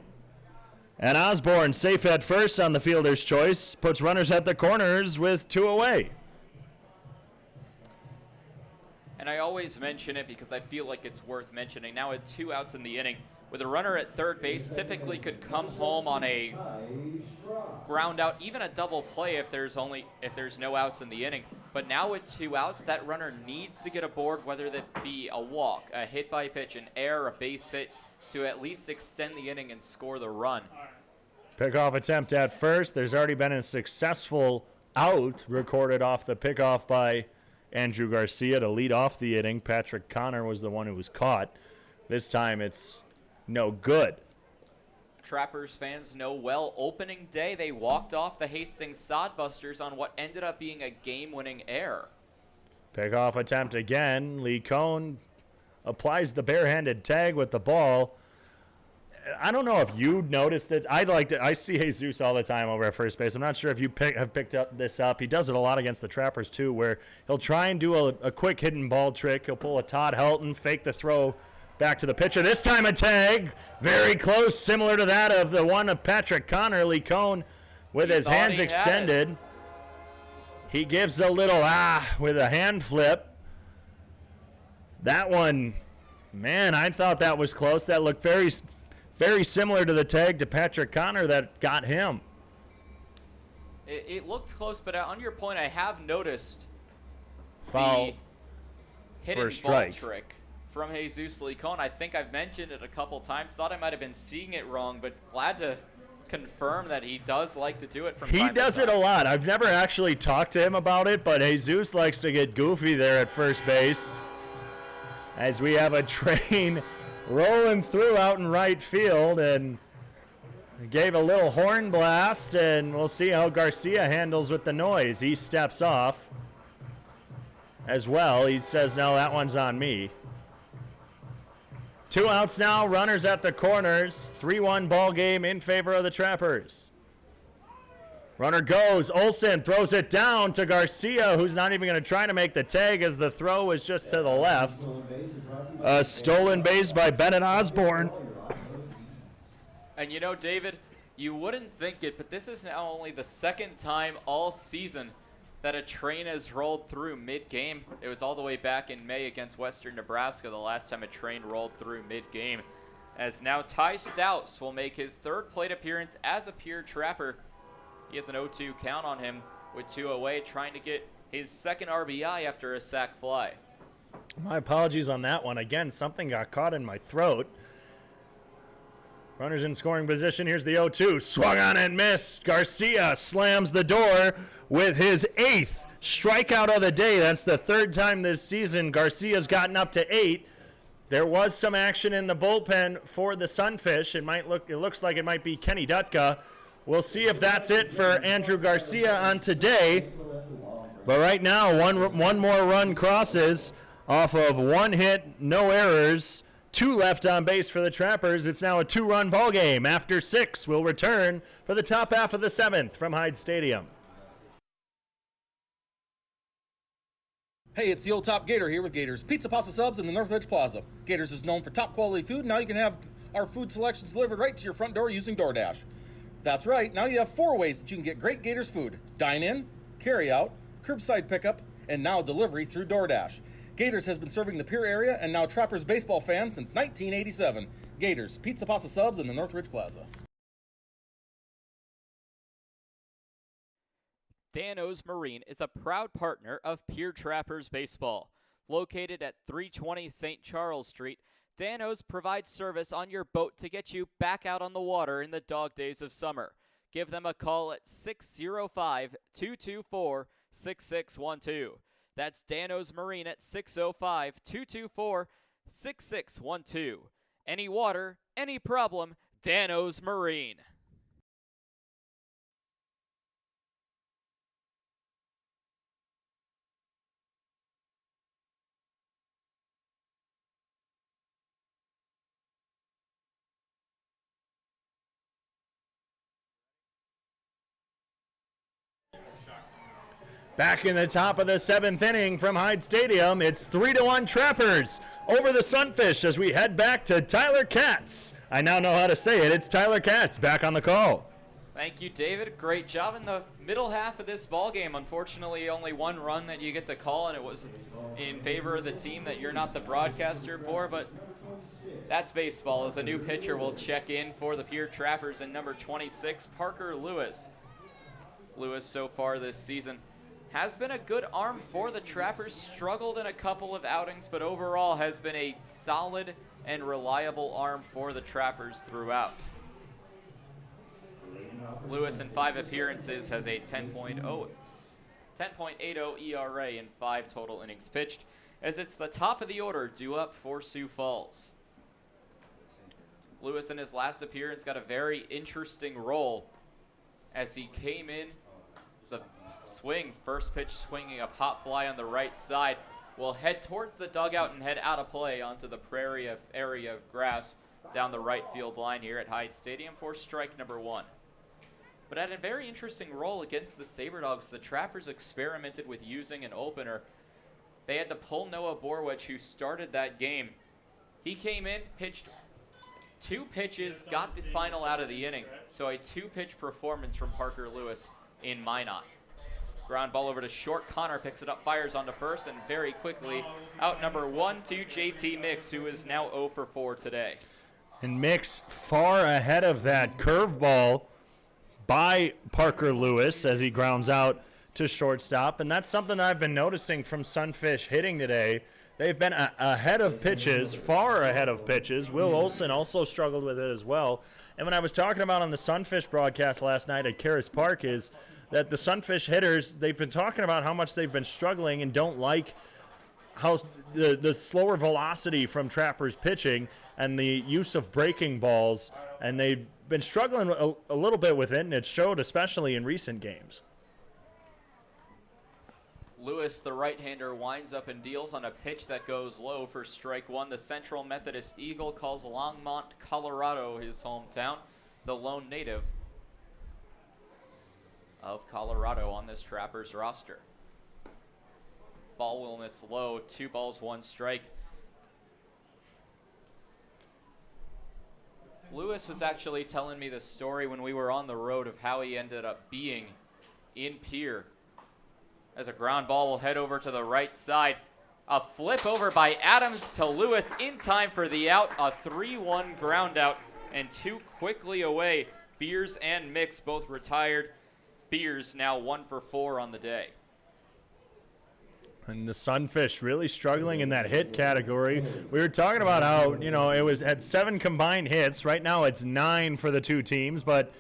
And Osborne safe at first on the fielder's choice. Puts runners at the corners with two away. And I always mention it because I feel like it's worth mentioning. Now with 2 outs in the inning, with a runner at third base, typically could come home on a ground out, even a double play if there's no outs in the inning. But now with 2 outs, that runner needs to get aboard, whether that be a walk, a hit by pitch, an error, a base hit, to at least extend the inning and score the run. Pickoff attempt at first. There's already been a successful out recorded off the pickoff by Andrew Garcia to lead off the inning. Patrick Connor was the one who was caught. This time it's no good. Trappers fans know well, opening day they walked off the Hastings Sodbusters on what ended up being a game-winning error. Pickoff attempt again. Lee Cohn applies the barehanded tag with the ball. I don't know if you noticed it. I see Jesus all the time over at first base. I'm not sure if you have picked this up. He does it a lot against the Trappers too, where he'll try and do a quick hidden ball trick. He'll pull a Todd Helton, fake the throw back to the pitcher. This time a tag, very close, similar to that of the one of Patrick Connor. Lee Cohn with his hands extended. He gives a little with a hand flip. That one, man, I thought that was close. That looked very, very similar to the tag to Patrick Connor that got him. It looked close, but on your point, I have noticed Foul the hidden for a strike. ball trick from Jesus Lee Cohn. I think I've mentioned it a couple times. Thought I might have been seeing it wrong, but glad to confirm that he does like to do it from time to time. He does it a lot. I've never actually talked to him about it, but Jesus likes to get goofy there at first base as we have a train rolling through out in right field, and gave a little horn blast, and we'll see how Garcia handles with the noise. He steps off as well. He says, no, that one's on me. 2 outs now, runners at the corners. 3-1 ball game in favor of the Trappers. Runner goes. Olsen throws it down to Garcia, who's not even going to try to make the tag as the throw was just to the left. A stolen base by Bennett Osborne. And you know, David, you wouldn't think it, but this is now only the second time all season that a train has rolled through mid-game. It was all the way back in May against Western Nebraska, the last time a train rolled through mid-game. As now Ty Stouts will make his third plate appearance as a pure Trapper. He has an 0-2 count on him with 2 away, trying to get his second RBI after a sac fly. My apologies on that one. Again, something got caught in my throat. Runners in scoring position. Here's the 0-2. Swung on and missed. Garcia slams the door with his 8th strikeout of the day. That's the 3rd time this season Garcia's gotten up to 8. There was some action in the bullpen for the Sunfish. It looks like it might be Kenny Dutka. We'll see if that's it for Andrew Garcia on today. But right now, one more run crosses off of 1 hit, no errors. 2 left on base for the Trappers. It's now a 2-run ball game. After 6, we'll return for the top half of the 7th from Hyde Stadium. Hey, it's the old top Gator here with Gators Pizza Pasta Subs in the North Edge Plaza. Gators is known for top quality food, and now you can have our food selections delivered right to your front door using DoorDash. That's right, now you have 4 ways that you can get great Gators food: dine in, carry out, curbside pickup, and now delivery through DoorDash. Gators has been serving the Pierre area and now Trappers baseball fans since 1987. Gators Pizza Pasta Subs in the Northridge Plaza. Dano's Marine is a proud partner of Pierre Trappers Baseball. Located at 320 St. Charles Street, Dano's provides service on your boat to get you back out on the water in the dog days of summer. Give them a call at 605-224-6612. That's Dano's Marine at 605-224-6612. Any water, any problem, Dano's Marine. Back in the top of the 7th inning from Hyde Stadium, it's 3-1 Trappers over the Sunfish as we head back to Tyler Katz. I now know how to say it. It's Tyler Katz back on the call. Thank you, David. Great job in the middle half of this ball game. Unfortunately, only one run that you get to call, and it was in favor of the team that you're not the broadcaster for, but that's baseball. As a new pitcher will check in for the Pierre Trappers in number 26, Parker Lewis. Lewis so far this season has been a good arm for the Trappers, struggled in a couple of outings, but overall has been a solid and reliable arm for the Trappers throughout. Lewis in 5 appearances has a 10.80 ERA in 5 total innings pitched, as it's the top of the order due up for Sioux Falls. Lewis in his last appearance got a very interesting role as he came in as a swing, first pitch swinging a pop fly on the right side, will head towards the dugout and head out of play onto the area of grass down the right field line here at Hyde Stadium for strike number 1. But at a very interesting role against the SaberDogs, the Trappers experimented with using an opener. They had to pull Noah Borwich, who started that game. He came in, pitched 2 pitches, got the final out of the inning. So a 2-pitch performance from Parker Lewis in Minot. Ground ball over to short. Connor picks it up, fires onto first, and very quickly out number 1 to JT Mix, who is now 0 for 4 today. And Mix far ahead of that curveball by Parker Lewis as he grounds out to shortstop. And that's something that I've been noticing from Sunfish hitting today. They've been ahead of pitches, far ahead of pitches. Will Olson also struggled with it as well. And when I was talking about on the Sunfish broadcast last night at Caris Park is that the Sunfish hitters, they've been talking about how much they've been struggling and don't like how the slower velocity from Trappers pitching and the use of breaking balls, and they've been struggling a little bit with it, and it showed especially in recent games. Lewis, the right-hander, winds up and deals on a pitch that goes low for strike 1. The Central Methodist Eagle calls Longmont, Colorado, his hometown, the lone native of Colorado on this Trappers roster. Ball will miss low, 2 balls, 1 strike. Lewis was actually telling me the story when we were on the road of how he ended up being in Pierre. As a ground ball will head over to the right side. A flip over by Adams to Lewis in time for the out. A 3-1 ground out, and 2 quickly away. Beers and Mix both retired. Beers now 1 for 4 on the day. And the Sunfish really struggling in that hit category. We were talking about how, it was at 7 combined hits. Right now it's 9 for the 2 teams, but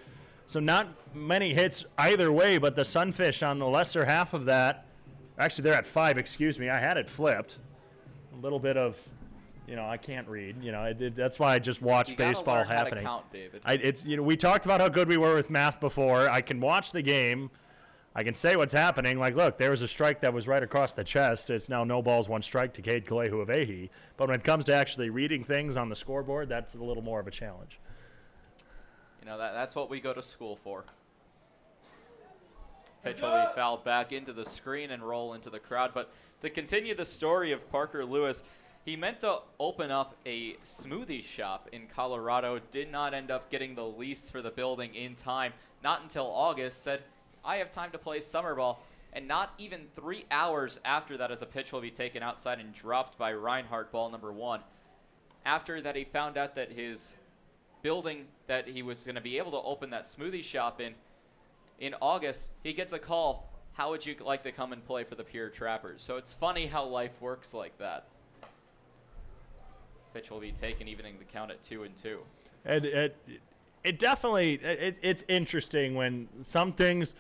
so not many hits either way, but the Sunfish on the lesser half of that. Actually, they're at 5, excuse me. I had it flipped. A little bit of, I can't read. That's why I just watch baseball happening. How to count, David. We talked about how good we were with math before. I can watch the game. I can say what's happening. Like, look, there was a strike that was right across the chest. It's now no balls, 1 strike to Cade Kalehu-Avehi. But when it comes to actually reading things on the scoreboard, that's a little more of a challenge. That's what we go to school for. This pitch will be fouled back into the screen and roll into the crowd. But To continue the story of Parker Lewis, he meant to open up a smoothie shop in Colorado, did not end up getting the lease for the building in time, not until August, said, I have time to play summer ball, and not even 3 hours after that as a pitch will be taken outside and dropped by Reinhardt, ball number 1. After that, he found out that his building that he was going to be able to open that smoothie shop in August, he gets a call, how would you like to come and play for the Pierre Trappers? So it's funny how life works like that. Pitch will be taken, evening the count at 2-2. And it definitely it's interesting when some things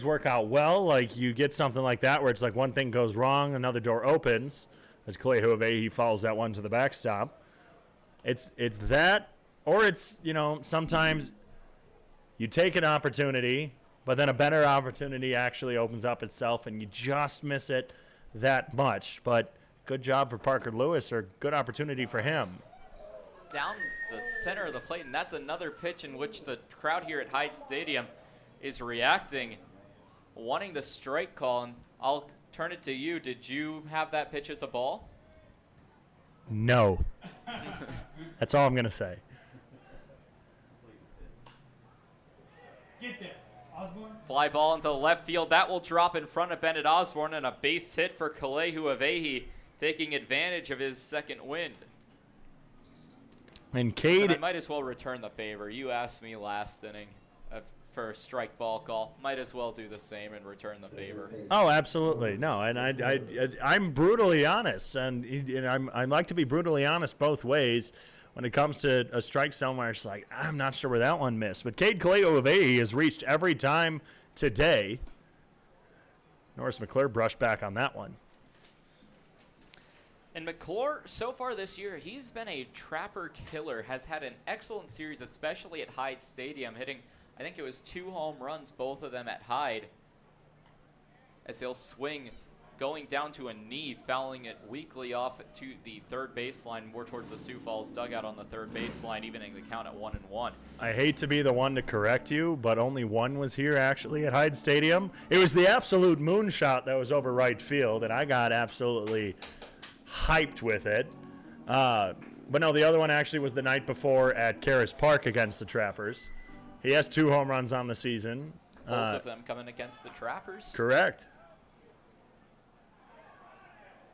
work out well. Like you get something like that where it's like one thing goes wrong, another door opens. As Kalei Huawehi follows that one to the backstop. It's that, or it's sometimes you take an opportunity, but then a better opportunity actually opens up itself, and you just miss it that much. But good job for Parker Lewis, or good opportunity for him. Down the center of the plate, and that's another pitch in which the crowd here at Hyde Stadium is reacting, wanting the strike call. And I'll turn it to you. Did you have that pitch as a ball? No. That's all I'm going to say. Get there, Osborne. Fly ball into left field. That will drop in front of Bennett Osborne, and a base hit for Kalei Huawehi, taking advantage of his second wind. And Cade, I might as well return the favor. You asked me last inning for a strike ball call. Might as well do the same and return the favor. Oh, absolutely. No, and I'm brutally honest, and I like to be brutally honest both ways. When it comes to a strike somewhere, it's like, I'm not sure where that one missed. But Cade Kalei Huawehi has reached every time today. Norris McClure brushed back on that one. And McClure, so far this year, he's been a trapper killer, has had an excellent series, especially at Hyde Stadium, hitting, I think it was 2 home runs, both of them at Hyde, as he'll swing, going down to a knee, fouling it weakly off to the third baseline, more towards the Sioux Falls dugout on the third baseline, evening the count at 1-1. I hate to be the one to correct you, but only one was here actually at Hyde Stadium. It was the absolute moonshot that was over right field, and I got absolutely hyped with it. But no, the other one actually was the night before at Caras Park against the Trappers. He has 2 home runs on the season. Both of them coming against the Trappers. Correct.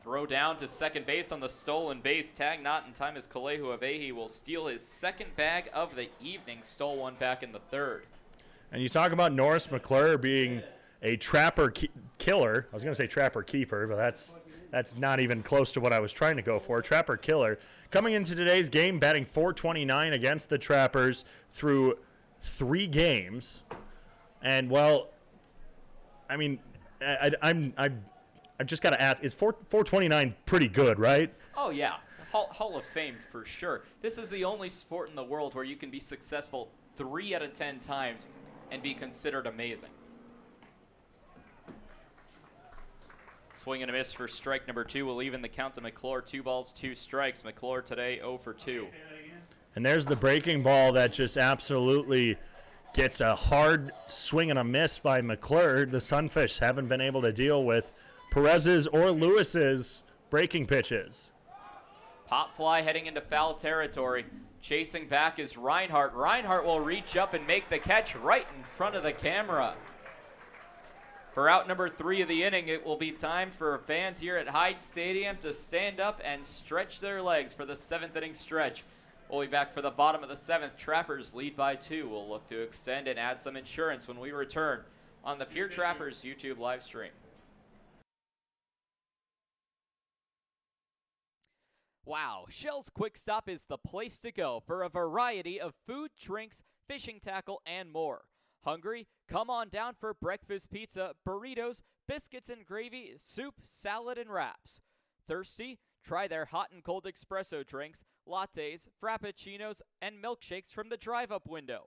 Throw down to second base on the stolen base. Tag not in time as Kalei Huawehi will steal his second bag of the evening. Stole one back in the third. And you talk about Norris McClure being a trapper killer. I was going to say trapper keeper, but that's not even close to what I was trying to go for. Trapper killer. Coming into today's game, batting .429 against the Trappers through 3 games. And, well, I mean, I've just got to ask, is 429 pretty good, right? Oh, yeah. Hall of Fame for sure. This is the only sport in the world where you can be successful 3 out of 10 times and be considered amazing. Swing and a miss for strike number 2 will even the count to McClure. 2 balls, 2 strikes. McClure today 0 for 2. And there's the breaking ball that just absolutely gets a hard swing and a miss by McClure. The Sunfish haven't been able to deal with Perez's or Lewis's breaking pitches. Pop fly heading into foul territory. Chasing back is Reinhardt. Reinhardt will reach up and make the catch right in front of the camera. For out number 3 of the inning, it will be time for fans here at Hyde Stadium to stand up and stretch their legs for the 7th inning stretch. We'll be back for the bottom of the 7th. Trappers lead by 2. We'll look to extend and add some insurance when we return on the Pierre Trappers YouTube live stream. Wow, Shell's Quick Stop is the place to go for a variety of food, drinks, fishing tackle, and more. Hungry? Come on down for breakfast pizza, burritos, biscuits and gravy, soup, salad, and wraps. Thirsty? Try their hot and cold espresso drinks, lattes, frappuccinos, and milkshakes from the drive-up window.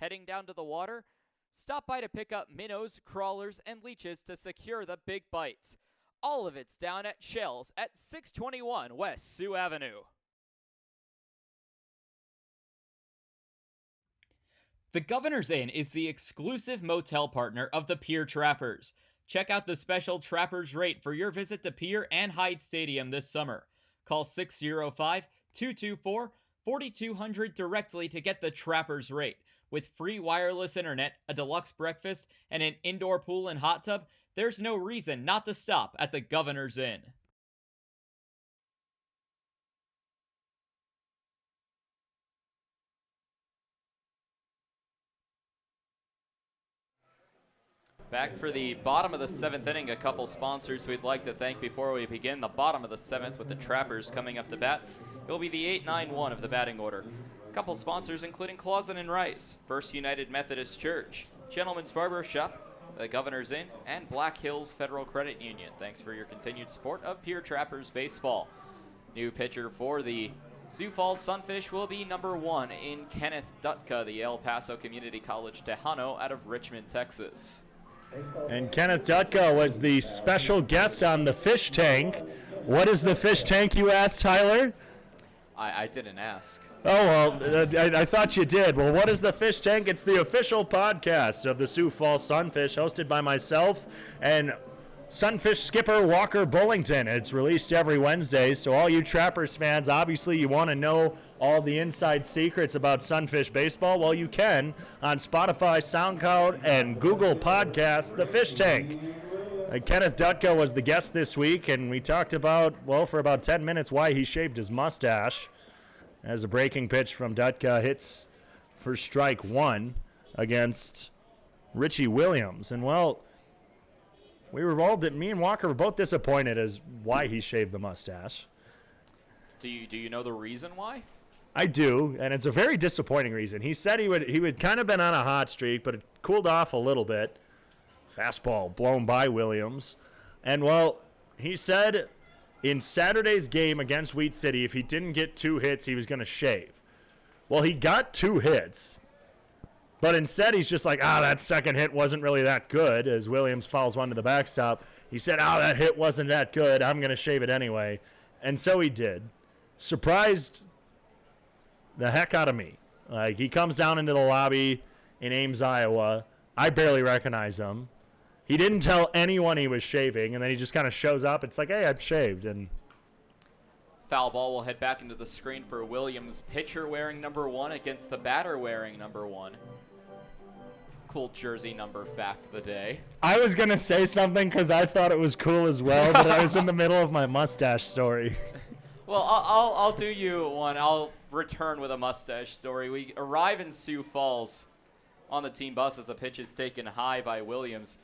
Heading down to the water? Stop by to pick up minnows, crawlers, and leeches to secure the big bites. All of it's down at Shell's at 621 West Sioux Avenue. The Governor's Inn is the exclusive motel partner of the Pierre Trappers. Check out the special Trapper's Rate for your visit to Pierre and Hyde Stadium this summer. Call 605-224-4200 directly to get the Trapper's Rate. With free wireless internet, a deluxe breakfast, and an indoor pool and hot tub, there's no reason not to stop at the Governor's Inn. Back for the bottom of the 7th inning, a couple sponsors we'd like to thank before we begin the bottom of the 7th with the Trappers coming up to bat. It'll be the 8-9-1 of the batting order. A couple sponsors including Clausen and Rice, First United Methodist Church, Gentleman's Barber Shop, the Governor's Inn, and Black Hills Federal Credit Union. Thanks for your continued support of Pierre Trappers Baseball. New pitcher for the Sioux Falls Sunfish will be number 1 in Kenneth Dutka, the El Paso Community College Tejano out of Richmond, Texas. And Kenneth Dutka was the special guest on the fish tank. What is the fish tank, you asked, Tyler? I didn't ask. Oh, well, I thought you did. Well, what is the fish tank? It's the official podcast of the Sioux Falls Sunfish, hosted by myself and Sunfish skipper Walker Bullington. It's released every Wednesday, so all you Trappers fans, obviously you want to know all the inside secrets about Sunfish baseball. Well, you can on Spotify, SoundCloud, and Google Podcasts, The Fish Tank. Kenneth Dutka was the guest this week, and we talked about, well, for about 10 minutes, why he shaved his mustache. As a breaking pitch from Dutka hits for strike 1 against Richie Williams. And, well, me and Walker were both disappointed as why he shaved the mustache. Do you know the reason why? I do, and it's a very disappointing reason. He said he would kind of been on a hot streak, but it cooled off a little bit. Fastball blown by Williams. And, well, he said in Saturday's game against Wheat City, if he didn't get 2 hits, he was going to shave. Well, he got 2 hits, but instead he's just like, that second hit wasn't really that good, as Williams fouls one to the backstop. He said, that hit wasn't that good. I'm going to shave it anyway. And so he did. Surprised the heck out of me. Like, he comes down into the lobby in Ames, Iowa. I barely recognize him. He didn't tell anyone he was shaving, and then he just kind of shows up. It's like, hey, I'm shaved. And foul ball will head back into the screen for Williams. Pitcher wearing number 1 against the batter wearing number 1. Cool jersey number fact of the day. I was going to say something because I thought it was cool as well, but I was in the middle of my mustache story. Well, I'll do you one. I'll return with a mustache story. We arrive in Sioux Falls on the team bus as the pitch is taken high by Williams.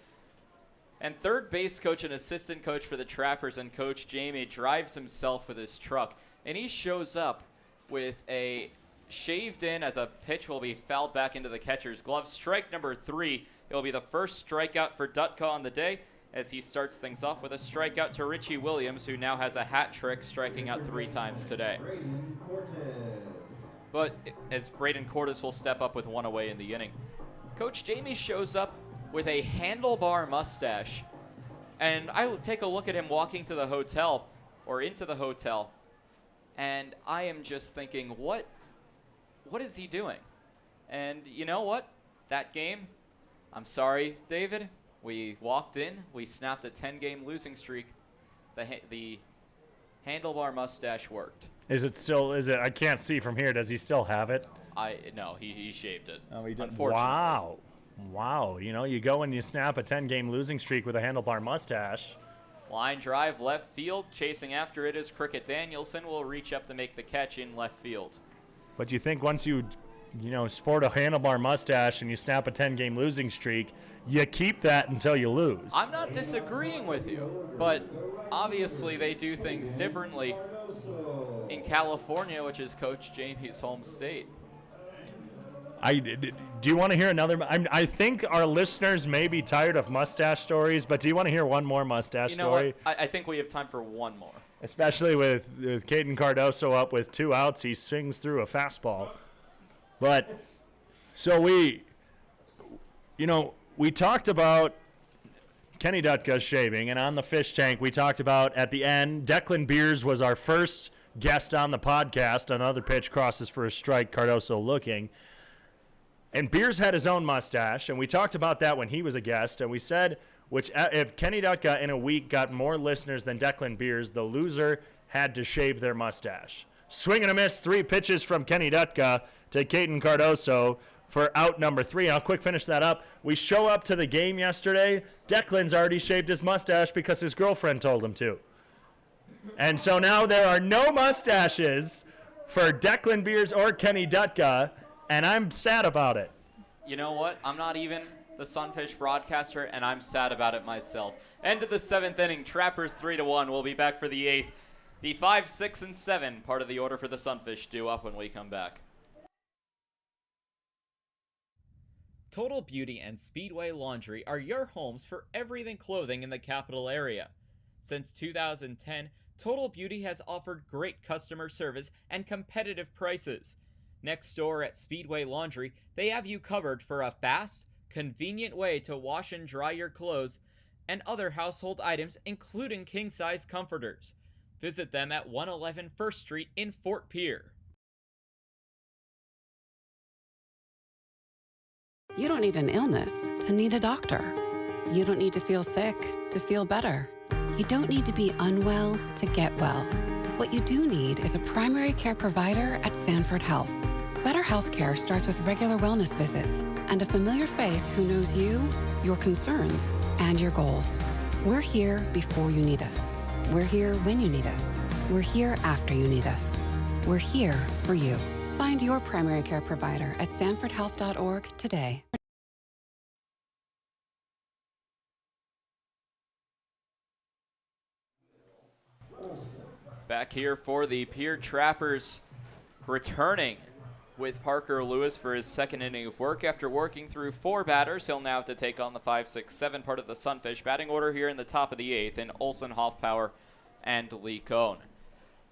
And third base coach and assistant coach for the Trappers and Coach Jamie drives himself with his truck. And he shows up with a shaved in as a pitch will be fouled back into the catcher's glove. Strike number 3. It will be the first strikeout for Dutka on the day as he starts things off with a strikeout to Richie Williams, who now has a hat trick, striking out 3 times today. But as Braden Cordes will step up with 1 away in the inning. Coach Jamie shows up with a handlebar mustache, and I take a look at him walking to the hotel, or into the hotel, and I am just thinking, what is he doing? And you know what? That game, I'm sorry, David, we walked in, we snapped a 10-game losing streak. The handlebar mustache worked. Is it, I can't see from here, does he still have it? No, he shaved it. Oh, he did. Unfortunately. Wow. You know, you go and you snap a 10-game losing streak with a handlebar mustache. Line drive left field. Chasing after it is Cricket Danielson. Will reach up to make the catch in left field. But you think once you sport a handlebar mustache and you snap a 10-game losing streak, you keep that until you lose. I'm not disagreeing with you, but obviously they do things differently in California, which is Coach Jamie's home state. Do you want to hear another? I think our listeners may be tired of mustache stories, but do you want to hear one more mustache story? What? I think we have time for one more. Especially with Caden Cardoso up with 2 outs, he swings through a fastball. But so we talked about Kenny Dutka's shaving, and on the fish tank we talked about at the end, Declan Beers was our first guest on the podcast. Another pitch crosses for a strike, Cardoso looking. And Beers had his own mustache, and we talked about that when he was a guest, and we said which if Kenny Dutka in a week got more listeners than Declan Beers, the loser had to shave their mustache. Swing and a miss, 3 pitches from Kenny Dutka to Caden Cardoso for out number 3. I'll quick finish that up. We show up to the game yesterday. Declan's already shaved his mustache because his girlfriend told him to. And so now there are no mustaches for Declan Beers or Kenny Dutka, and I'm sad about it. You know what? I'm not even the Sunfish broadcaster, and I'm sad about it myself. End of the 7th inning. Trappers 3-1. We'll be back for the 8th. The 5, 6, and 7 part of the order for the Sunfish due up when we come back. Total Beauty and Speedway Laundry are your homes for everything clothing in the capital area. Since 2010, Total Beauty has offered great customer service and competitive prices. Next door at Speedway Laundry, they have you covered for a fast, convenient way to wash and dry your clothes and other household items, including king-size comforters. Visit them at 111 First Street in Fort Pierre. You don't need an illness to need a doctor. You don't need to feel sick to feel better. You don't need to be unwell to get well. What you do need is a primary care provider at Sanford Health. Better healthcare starts with regular wellness visits and a familiar face who knows you, your concerns, and your goals. We're here before you need us. We're here when you need us. We're here after you need us. We're here for you. Find your primary care provider at sanfordhealth.org today. Back here for the Pierre Trappers, returning with Parker Lewis for his 2nd inning of work. After working through 4 batters, he'll now have to take on the 5, 6, 7 part of the Sunfish. Batting order here in the top of the 8th in Olson, Hoffpower, and Lee Cohn.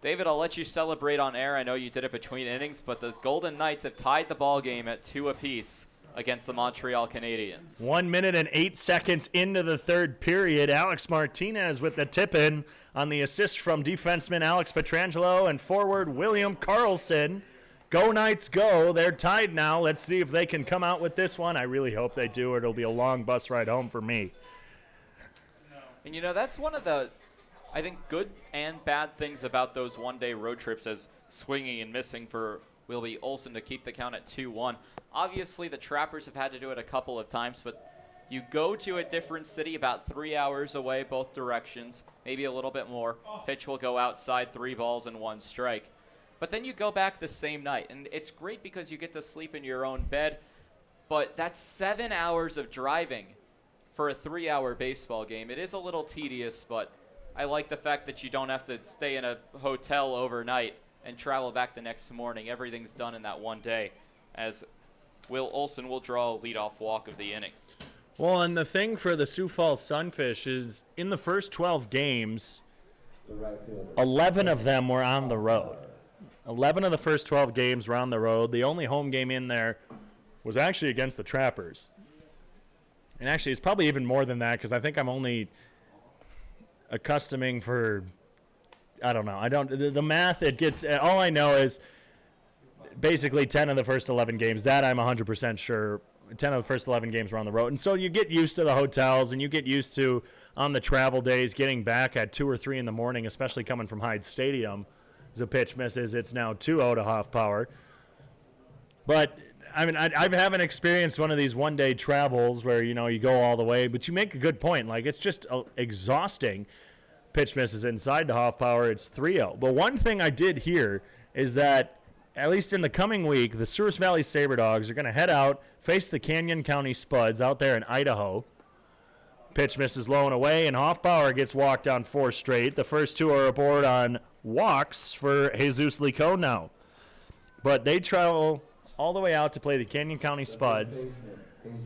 David, I'll let you celebrate on air. I know you did it between innings, but the Golden Knights have tied the ball game at 2 apiece against the Montreal Canadiens. 1 minute and 8 seconds into the 3rd period. Alex Martinez with the tip-in on the assist from defenseman Alex Petrangelo and forward William Karlsson. Go Knights, go. They're tied now. Let's see if they can come out with this one. I really hope they do, or it'll be a long bus ride home for me. And, you know, that's one of the, I think, good and bad things about those one-day road trips, as swinging and missing for Wilby Olson to keep the count at 2-1. Obviously, the Trappers have had to do it a couple of times, but you go to a different city about 3 hours away both directions, maybe a little bit more. Pitch will go outside, 3 balls and 1 strike. But then you go back the same night, and it's great because you get to sleep in your own bed, but that's 7 hours of driving for a 3-hour baseball game. It is a little tedious, but I like the fact that you don't have to stay in a hotel overnight and travel back the next morning. Everything's done in that one day, as Will Olson will draw a leadoff walk of the inning. Well, and the thing for the Sioux Falls Sunfish is in the first 12 games, 11 of them were on the road. 11 of the first 12 games were on the road. The only home game in there was actually against the Trappers. And actually, it's probably even more than that because I think I'm only accustoming for, I don't know. The math, it gets, all I know is basically 10 of the first 11 games. That I'm 100% sure. 10 of the first 11 games were on the road. And so you get used to the hotels and you get used to, on the travel days, getting back at 2 or 3 in the morning, especially coming from Hyde Stadium. As a pitch misses, it's now 2-0 to Hoffpower. But, I mean, I haven't experienced one of these one-day travels where, you know, you go all the way. But you make a good point. Like, it's just exhausting. Pitch misses inside to Hoffpower. It's 3-0. But one thing I did hear is that, at least in the coming week, the Sioux Valley Saberdogs are going to head out, face the Canyon County Spuds out there in Idaho. Pitch misses low and away, and Hoffpower gets walked on 4 straight. The first 2 are aboard on walks for Jesus Licon now. But they travel all the way out to play the Canyon County Spuds.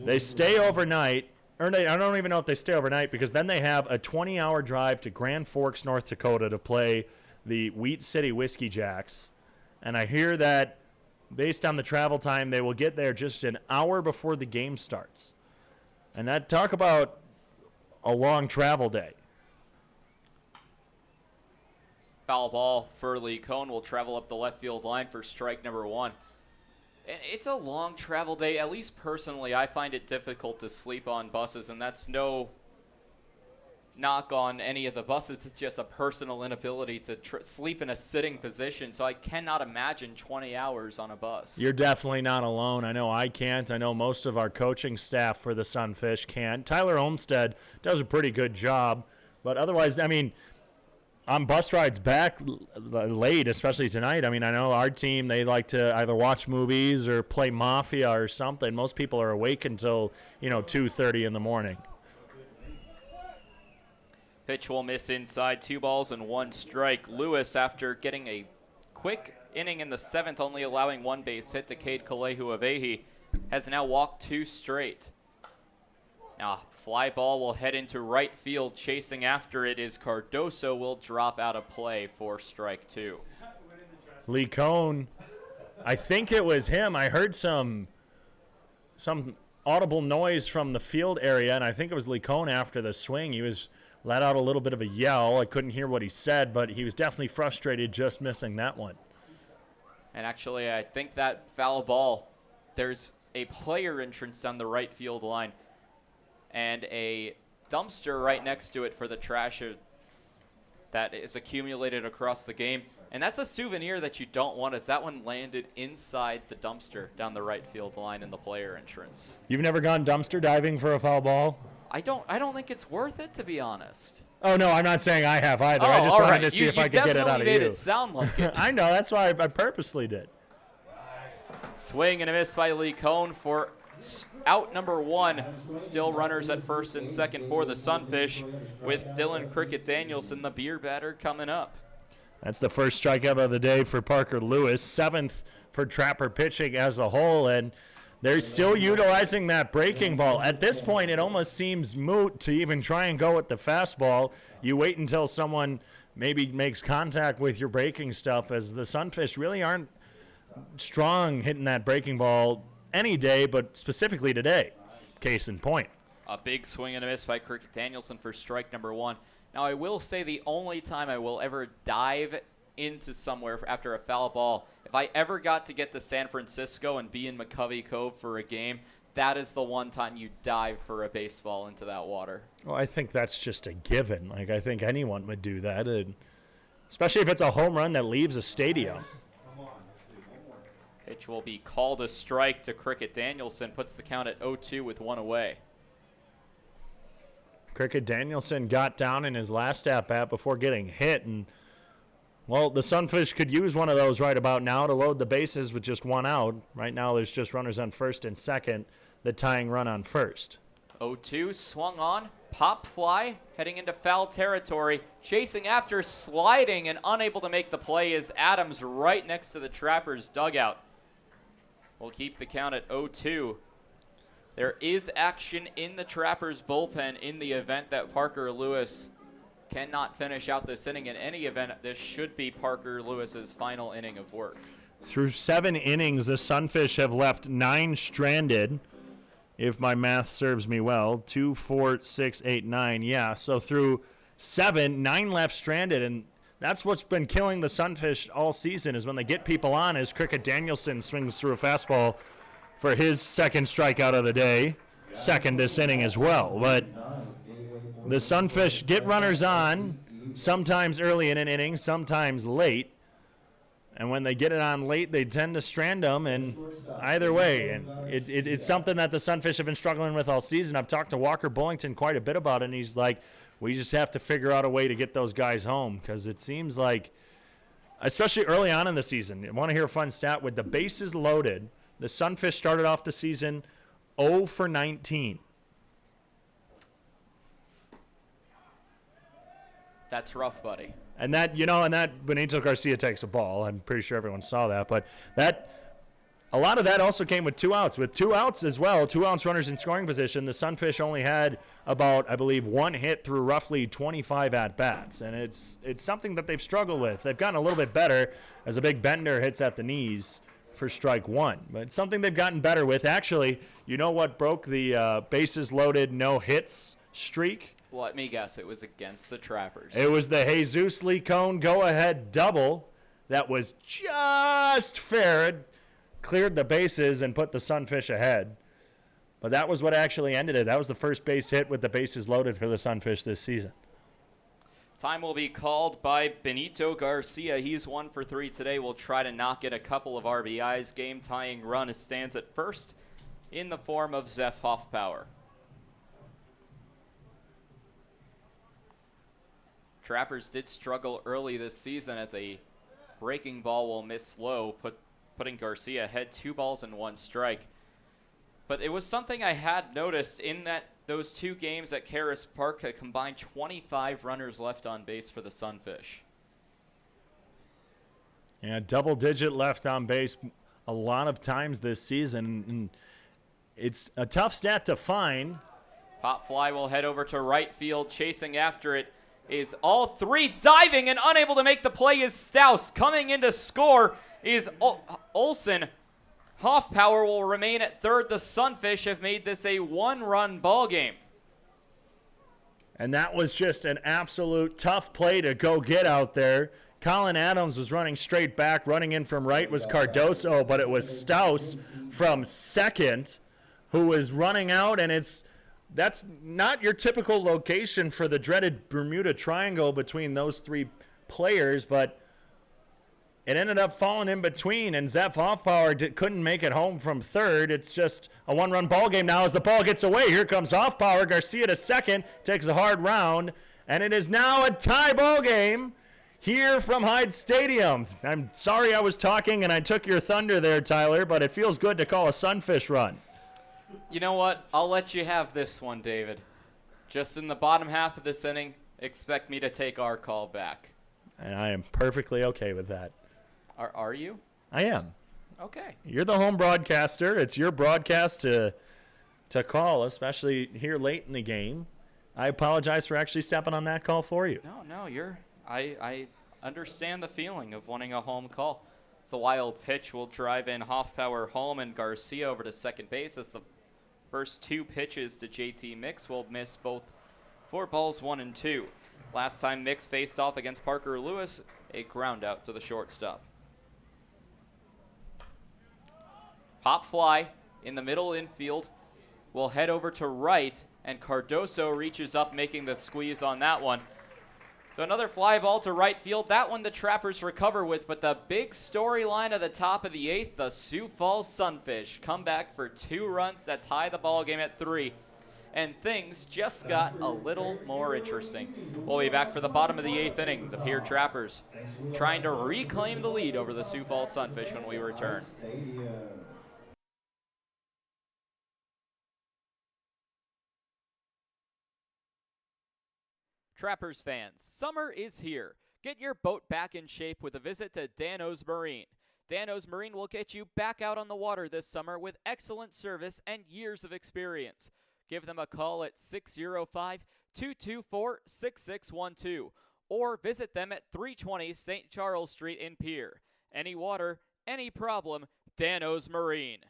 They stay overnight. I don't even know if they stay overnight because then they have a 20-hour drive to Grand Forks, North Dakota to play the Wheat City Whiskey Jacks. And I hear that based on the travel time, they will get there just an hour before the game starts. And that, talk about a long travel day. Foul ball for Lee Cohn will travel up the left field line for strike number 1. And it's a long travel day. At least personally, I find it difficult to sleep on buses, and that's no knock on any of the buses. It's just a personal inability to sleep in a sitting position. So I cannot imagine 20 hours on a bus. You're definitely not alone. I know I can't. I know most of our coaching staff for the Sunfish can't. Tyler Olmstead does a pretty good job. But otherwise, I mean, on bus rides back late, especially tonight, I mean, I know our team, they like to either watch movies or play Mafia or something. Most people are awake until, 2:30 in the morning. Pitch will miss inside, 2 balls and 1 strike. Lewis, after getting a quick inning in the 7th, only allowing 1 base hit to Cade Kalehu-Avehi, has now walked 2 straight. Now, fly ball will head into right field. Chasing after it is Cardoso, will drop out of play for strike 2. Lee Cohn, I think it was him. I heard some audible noise from the field area, and I think it was Lee Cohn after the swing. He was let out a little bit of a yell. I couldn't hear what he said, but he was definitely frustrated just missing that one. And actually, I think that foul ball, there's a player entrance down the right field line and a dumpster right next to it for the trash that is accumulated across the game. And that's a souvenir that you don't want, as that one landed inside the dumpster down the right field line in the player entrance. You've never gone dumpster diving for a foul ball? I don't think it's worth it, to be honest. Oh, no, I'm not saying I have either. Oh, I just all wanted right. to see if I could get it out of you. You definitely made it sound like it. I know, that's why I purposely did. Swing and a miss by Lee Cohn for out number 1. Still runners at first and second for the Sunfish, with Dylan Cricket Danielson, the beer batter, coming up. That's the first strikeout of the day for Parker Lewis, 7th for Trapper pitching as a whole, and they're still utilizing that breaking ball. At this point, it almost seems moot to even try and go with the fastball. You wait until someone maybe makes contact with your breaking stuff, as the Sunfish really aren't strong hitting that breaking ball any day, but specifically today. Case in point. A big swing and a miss by Cricket Danielson for strike number 1. Now, I will say the only time I will ever dive into somewhere after a foul ball, if I ever got to get to San Francisco and be in McCovey Cove for a game, that is the one time you dive for a baseball into that water. Well, I think that's just a given. Like, I think anyone would do that, and especially if it's a home run that leaves a stadium. Pitch will be called a strike to Cricket Danielson, puts the count at 0-2 with 1 away. Cricket Danielson got down in his last at-bat before getting hit, and, well, the Sunfish could use one of those right about now to load the bases with just 1 out. Right now there's just runners on first and second, the tying run on first. 0-2, swung on, pop fly, heading into foul territory, chasing after, sliding, and unable to make the play is Adams right next to the Trappers' dugout. We'll keep the count at 0-2. There is action in the Trappers' bullpen in the event that Parker Lewis cannot finish out this inning. In any event, this should be Parker Lewis's final inning of work. Through 7 innings, the Sunfish have left 9 stranded, if my math serves me well. 2, 4, 6, 8, 9. Yeah, so through 7, 9 left stranded, and that's what's been killing the Sunfish all season, is when they get people on, as Cricket Danielson swings through a fastball for his second strikeout of the day, second this inning as well. But the Sunfish get runners on, sometimes early in an inning, sometimes late. And when they get it on late, they tend to strand them, and either way. And it's something that the Sunfish have been struggling with all season. I've talked to Walker Bullington quite a bit about it, and he's like, we just have to figure out a way to get those guys home, because it seems like, especially early on in the season, I want to hear a fun stat. With the bases loaded, the Sunfish started off the season 0 for 19. That's rough, buddy. And that, Benito Garcia takes a ball. I'm pretty sure everyone saw that. But a lot of that also came with 2 outs. With 2 outs as well, 2 outs runners in scoring position, the Sunfish only had about, I believe, 1 hit through roughly 25 at-bats. And it's something that they've struggled with. They've gotten a little bit better as a big bender hits at the knees for strike 1. But it's something they've gotten better with. Actually, you know what broke the bases loaded, no hits streak? Let me guess, it was against the Trappers. It was the Jesus Lee Cohn go-ahead double that was just fair. It cleared the bases and put the Sunfish ahead. But that was what actually ended it. That was the first base hit with the bases loaded for the Sunfish this season. Time will be called by Benito Garcia. He's 1 for 3 today. Will try to knock in a couple of RBIs. Game tying run stands at first in the form of Zeph Hoffpower. Trappers did struggle early this season as a breaking ball will miss low, putting Garcia ahead 2 balls and 1 strike. But it was something I had noticed in that those 2 games at Caris Park, a combined 25 runners left on base for the Sunfish. Yeah, double-digit left on base a lot of times this season, and it's a tough stat to find. Pop fly will head over to right field. Chasing after it is all 3. Diving and unable to make the play is Staus. Coming in to score is Olsen. Hoffpower will remain at third. The Sunfish have made this a 1-run ball game. And that was just an absolute tough play to go get out there. Colin Adams was running straight back. Running in from right was Cardoso, but it was Staus from second who was running out, and that's not your typical location for the dreaded Bermuda Triangle between those 3 players, but it ended up falling in between, and Zeph Hoffpower couldn't make it home from third. It's just a 1-run ball game now as the ball gets away. Here comes Hoffpower. Garcia to second, takes a hard round, and it is now a tie ball game here from Hyde Stadium. I'm sorry I was talking and I took your thunder there, Tyler, but it feels good to call a Sunfish run. You know what? I'll let you have this one, David. Just in the bottom half of this inning, expect me to take our call back. And I am perfectly okay with that. Are you? I am. Okay. You're the home broadcaster. It's your broadcast to call, especially here late in the game. I apologize for actually stepping on that call for you. No, I understand the feeling of wanting a home call. It's a wild pitch. Will drive in Hoffpower home and Garcia over to second base as the first 2 pitches to JT Mix will miss both for balls 1 and 2. Last time Mix faced off against Parker Lewis, a ground out to the shortstop. Pop fly in the middle infield will head over to right, and Cardoso reaches up, making the squeeze on that one. So another fly ball to right field. That one the Trappers recover with, but the big storyline at the top of the 8th, the Sioux Falls Sunfish come back for 2 runs to tie the ball game at 3. And things just got a little more interesting. We'll be back for the bottom of the 8th inning. The Pierre Trappers trying to reclaim the lead over the Sioux Falls Sunfish when we return. Trappers fans, summer is here. Get your boat back in shape with a visit to Dano's Marine. Dano's Marine will get you back out on the water this summer with excellent service and years of experience. Give them a call at 605-224-6612 or visit them at 320 St. Charles Street in Pierre. Any water, any problem, Dano's Marine.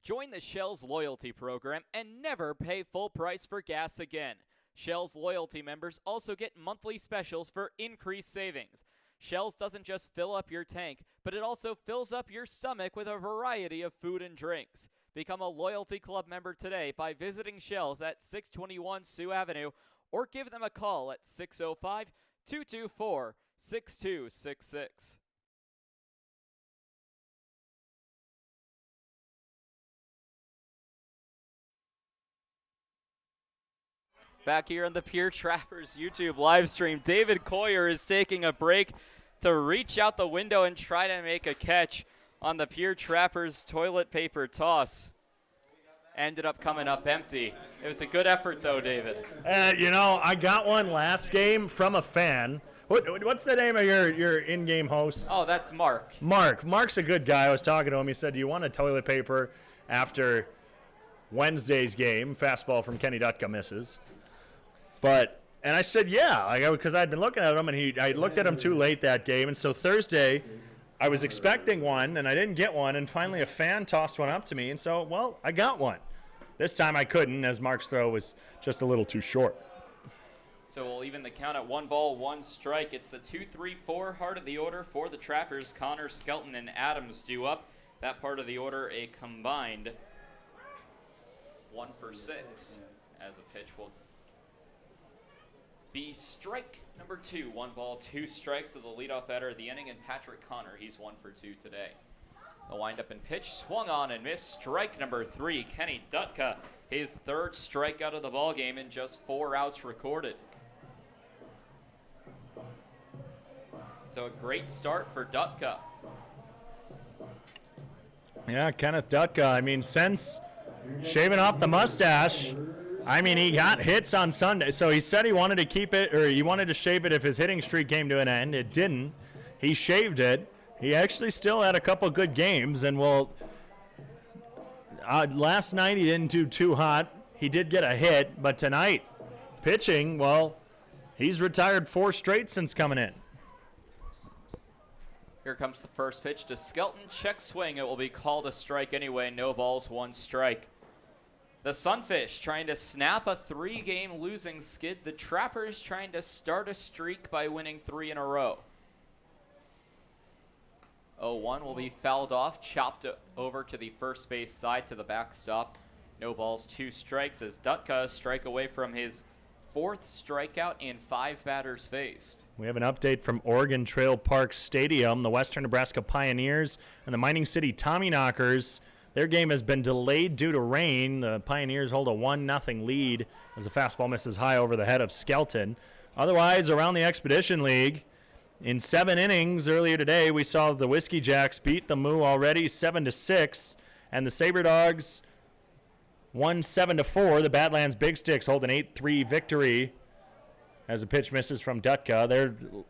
Join the Shell's loyalty program and never pay full price for gas again. Shell's loyalty members also get monthly specials for increased savings. Shell's doesn't just fill up your tank, but it also fills up your stomach with a variety of food and drinks. Become a loyalty club member today by visiting Shell's at 621 Sioux Avenue or give them a call at 605-224-6266. Back here on the Pierre Trappers YouTube live stream, David Coyer is taking a break to reach out the window and try to make a catch on the Pierre Trappers toilet paper toss. Ended up coming up empty. It was a good effort, though, David. I got one last game from a fan. What's the name of your in-game host? Oh, that's Mark. Mark's a good guy. I was talking to him. He said, do you want a toilet paper after Wednesday's game? Fastball from Kenny Dutka misses. And I said, yeah, because I'd been looking at him, and I looked at him too late that game. And so Thursday, I was expecting one, and I didn't get one. And finally, a fan tossed one up to me. And so, well, I got one. This time I couldn't, as Mark's throw was just a little too short. So we'll even the count at 1 ball, 1 strike. It's the 2-3-4 heart of the order for the Trappers. Connor, Skelton, and Adams due up. That part of the order, a combined 1 for 6, as a pitch will be strike number 2. 1 ball, 2 strikes to the leadoff batter of the inning, and Patrick Connor. He's 1 for 2 today. The windup and pitch, swung on and missed. Strike number 3, Kenny Dutka. His 3rd strikeout of the ball game and just 4 outs recorded. So a great start for Dutka. Yeah, Kenneth Dutka. I mean, since shaving off the mustache, I mean, he got hits on Sunday. So he said he wanted to keep it, or he wanted to shave it if his hitting streak came to an end. It didn't. He shaved it. He actually still had a couple good games, and last night he didn't do too hot. He did get a hit, but tonight, pitching, well, he's retired 4 straight since coming in. Here comes the first pitch to Skelton. Check swing. It will be called a strike anyway. No balls, 1 strike. The Sunfish trying to snap a 3-game losing skid. The Trappers trying to start a streak by winning 3 in a row. 0-1 will be fouled off, chopped over to the first base side to the backstop. No balls, 2 strikes as Dutka a strike away from his 4th strikeout and 5 batters faced. We have an update from Oregon Trail Park Stadium. The Western Nebraska Pioneers and the Mining City Tommyknockers, their game has been delayed due to rain. The Pioneers hold a 1-0 lead as the fastball misses high over the head of Skelton. Otherwise, around the Expedition League, in 7 innings earlier today, we saw the Whiskey Jacks beat the Moo already 7-6, and the Sabre Dogs won 7-4. The Badlands Big Sticks hold an 8-3 victory as the pitch misses from Dutka.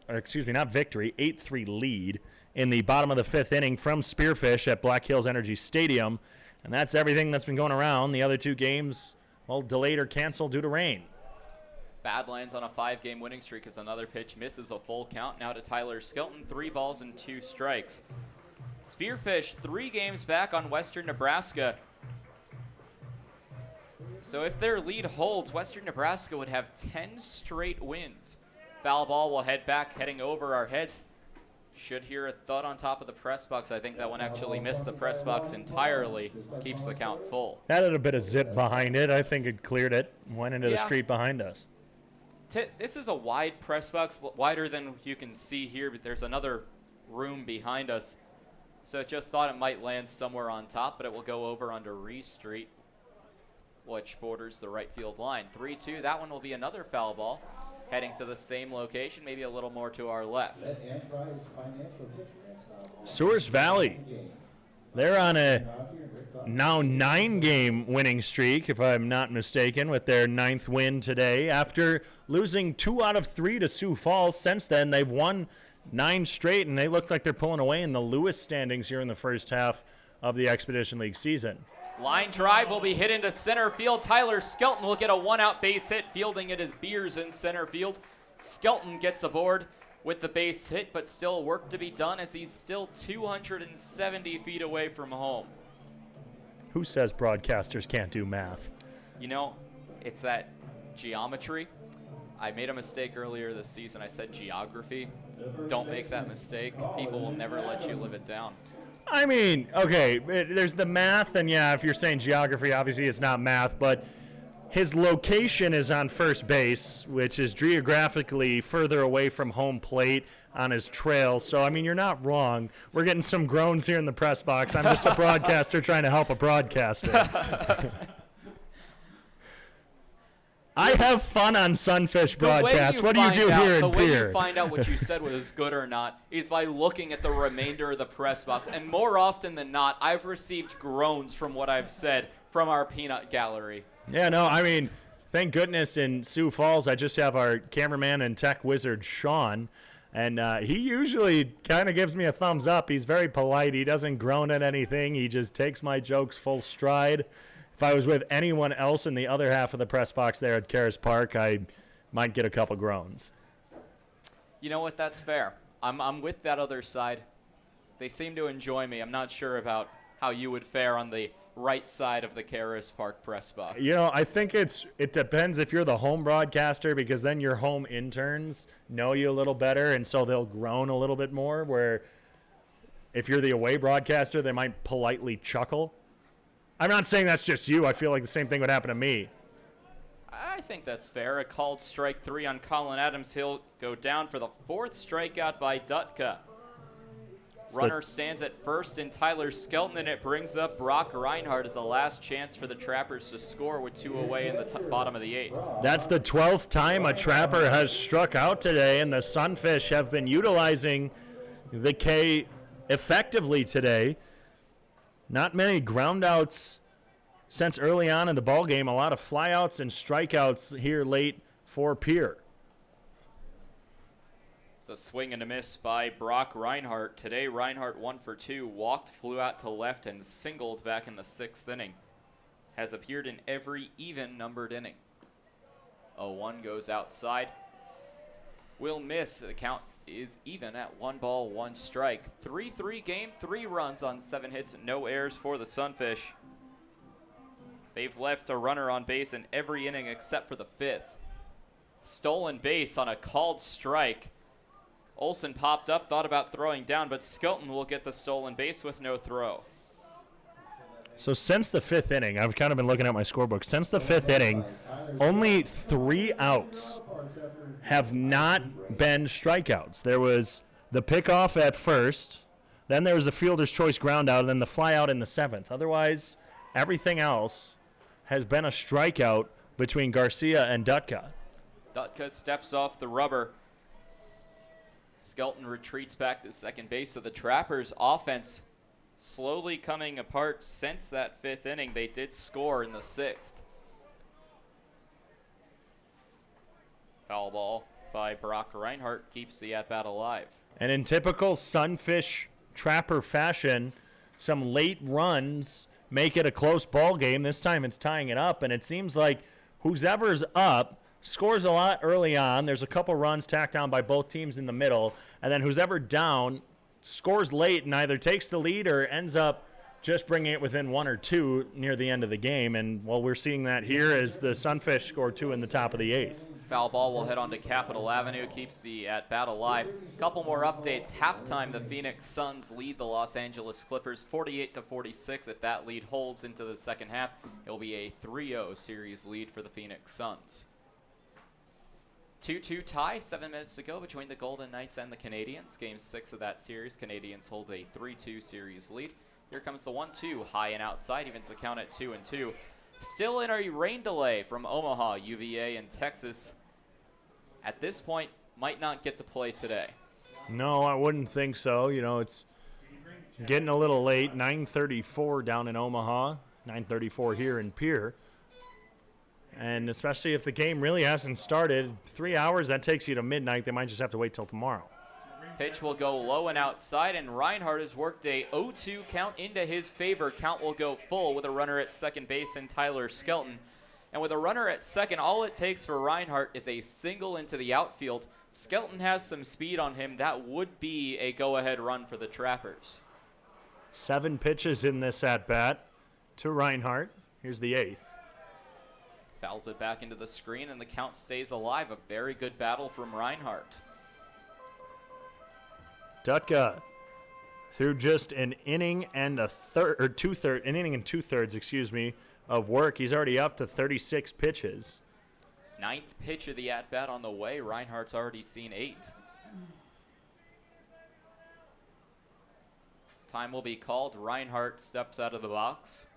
8-3 lead in the bottom of the 5th inning from Spearfish at Black Hills Energy Stadium. And that's everything that's been going around. The other 2 games, well, delayed or canceled due to rain. Badlands on a 5-game winning streak as another pitch misses a full count. Now to Tyler Skelton, 3 balls and 2 strikes. Spearfish 3 games back on Western Nebraska. So if their lead holds, Western Nebraska would have 10 straight wins. Foul ball will head back, heading over our heads. Should hear a thud on top of the press box. I think that one actually missed the press box entirely. Keeps the count full. That had a bit of zip behind it. I think it cleared it. Went into the street behind us. This is a wide press box, wider than you can see here, but there's another room behind us. So just thought it might land somewhere on top, but it will go over under Reese Street, which borders the right field line. 3-2, that one will be another foul ball, heading to the same location, maybe a little more to our left. Source Valley, they're on a now 9-game winning streak, if I'm not mistaken, with their 9th win today. After losing 2 out of 3 to Sioux Falls, since then they've won 9 straight, and they look like they're pulling away in the Lewis standings here in the first half of the Expedition League season. Line drive will be hit into center field. Tyler Skelton will get a 1-out base hit. Fielding it is Beers in center field. Skelton gets aboard with the base hit, but still work to be done as he's still 270 feet away from home. Who says broadcasters can't do math? You know, it's that geometry. I made a mistake earlier this season. I said geography. Don't make that mistake. People will never let you live it down. I mean, okay, there's the math, and yeah, if you're saying geography, obviously it's not math, but his location is on first base, which is geographically further away from home plate on his trail. So, I mean, you're not wrong. We're getting some groans here in the press box. I'm just a broadcaster trying to help a broadcaster. I have fun on Sunfish broadcasts. What do you do here in Pierre? The way you find out what you said was good or not is by looking at the remainder of the press box. And more often than not, I've received groans from what I've said from our peanut gallery. Yeah, no, I mean, thank goodness in Sioux Falls, I just have our cameraman and tech wizard, Sean. And he usually kind of gives me a thumbs up. He's very polite. He doesn't groan at anything. He just takes my jokes full stride. If I was with anyone else in the other half of the press box there at Karis Park, I might get a couple groans. You know what? That's fair. I'm with that other side. They seem to enjoy me. I'm not sure about how you would fare on the right side of the Karis Park press box. You know, I think it depends if you're the home broadcaster, because then your home interns know you a little better, and so they'll groan a little bit more, where if you're the away broadcaster, they might politely chuckle. I'm not saying that's just you. I feel like the same thing would happen to me. I think that's fair. A called strike 3 on Colin Adams. He'll go down for the 4th strikeout by Dutka. Runner stands at first in Tyler Skelton, and it brings up Brock Reinhardt as the last chance for the Trappers to score with 2 away in the bottom of the 8th. That's the 12th time a Trapper has struck out today, and the Sunfish have been utilizing the K effectively today. Not many groundouts since early on in the ball game. A lot of flyouts and strikeouts here late for Pierre. It's a swing and a miss by Brock Reinhardt. Today, Reinhardt 1 for 2, walked, flew out to left, and singled back in the 6th inning. Has appeared in every even-numbered inning. 0-1 goes outside. Will miss. The count is even at 1 ball, 1 strike. 3-3 game, 3 runs on 7 hits, no errors for the Sunfish. They've left a runner on base in every inning except for the 5th. Stolen base on a called strike. Olsen popped up, thought about throwing down, but Skelton will get the stolen base with no throw. So since the 5th inning, I've kind of been looking at my scorebook. Since the 5th inning, only 3 outs have not been strikeouts. There was the pickoff at first, then there was a fielder's choice ground out, and then the fly out in the 7th. Otherwise, everything else has been a strikeout between Garcia and Dutka. Dutka steps off the rubber. Skelton retreats back to second base, so the Trappers' offense slowly coming apart since that 5th inning. They did score in the 6th. Foul ball by Brock Reinhardt keeps the at-bat alive. And in typical Sunfish Trapper fashion, some late runs make it a close ball game. This time it's tying it up, and it seems like whoever's up scores a lot early on. There's a couple runs tacked on by both teams in the middle, and then who's ever down scores late and either takes the lead or ends up just bringing it within 1 or 2 near the end of the game. And well, we're seeing that here as the Sunfish score 2 in the top of the 8th. Foul ball will head on to Capitol Avenue, keeps the at-bat alive. Couple more updates. Halftime, the Phoenix Suns lead the Los Angeles Clippers 48-46. If that lead holds into the second half, it will be a 3-0 series lead for the Phoenix Suns. 2-2 tie, 7 minutes to go between the Golden Knights and the Canadiens. Game 6 of that series. Canadiens hold a 3-2 series lead. Here comes the 1-2, high and outside, evens the count at 2-2. Still in a rain delay from Omaha, UVA, and Texas. At this point, might not get to play today. No, I wouldn't think so. You know, it's getting a little late. 9:34 down in Omaha, 9:34 here in Pierre. And especially if the game really hasn't started, 3 hours, that takes you to midnight. They might just have to wait till tomorrow. Pitch will go low and outside, and Reinhardt has worked a 0-2 count into his favor. Count will go full with a runner at second base and Tyler Skelton. And with a runner at second, all it takes for Reinhardt is a single into the outfield. Skelton has some speed on him. That would be a go-ahead run for the Trappers. 7 pitches in this at-bat to Reinhardt. Here's the 8th. Fouls it back into the screen, and the count stays alive. A very good battle from Reinhardt. Dutka, through just an inning and a third, or an inning and 2/3, excuse me, of work, he's already up to 36 pitches. 9th pitch of the at-bat on the way. Reinhardt's already seen 8. Time will be called. Reinhardt steps out of the box.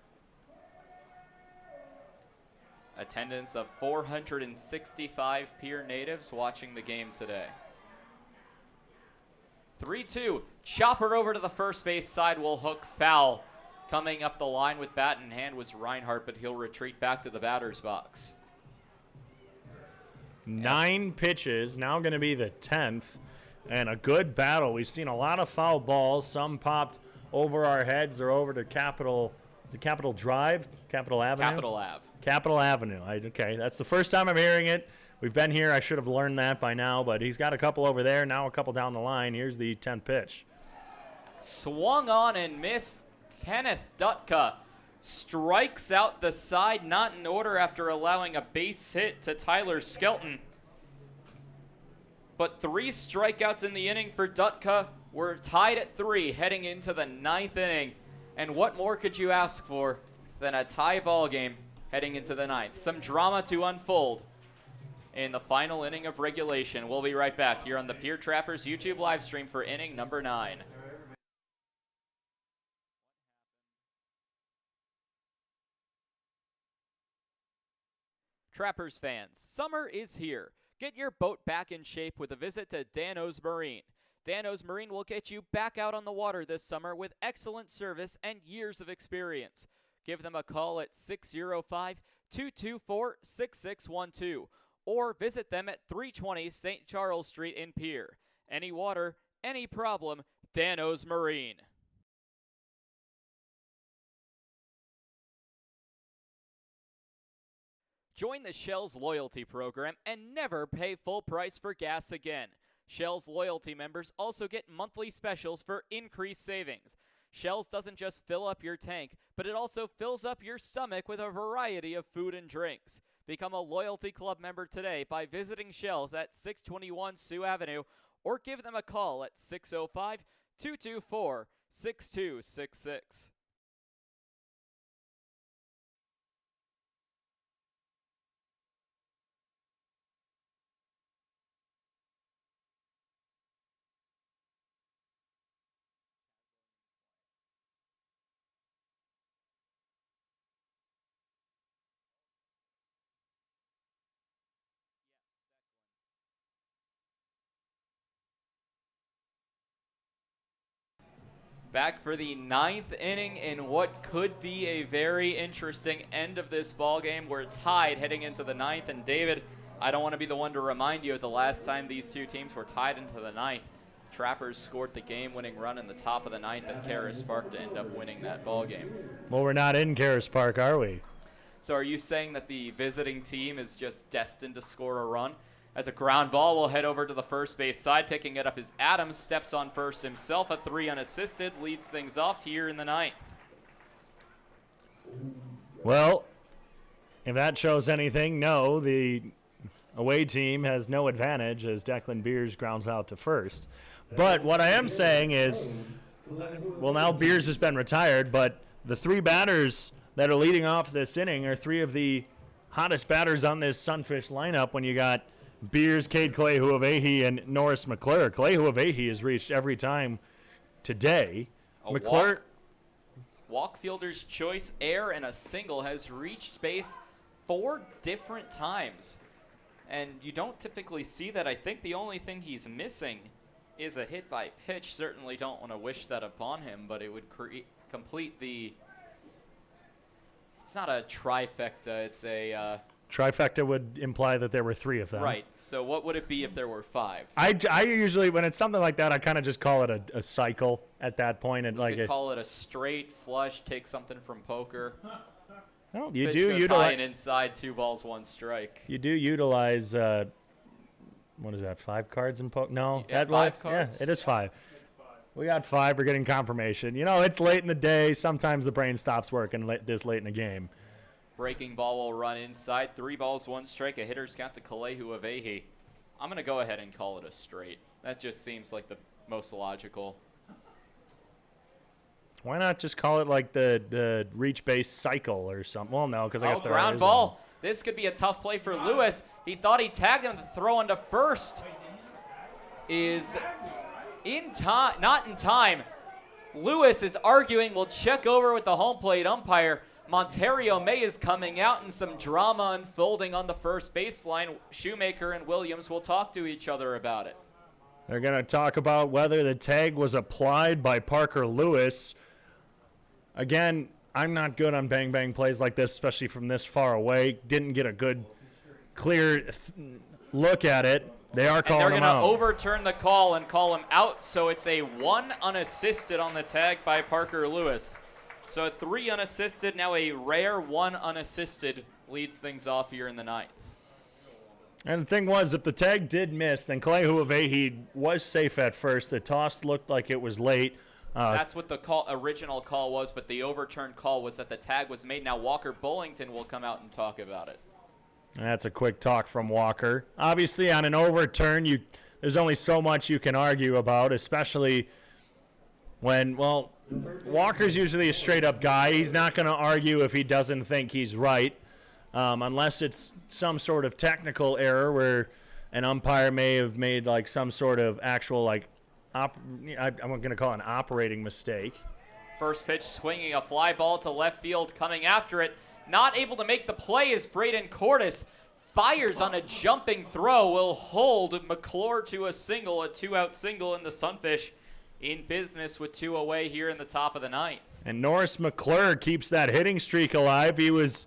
Attendance of 465 Pierre natives watching the game today. 3-2. Chopper over to the first base side will hook foul. Coming up the line with bat in hand was Reinhardt, but he'll retreat back to the batter's box. 9 pitches, now going to be the 10th, and a good battle. We've seen a lot of foul balls. Some popped over our heads or over to Capitol Drive? Capitol Avenue? Capitol Ave. Capitol Avenue. Okay, that's the first time I'm hearing it. We've been here. I should have learned that by now, but he's got a couple over there, now a couple down the line. Here's the 10th pitch. Swung on and missed. Kenneth Dutka strikes out the side, not in order after allowing a base hit to Tyler Skelton. But 3 strikeouts in the inning for Dutka. We're tied at 3 heading into the 9th inning. And what more could you ask for than a tie ball game heading into the 9th? Some drama to unfold in the final inning of regulation. We'll be right back here on the Pierre Trappers YouTube live stream for inning number 9. Trappers fans, summer is here. Get your boat back in shape with a visit to Dano's Marine. Dano's Marine will get you back out on the water this summer with excellent service and years of experience. Give them a call at 605-224-6612 or visit them at 320 St. Charles Street in Pierre. Any water, any problem, Dano's Marine. Join the Shell's loyalty program and never pay full price for gas again. Shell's loyalty members also get monthly specials for increased savings. Shell's doesn't just fill up your tank, but it also fills up your stomach with a variety of food and drinks. Become a loyalty club member today by visiting Shell's at 621 Sioux Avenue or give them a call at 605-224-6266. Back for the 9th inning in what could be a very interesting end of this ball game. We're tied heading into the 9th, and David, I don't want to be the one to remind you of the last time these two teams were tied into the 9th. Trappers scored the game-winning run in the top of the 9th at Caras Park to end up winning that ball game. Well, we're not in Caras Park, are we? So are you saying that the visiting team is just destined to score a run? As a ground ball will head over to the first base side. Picking it up is Adams, steps on first himself. A 3 unassisted, leads things off here in the 9th. Well, if that shows anything, no, the away team has no advantage as Declan Beers grounds out to first. But what I am saying is, well, now Beers has been retired, but the 3 batters that are leading off this inning are 3 of the hottest batters on this Sunfish lineup when you got Beers, Cade Clay-Huavehi, and Norris McClure. Clay-Huavehi has reached every time today. McClure. Walk fielder's choice, air, and a single has reached base 4 different times. And you don't typically see that. I think the only thing he's missing is a hit by pitch. Certainly don't want to wish that upon him, but it would complete the... It's not a trifecta, it's a... Trifecta would imply that there were 3 of them. Right. So what would it be if there were 5? I usually, when it's something like that, I kind of just call it a cycle at that point. And you could call it a straight flush, take something from poker. Well, you Pitch do goes utilize high and inside, 2 balls, 1 strike. You do utilize, what is that, 5 cards in poker? No. Yeah, 5 cards? Yeah, it is 5. We got 5. We're getting confirmation. You know, it's late in the day. Sometimes the brain stops working this late in the game. Breaking ball will run inside. 3 balls, 1 strike. A hitter's count to Clay-Huavehi. I'm going to go ahead and call it a straight. That just seems like the most logical. Why not just call it like the reach base cycle or something? Well, no, because I guess there ground is ball. one. This could be a tough play for Lewis. He thought he tagged him. The throw onto first is in time. Not in time. Lewis is arguing. We'll check over with the home plate umpire. Monterio May is coming out and some drama unfolding on the first baseline. Shoemaker and Williams will talk to each other about it. They're going to talk about whether the tag was applied by Parker Lewis. Again, I'm not good on bang-bang plays like this, especially from this far away. Didn't get a good, clear look at it. They are calling him out. And they're going to overturn the call and call him out, so it's a 1 unassisted on the tag by Parker Lewis. So a 3 unassisted, now a rare 1 unassisted leads things off here in the 9th. And the thing was, if the tag did miss, then Clay-Huavehi was safe at first. The toss looked like it was late. That's what the original call was, but the overturned call was that the tag was made. Now Walker Bullington will come out and talk about it. That's a quick talk from Walker. Obviously, on an overturn, there's only so much you can argue about, especially when, well, Walker's usually a straight-up guy. He's not going to argue if he doesn't think he's right. unless it's some sort of technical error where an umpire may have made like some sort of actual I'm going to call it an operating mistake. First pitch swinging a fly ball to left field, coming after it. Not able to make the play as Braden Cordes fires on a jumping throw. Will hold McClure to a single, a 2-out single, and the Sunfish in business with 2 away here in the top of the ninth. And Norris McClure keeps that hitting streak alive. He was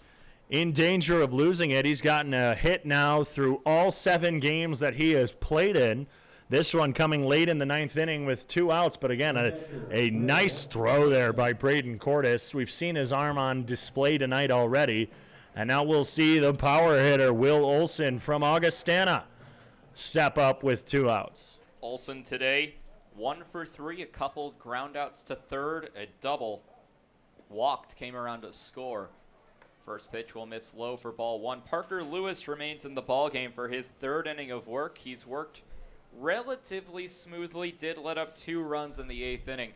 in danger of losing it. He's gotten a hit now through all 7 games that he has played in. This one coming late in the 9th inning with 2 outs, but again, a nice throw there by Braden Cordes. We've seen his arm on display tonight already, and now we'll see the power hitter, Will Olson from Augustana, step up with 2 outs. Olson today, 1 for 3, a couple ground outs to third, a double. Walked, came around to score. First pitch will miss low for ball 1. Parker Lewis remains in the ballgame for his 3rd inning of work. He's worked relatively smoothly, did let up 2 runs in the 8th inning.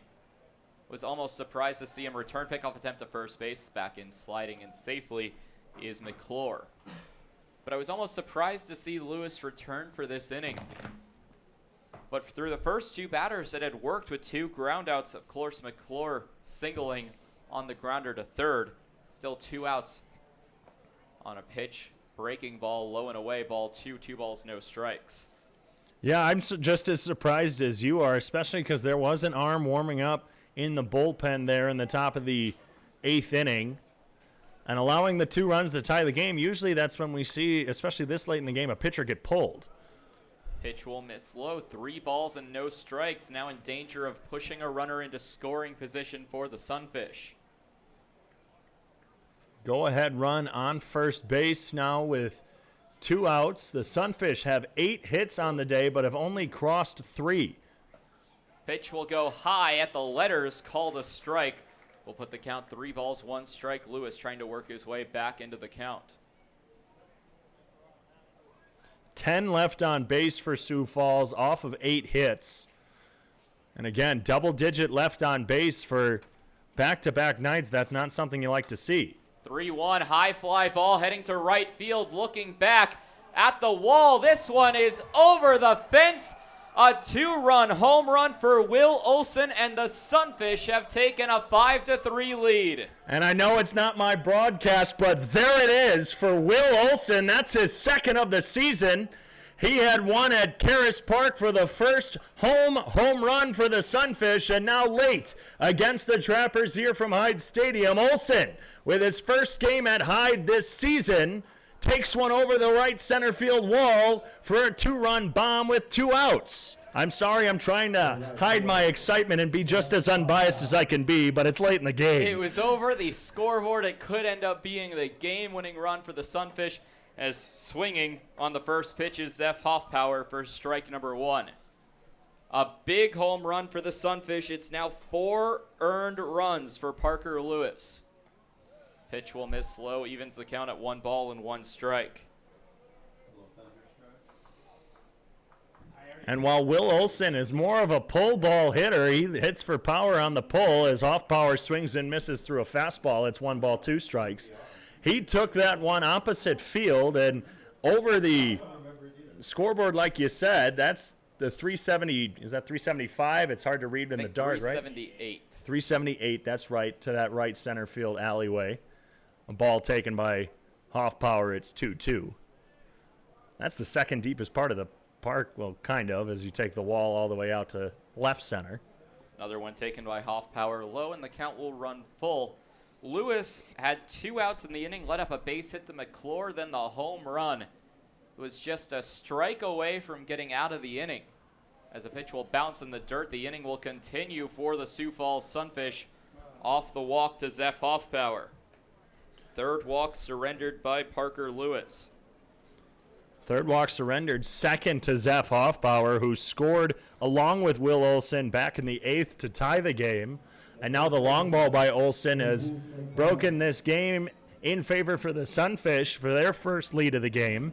Was almost surprised to see him return pickoff attempt to first base. Back in sliding and safely is McClure. But I was almost surprised to see Lewis return for this inning. But through the first 2 batters that had worked with 2 groundouts, of course McClure singling on the grounder to third. Still 2 outs on a pitch. Breaking ball, low and away, ball 2, 2 balls, no strikes. Yeah, I'm just as surprised as you are, especially because there was an arm warming up in the bullpen there in the top of the 8th inning. And allowing the 2 runs to tie the game, usually that's when we see, especially this late in the game, a pitcher get pulled. Pitch will miss low, 3 balls and no strikes. Now in danger of pushing a runner into scoring position for the Sunfish. Go-ahead run on first base now with 2 outs. The Sunfish have 8 hits on the day, but have only crossed 3. Pitch will go high at the letters, called a strike. We'll put the count 3 balls, 1 strike. Lewis trying to work his way back into the count. 10 left on base for Sioux Falls off of 8 hits. And again, double-digit left on base for back-to-back nights. That's not something you like to see. 3-1, high fly ball heading to right field, looking back at the wall. This one is over the fence. A 2-run home run for Will Olson, and the Sunfish have taken a 5-3 lead. And I know it's not my broadcast, but there it is for Will Olson. That's his 2nd of the season. He had one at Caris Park for the first home run for the Sunfish, and now late against the Trappers here from Hyde Stadium. Olson, with his first game at Hyde this season, takes one over the right center field wall for a 2-run bomb with 2 outs. I'm sorry, I'm trying to hide my excitement and be just as unbiased as I can be, but it's late in the game. It was over the scoreboard. It could end up being the game-winning run for the Sunfish, as swinging on the first pitch is Zeph Hoffpower for strike number 1. A big home run for the Sunfish. It's now 4 earned runs for Parker Lewis. Pitch will miss low, evens the count at 1 ball and 1 strike. And while Will Olson is more of a pull ball hitter, he hits for power on the pull as Hoffpower swings and misses through a fastball. It's 1 ball, 2 strikes. He took that one opposite field and over the scoreboard, like you said, that's the 370. Is that 375? It's hard to read in the dark, right? 378. 378, that's right, to that right center field alleyway. A ball taken by Hoffpower, it's 2-2. That's the 2nd deepest part of the park, well, kind of, as you take the wall all the way out to left center. Another one taken by Hoffpower low, and the count will run full. Lewis had 2 outs in the inning, let up a base hit to McClure, then the home run. It was just a strike away from getting out of the inning. As the pitch will bounce in the dirt, the inning will continue for the Sioux Falls Sunfish. Off the walk to Zeph Hoffpower. 3rd walk surrendered by Parker Lewis. 3rd walk surrendered, 2nd to Zeph Hoffpower, who scored along with Will Olson back in the 8th to tie the game. And now the long ball by Olson has broken this game in favor for the Sunfish for their first lead of the game.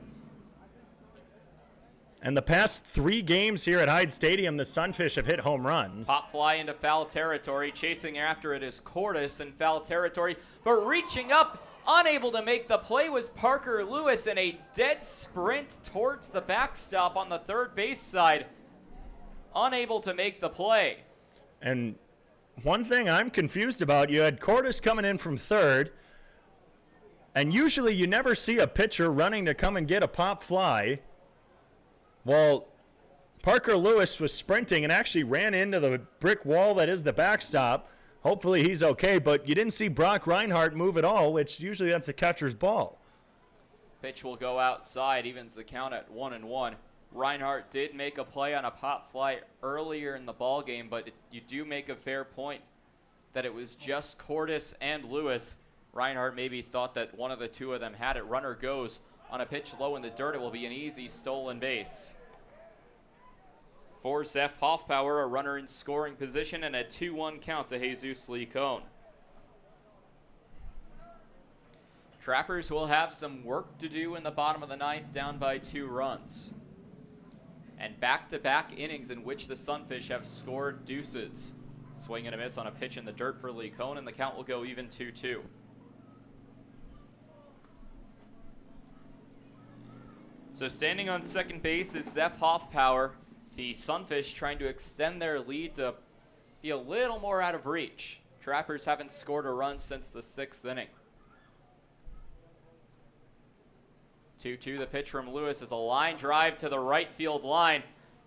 And the past 3 games here at Hyde Stadium, the Sunfish have hit home runs. Pop fly into foul territory. Chasing after it is Cordes in foul territory. But reaching up Unable to make the play was Parker Lewis in a dead sprint towards the backstop on the third base side. Unable to make the play. And one thing I'm confused about, you had Cordes coming in from third, and usually you never see a pitcher running to come and get a pop fly. Well, Parker Lewis was sprinting and actually ran into the brick wall that is the backstop. Hopefully he's okay, but you didn't see Brock Reinhardt move at all, which usually that's a catcher's ball. Pitch will go outside, evens the count at 1-1. Reinhardt did make a play on a pop fly earlier in the ball game, but you do make a fair point that it was just Cordes and Lewis. Reinhardt maybe thought that one of the two of them had it. Runner goes on a pitch low in the dirt. It will be an easy stolen base. For Zeph Hoffpower, a runner in scoring position and a 2-1 count to Jesus Licon. Trappers will have some work to do in the bottom of the ninth, down by 2 runs. And back-to-back innings in which the Sunfish have scored deuces. Swing and a miss on a pitch in the dirt for Licon, and the count will go even 2-2. So standing on second base is Zeph Hoffpower. The Sunfish trying to extend their lead to be a little more out of reach. Trappers haven't scored a run since the 6th inning. 2-2 the pitch from Lewis is a line drive to the right field line.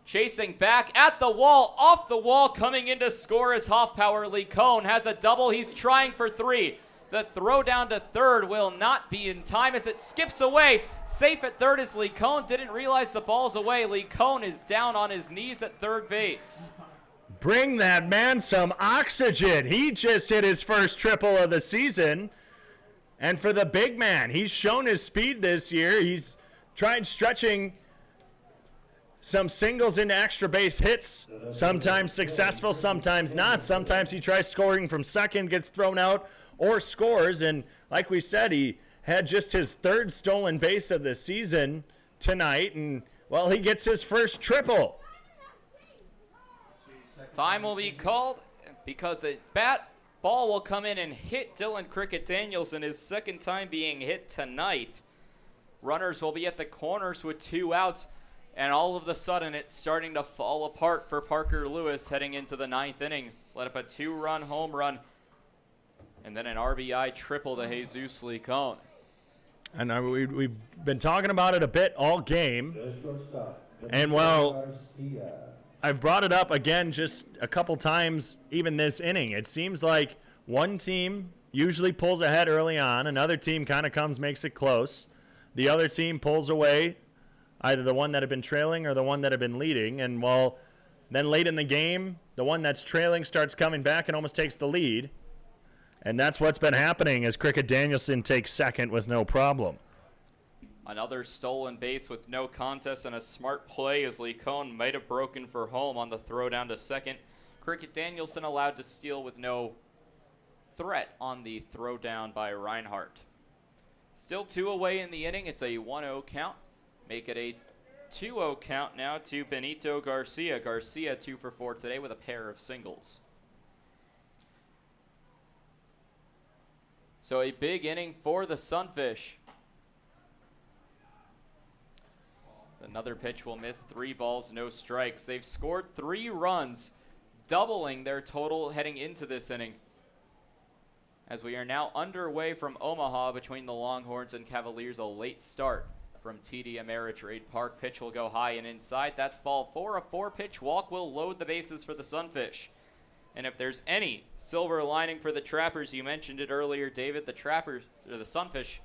Chasing back at the wall, off the wall, coming in to score is Hoffpower. Licon has a double. He's trying for 3. The throw down to third will not be in time as it skips away. Safe at third is Licon. Didn't realize the ball's away. Licon is down on his knees at third base. Bring that man some oxygen. He just hit his first triple of the season. And for the big man, he's shown his speed this year. He's tried stretching some singles into extra base hits. Sometimes successful, sometimes not. Sometimes he tries scoring from second, gets thrown out, or scores, and like we said, he had just his 3rd stolen base of the season tonight, and, well, he gets his first triple. Time will be called because a bat ball will come in and hit Dylan Cricket Danielson, his 2nd time being hit tonight. Runners will be at the corners with 2 outs, and all of a sudden it's starting to fall apart for Parker Lewis heading into the 9th inning. Let up a 2-run home run, and then an RBI triple to Jesus Licon. And we've been talking about it a bit all game. And, well, I've brought it up again just a couple times even this inning. It seems like one team usually pulls ahead early on. Another team kind of comes, makes it close. The other team pulls away, either the one that had been trailing or the one that had been leading. And, well, then late in the game, the one that's trailing starts coming back and almost takes the lead. And that's what's been happening as Cricket Danielson takes second with no problem. Another stolen base with no contest and a smart play as Licon might have broken for home on the throw down to second. Cricket Danielson allowed to steal with no threat on the throw down by Reinhardt. Still 2 away in the inning. It's a 1-0 count. Make it a 2-0 count now to Benito Garcia. Garcia 2 for 4 today with a pair of singles. So a big inning for the Sunfish. Another pitch will miss. 3 balls, no strikes. They've scored 3 runs, doubling their total heading into this inning. As we are now underway from Omaha between the Longhorns and Cavaliers, a late start from TD Ameritrade Park. Pitch will go high and inside. That's ball 4. A 4-pitch walk will load the bases for the Sunfish. And if there's any silver lining for the Trappers, you mentioned it earlier, David, the Sunfish,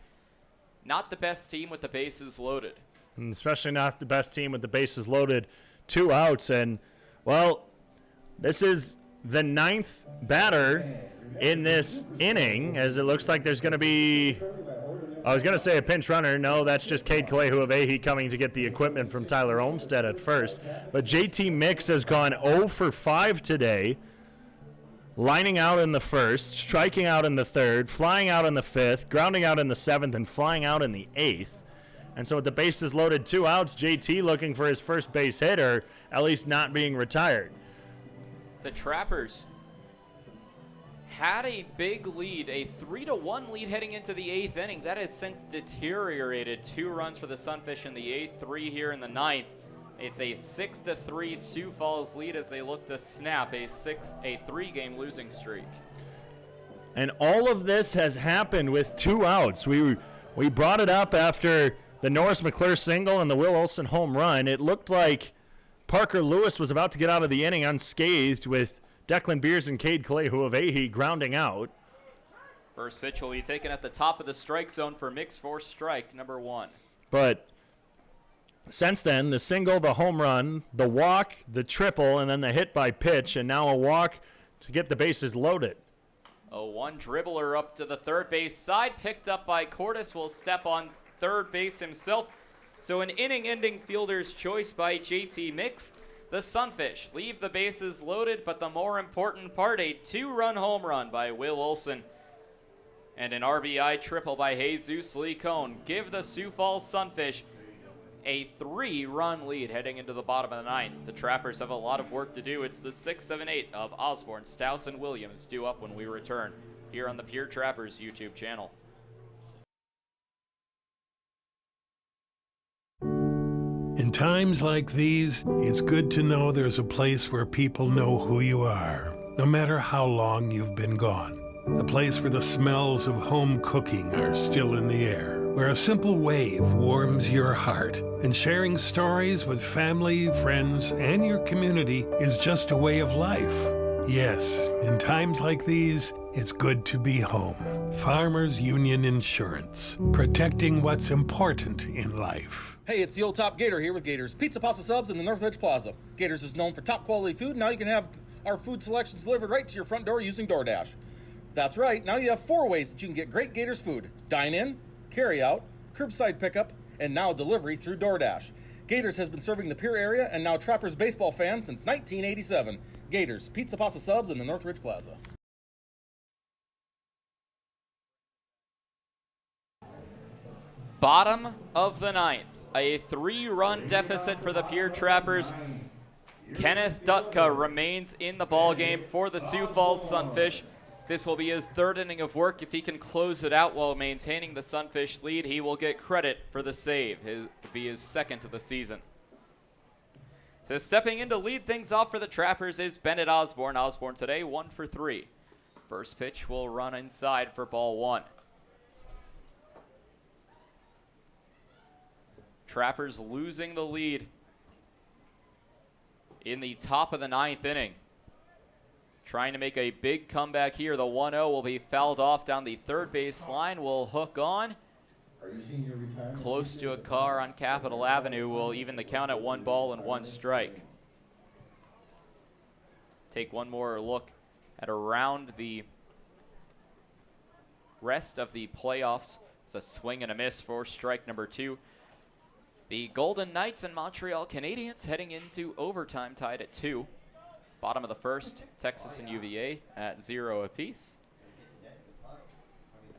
not the best team with the bases loaded. And especially not the best team with the bases loaded. 2 outs. And, well, this is the 9th batter in this inning, as it looks like there's going to be, I was going to say a pinch runner. No, that's just Cade Kalehuavehi coming to get the equipment from Tyler Olmstead at first. But JT Mix has gone 0 for 5 today. Lining out in the 1st, striking out in the 3rd, flying out in the 5th, grounding out in the 7th, and flying out in the 8th. And so with the bases loaded, 2 outs, JT looking for his first base hit, or at least not being retired. The Trappers had a big lead, a 3-1 lead heading into the 8th inning. That has since deteriorated. 2 runs for the Sunfish in the 8th, 3 here in the 9th. It's a 6-3 Sioux Falls lead as they look to snap a 3-game losing streak. And all of this has happened with 2 outs. We brought it up after the Norris McClure single and the Will Olson home run. It looked like Parker Lewis was about to get out of the inning unscathed with Declan Beers and Cade Kalehuavehi grounding out. First pitch will be taken at the top of the strike zone for mix for strike number 1. But since then, the single, the home run, the walk, the triple, and then the hit by pitch, and now a walk to get the bases loaded. A 1 dribbler up to the third base side, picked up by Cordes, will step on third base himself. So an inning-ending fielder's choice by JT Mix. The Sunfish leave the bases loaded, but the more important part, a 2-run home run by Will Olson and an RBI triple by Jesus Lee Cone give the Sioux Falls Sunfish a 3-run lead heading into the bottom of the 9th. The Trappers have a lot of work to do. It's the 6, 7, 8 of Osborne, Stouse, and Williams due up when we return here on the Pierre Trappers YouTube channel. In times like these, it's good to know there's a place where people know who you are, no matter how long you've been gone. A place where the smells of home cooking are still in the air, where a simple wave warms your heart, and sharing stories with family, friends, and your community is just a way of life. Yes, in times like these, it's good to be home. Farmers Union Insurance, protecting what's important in life. Hey, it's the old top Gator here with Gators Pizza Pasta Subs in the Northridge Plaza. Gators is known for top quality food. Now you can have our food selections delivered right to your front door using DoorDash. That's right, now you have 4 ways that you can get great Gators food. Dine in, carry out, curbside pickup, and now delivery through DoorDash. Gators has been serving the Pierre area and now Trappers baseball fans since 1987. Gators Pizza Pasta Subs in the Northridge Plaza. Bottom of the 9th, a 3-run deficit for the Pierre Trappers. Kenneth Dutka remains in the ballgame for the Sioux Falls Sunfish. This will be his 3rd inning of work. If he can close it out while maintaining the Sunfish lead, he will get credit for the save. It will be his 2nd of the season. So stepping in to lead things off for the Trappers is Bennett Osborne. Osborne today 1 for 3. First pitch will run inside for ball 1. Trappers losing the lead in the top of the 9th inning. Trying to make a big comeback here. The 1-0 will be fouled off down the third base line. Will hook on. Close to a car on Capitol Avenue. Will even the count at 1 ball and 1 strike. Take one more look at around the rest of the playoffs. It's a swing and a miss for strike number 2. The Golden Knights and Montreal Canadiens heading into overtime tied at 2. Bottom of the 1st, Texas and UVA at 0 apiece.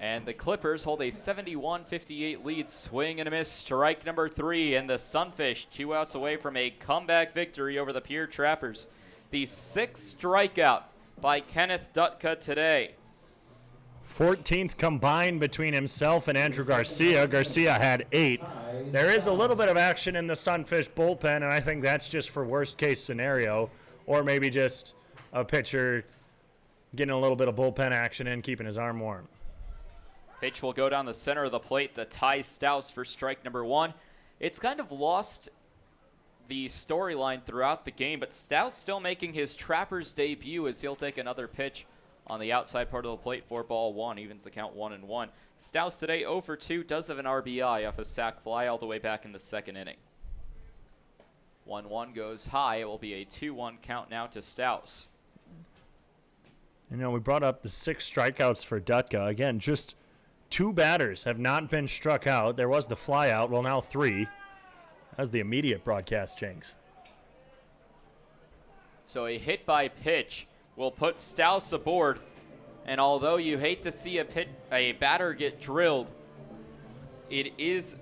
And the Clippers hold a 71-58 lead. Swing and a miss, strike number 3. And the Sunfish 2 outs away from a comeback victory over the Pierre Trappers. The 6th strikeout by Kenneth Dutka today. 14th combined between himself and Andrew Garcia. Garcia had 8. There is a little bit of action in the Sunfish bullpen, and I think that's just for worst case scenario, or maybe just a pitcher getting a little bit of bullpen action in, keeping his arm warm. Pitch will go down the center of the plate to Ty Stouse for strike number 1. It's kind of lost the storyline throughout the game, but Stouse still making his Trappers debut as he'll take another pitch on the outside part of the plate for ball 1. Evens the count 1-1. Stouse today 0 for 2, does have an RBI off a sac fly all the way back in the 2nd inning. 1-1 goes high. It will be a 2-1 count now to Stouse. You know, we brought up the 6 strikeouts for Dutka. Again, just 2 batters have not been struck out. There was the fly out. Well, now 3. That's the immediate broadcast, Jinx. So a hit by pitch will put Stouse aboard. And although you hate to see a batter get drilled, it is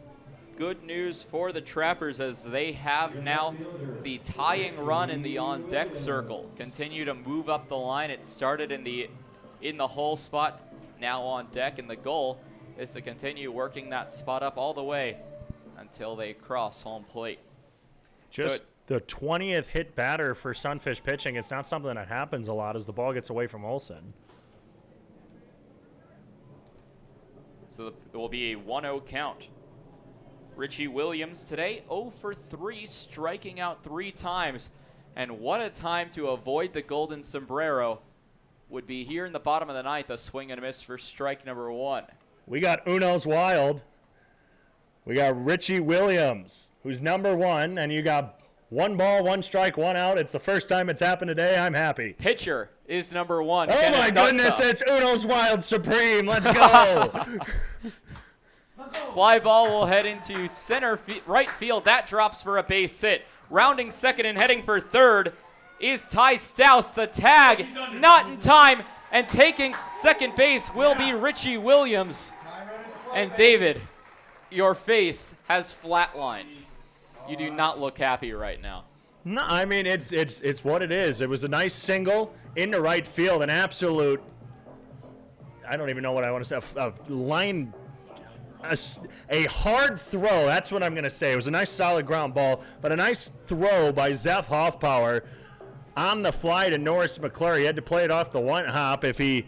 good news for the Trappers as they have now the tying run in the on-deck circle. Continue to move up the line. It started in the in the hole spot now on deck, and the goal is to continue working that spot up all the way until they cross home plate. Just the 20th hit batter for Sunfish pitching. It's not something that happens a lot as the ball gets away from Olsen. So it will be a 1-0 count. Richie Williams today 0 for 3, striking out 3 times. And what a time to avoid the golden sombrero would be here in the bottom of the ninth. A swing and a miss for strike number 1. We got Uno's Wild. We got Richie Williams, who's number 1, and you got 1 ball, 1 strike, 1 out. It's the first time it's happened today. I'm happy. Pitcher is number 1. Oh, my goodness, it's Uno's Wild Supreme. Let's go. Fly ball will head into right field. That drops for a base hit. Rounding second and heading for third is Ty Stouse. The tag, not in time, and taking second base will be Richie Williams. And David, your face has flatlined. You do not look happy right now. No, I mean, it's what it is. It was a nice single into right field, an absolute, I don't even know what I want to say, a hard throw. That's what I'm going to say. It was a nice solid ground ball, but a nice throw by Zeph Hoffpower on the fly to Norris McClure. He had to play it off the one hop. If he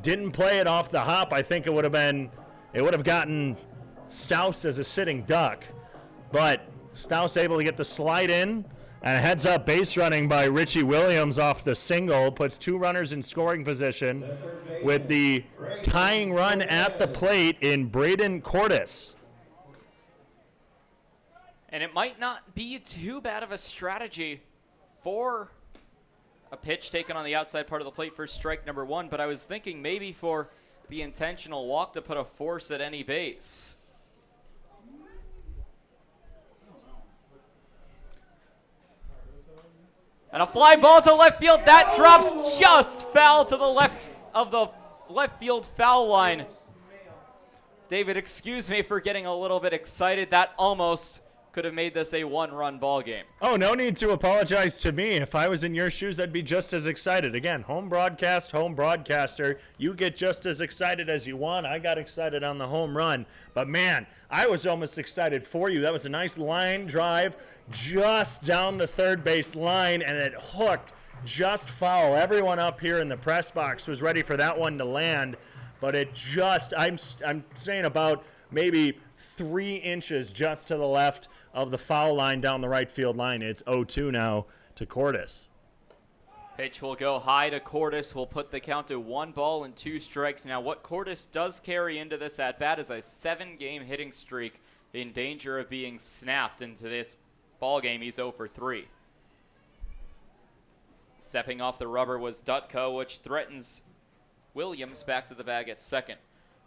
didn't play it off the hop, I think it would have gotten Stouse as a sitting duck. But Stouse able to get the slide in, and a heads-up base running by Richie Williams off the single puts 2 runners in scoring position with the tying run at the plate in Braden Cordes. And it might not be too bad of a strategy for a pitch taken on the outside part of the plate for strike number 1, but I was thinking maybe for the intentional walk to put a force at any base. And a fly ball to left field. That drops just foul to the left of the left field foul line. David, excuse me for getting a little bit excited. That almost could have made this a 1-run ball game. Oh, no need to apologize to me. If I was in your shoes, I'd be just as excited. Again, home broadcast, home broadcaster. You get just as excited as you want. I got excited on the home run. But, man, I was almost excited for you. That was a nice line drive just down the third base line, and it hooked just foul. Everyone up here in the press box was ready for that one to land, but it just, I'm saying about maybe 3 inches just to the left of the foul line down the right field line. It's 0-2 now to Cordes. Pitch will go high to Cordes. Will put the count to 1 ball and 2 strikes. Now, what Cordes does carry into this at-bat is a 7-game hitting streak in danger of being snapped into this ball game. He's 0 for 3. Stepping off the rubber was Dutka, which threatens Williams back to the bag at second.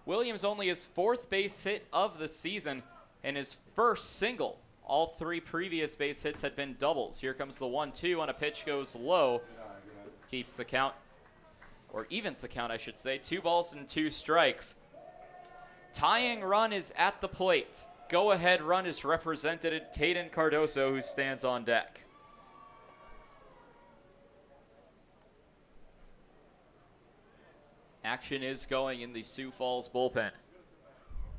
Williams only his 4th base hit of the season and his first single. All 3 previous base hits had been doubles. Here comes the 1-2 on a pitch goes low. Keeps the count, or evens the count, I should say. 2 balls and 2 strikes. Tying run is at the plate. Go-ahead run is represented Caden Cardoso, who stands on deck. Action is going in the Sioux Falls bullpen.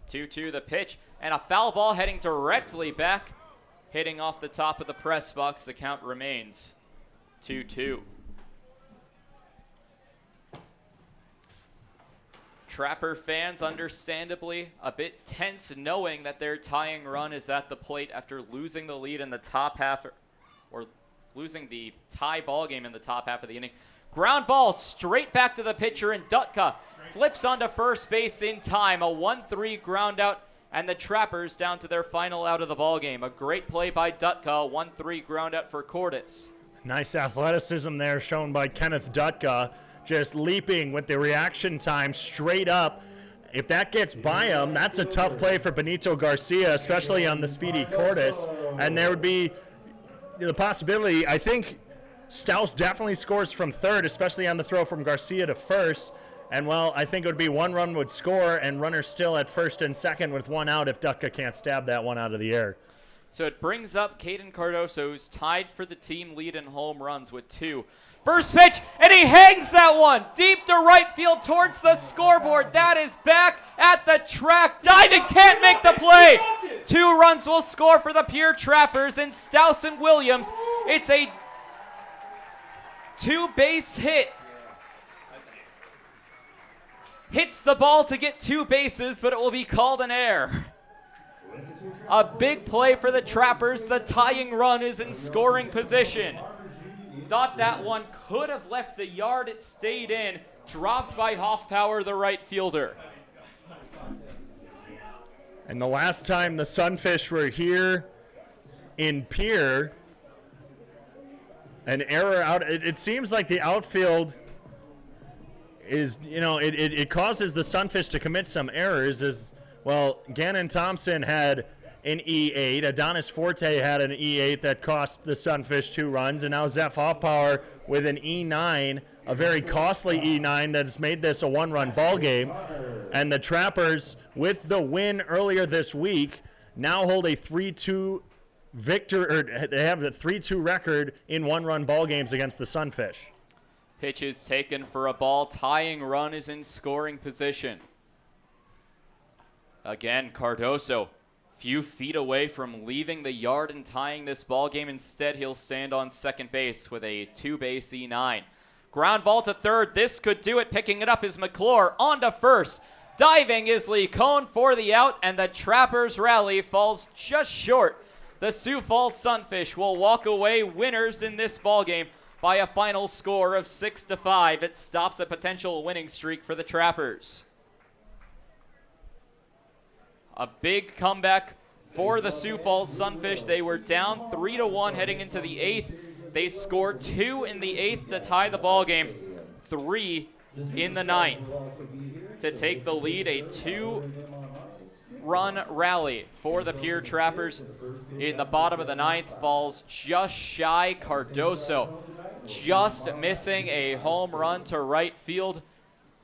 2-2 the pitch, and a foul ball heading directly back, hitting off the top of the press box. The count remains 2-2. Trapper fans understandably a bit tense knowing that their tying run is at the plate after losing the lead in the top half, or losing the tie ball game in the top half of the inning. Ground ball straight back to the pitcher, and Dutka flips onto first base in time. A 1-3 ground out, and the Trappers down to their final out of the ball game. A great play by Dutka, a 1-3 ground out for Cordes. Nice athleticism there shown by Kenneth Dutka, just leaping with the reaction time straight up. If that gets by him, that's a tough play for Benito Garcia, especially on the speedy Cordes. And there would be the possibility, I think Stouse definitely scores from third, especially on the throw from Garcia to first. And, well, I think it would be 1 run would score and runners still at first and second with 1 out if Dutka can't stab that one out of the air. So it brings up Caden Cardoso, who's tied for the team lead in home runs with 2. First pitch, and he hangs that one deep to right field towards the scoreboard. That is back at the track. Diving, can't make the play. 2 runs will score for the Pierre Trappers, and Stouse and Williams. It's a 2-base hit. Hits the ball to get 2 bases, but it will be called an error. A big play for the Trappers. The tying run is in scoring position. Thought that one could have left the yard. It stayed in. Dropped by Hoffpower, the right fielder. And the last time the Sunfish were here in Pierre, an error out. It seems like the outfield is, it causes the Sunfish to commit some errors. As well, Gannon Thompson had an E8. Adonis Forte had an E8 that cost the Sunfish 2 runs. And now Zeph Hoffpower with an E9, a very costly E9 that has made this a 1-run ball game. And the Trappers, with the win earlier this week, now hold a 3-2 they have the 3-2 record in 1-run ball games against the Sunfish. Pitch is taken for a ball. Tying run is in scoring position. Again, Cardoso, few feet away from leaving the yard and tying this ball game. Instead, he'll stand on second base with a 2-base E9. Ground ball to third. This could do it. Picking it up is McClure. On to first. Diving is Lee Cohn for the out, and the Trappers rally falls just short. The Sioux Falls Sunfish will walk away winners in this ball game by a final score of 6-5. It stops a potential winning streak for the Trappers. A big comeback for the Sioux Falls Sunfish. They were down 3-1 heading into the 8th. They scored 2 in the 8th to tie the ball game, 3 in the 9th to take the lead. A 2-run rally for the Pierre Trappers in the bottom of the 9th falls just shy. Cardoso just missing a home run to right field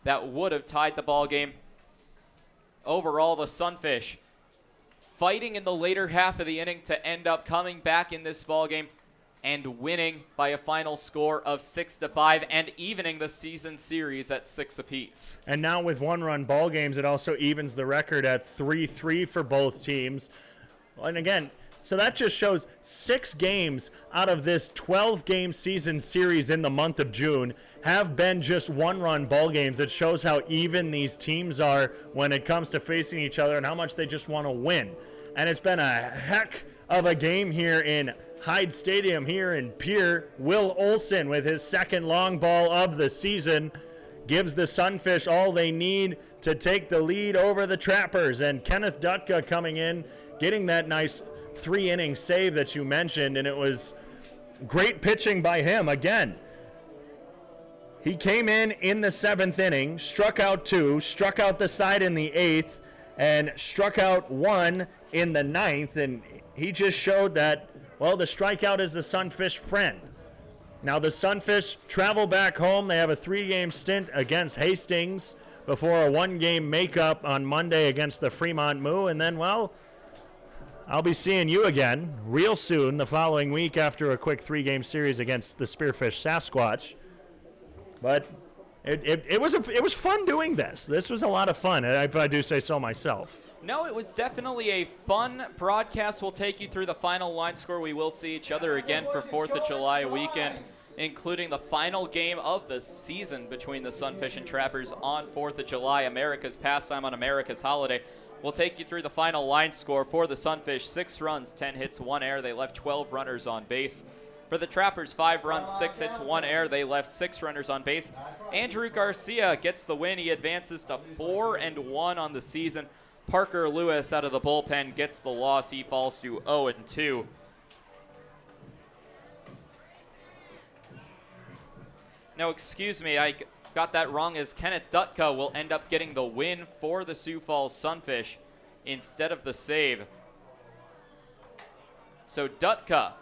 that would have tied the ball game. Overall, the Sunfish fighting in the later half of the inning to end up coming back in this ball game and winning by a final score of 6-5 and evening the season series at 6 apiece. And now with 1-run ball games, it also evens the record at 3-3 for both teams. And again, so that just shows 6 games out of this 12-game season series in the month of June have been just 1-run ball games. It shows how even these teams are when it comes to facing each other and how much they just want to win. And it's been a heck of a game here in Hyde Stadium here in Pierre. Will Olson with his second long ball of the season gives the Sunfish all they need to take the lead over the Trappers. And Kenneth Dutka coming in, getting that nice 3-inning save that you mentioned, and it was great pitching by him again. He came in the 7th inning, struck out 2, struck out the side in the 8th, and struck out 1 in the 9th, and he just showed that, well, the strikeout is the Sunfish friend. Now the Sunfish travel back home. They have a 3-game stint against Hastings before a 1-game makeup on Monday against the Fremont Moo, and then, well, I'll be seeing you again real soon the following week after a quick 3-game series against the Spearfish Sasquatch. But it was fun doing this. This was a lot of fun, if I do say so myself. No, it was definitely a fun broadcast. We'll take you through the final line score. We will see each other again for 4th of July weekend, including the final game of the season between the Sunfish and Trappers on 4th of July, America's pastime on America's holiday. We'll take you through the final line score for the Sunfish. 6 runs, 10 hits, 1 error. They left 12 runners on base. For the Trappers, 5 runs, 6 hits, 1 error. They left 6 runners on base. Andrew Garcia gets the win. He advances to 4-1 on the season. Parker Lewis out of the bullpen gets the loss. He falls to 0-2. No, excuse me, I got that wrong, as Kenneth Dutka will end up getting the win for the Sioux Falls Sunfish instead of the save. So Dutka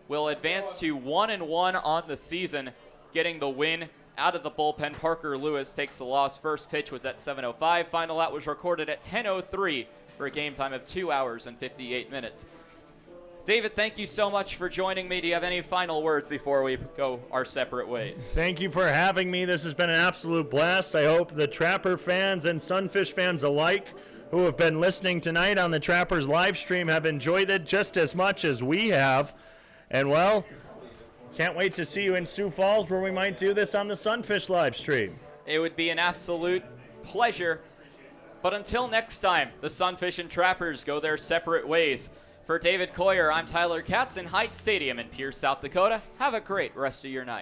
will advance to 1-1 on the season, getting the win out of the bullpen. Parker Lewis takes the loss. First pitch was at 7:05. Final out was recorded at 10:03 for a game time of 2 hours and 58 minutes. David, thank you so much for joining me. Do you have any final words before we go our separate ways? Thank you for having me. This has been an absolute blast. I hope the Trapper fans and Sunfish fans alike who have been listening tonight on the Trappers live stream have enjoyed it just as much as we have. And, well, can't wait to see you in Sioux Falls where we might do this on the Sunfish live stream. It would be an absolute pleasure. But until next time, the Sunfish and Trappers go their separate ways. For David Coyer, I'm Tyler Katz in Hyde Stadium in Pierre, South Dakota. Have a great rest of your night.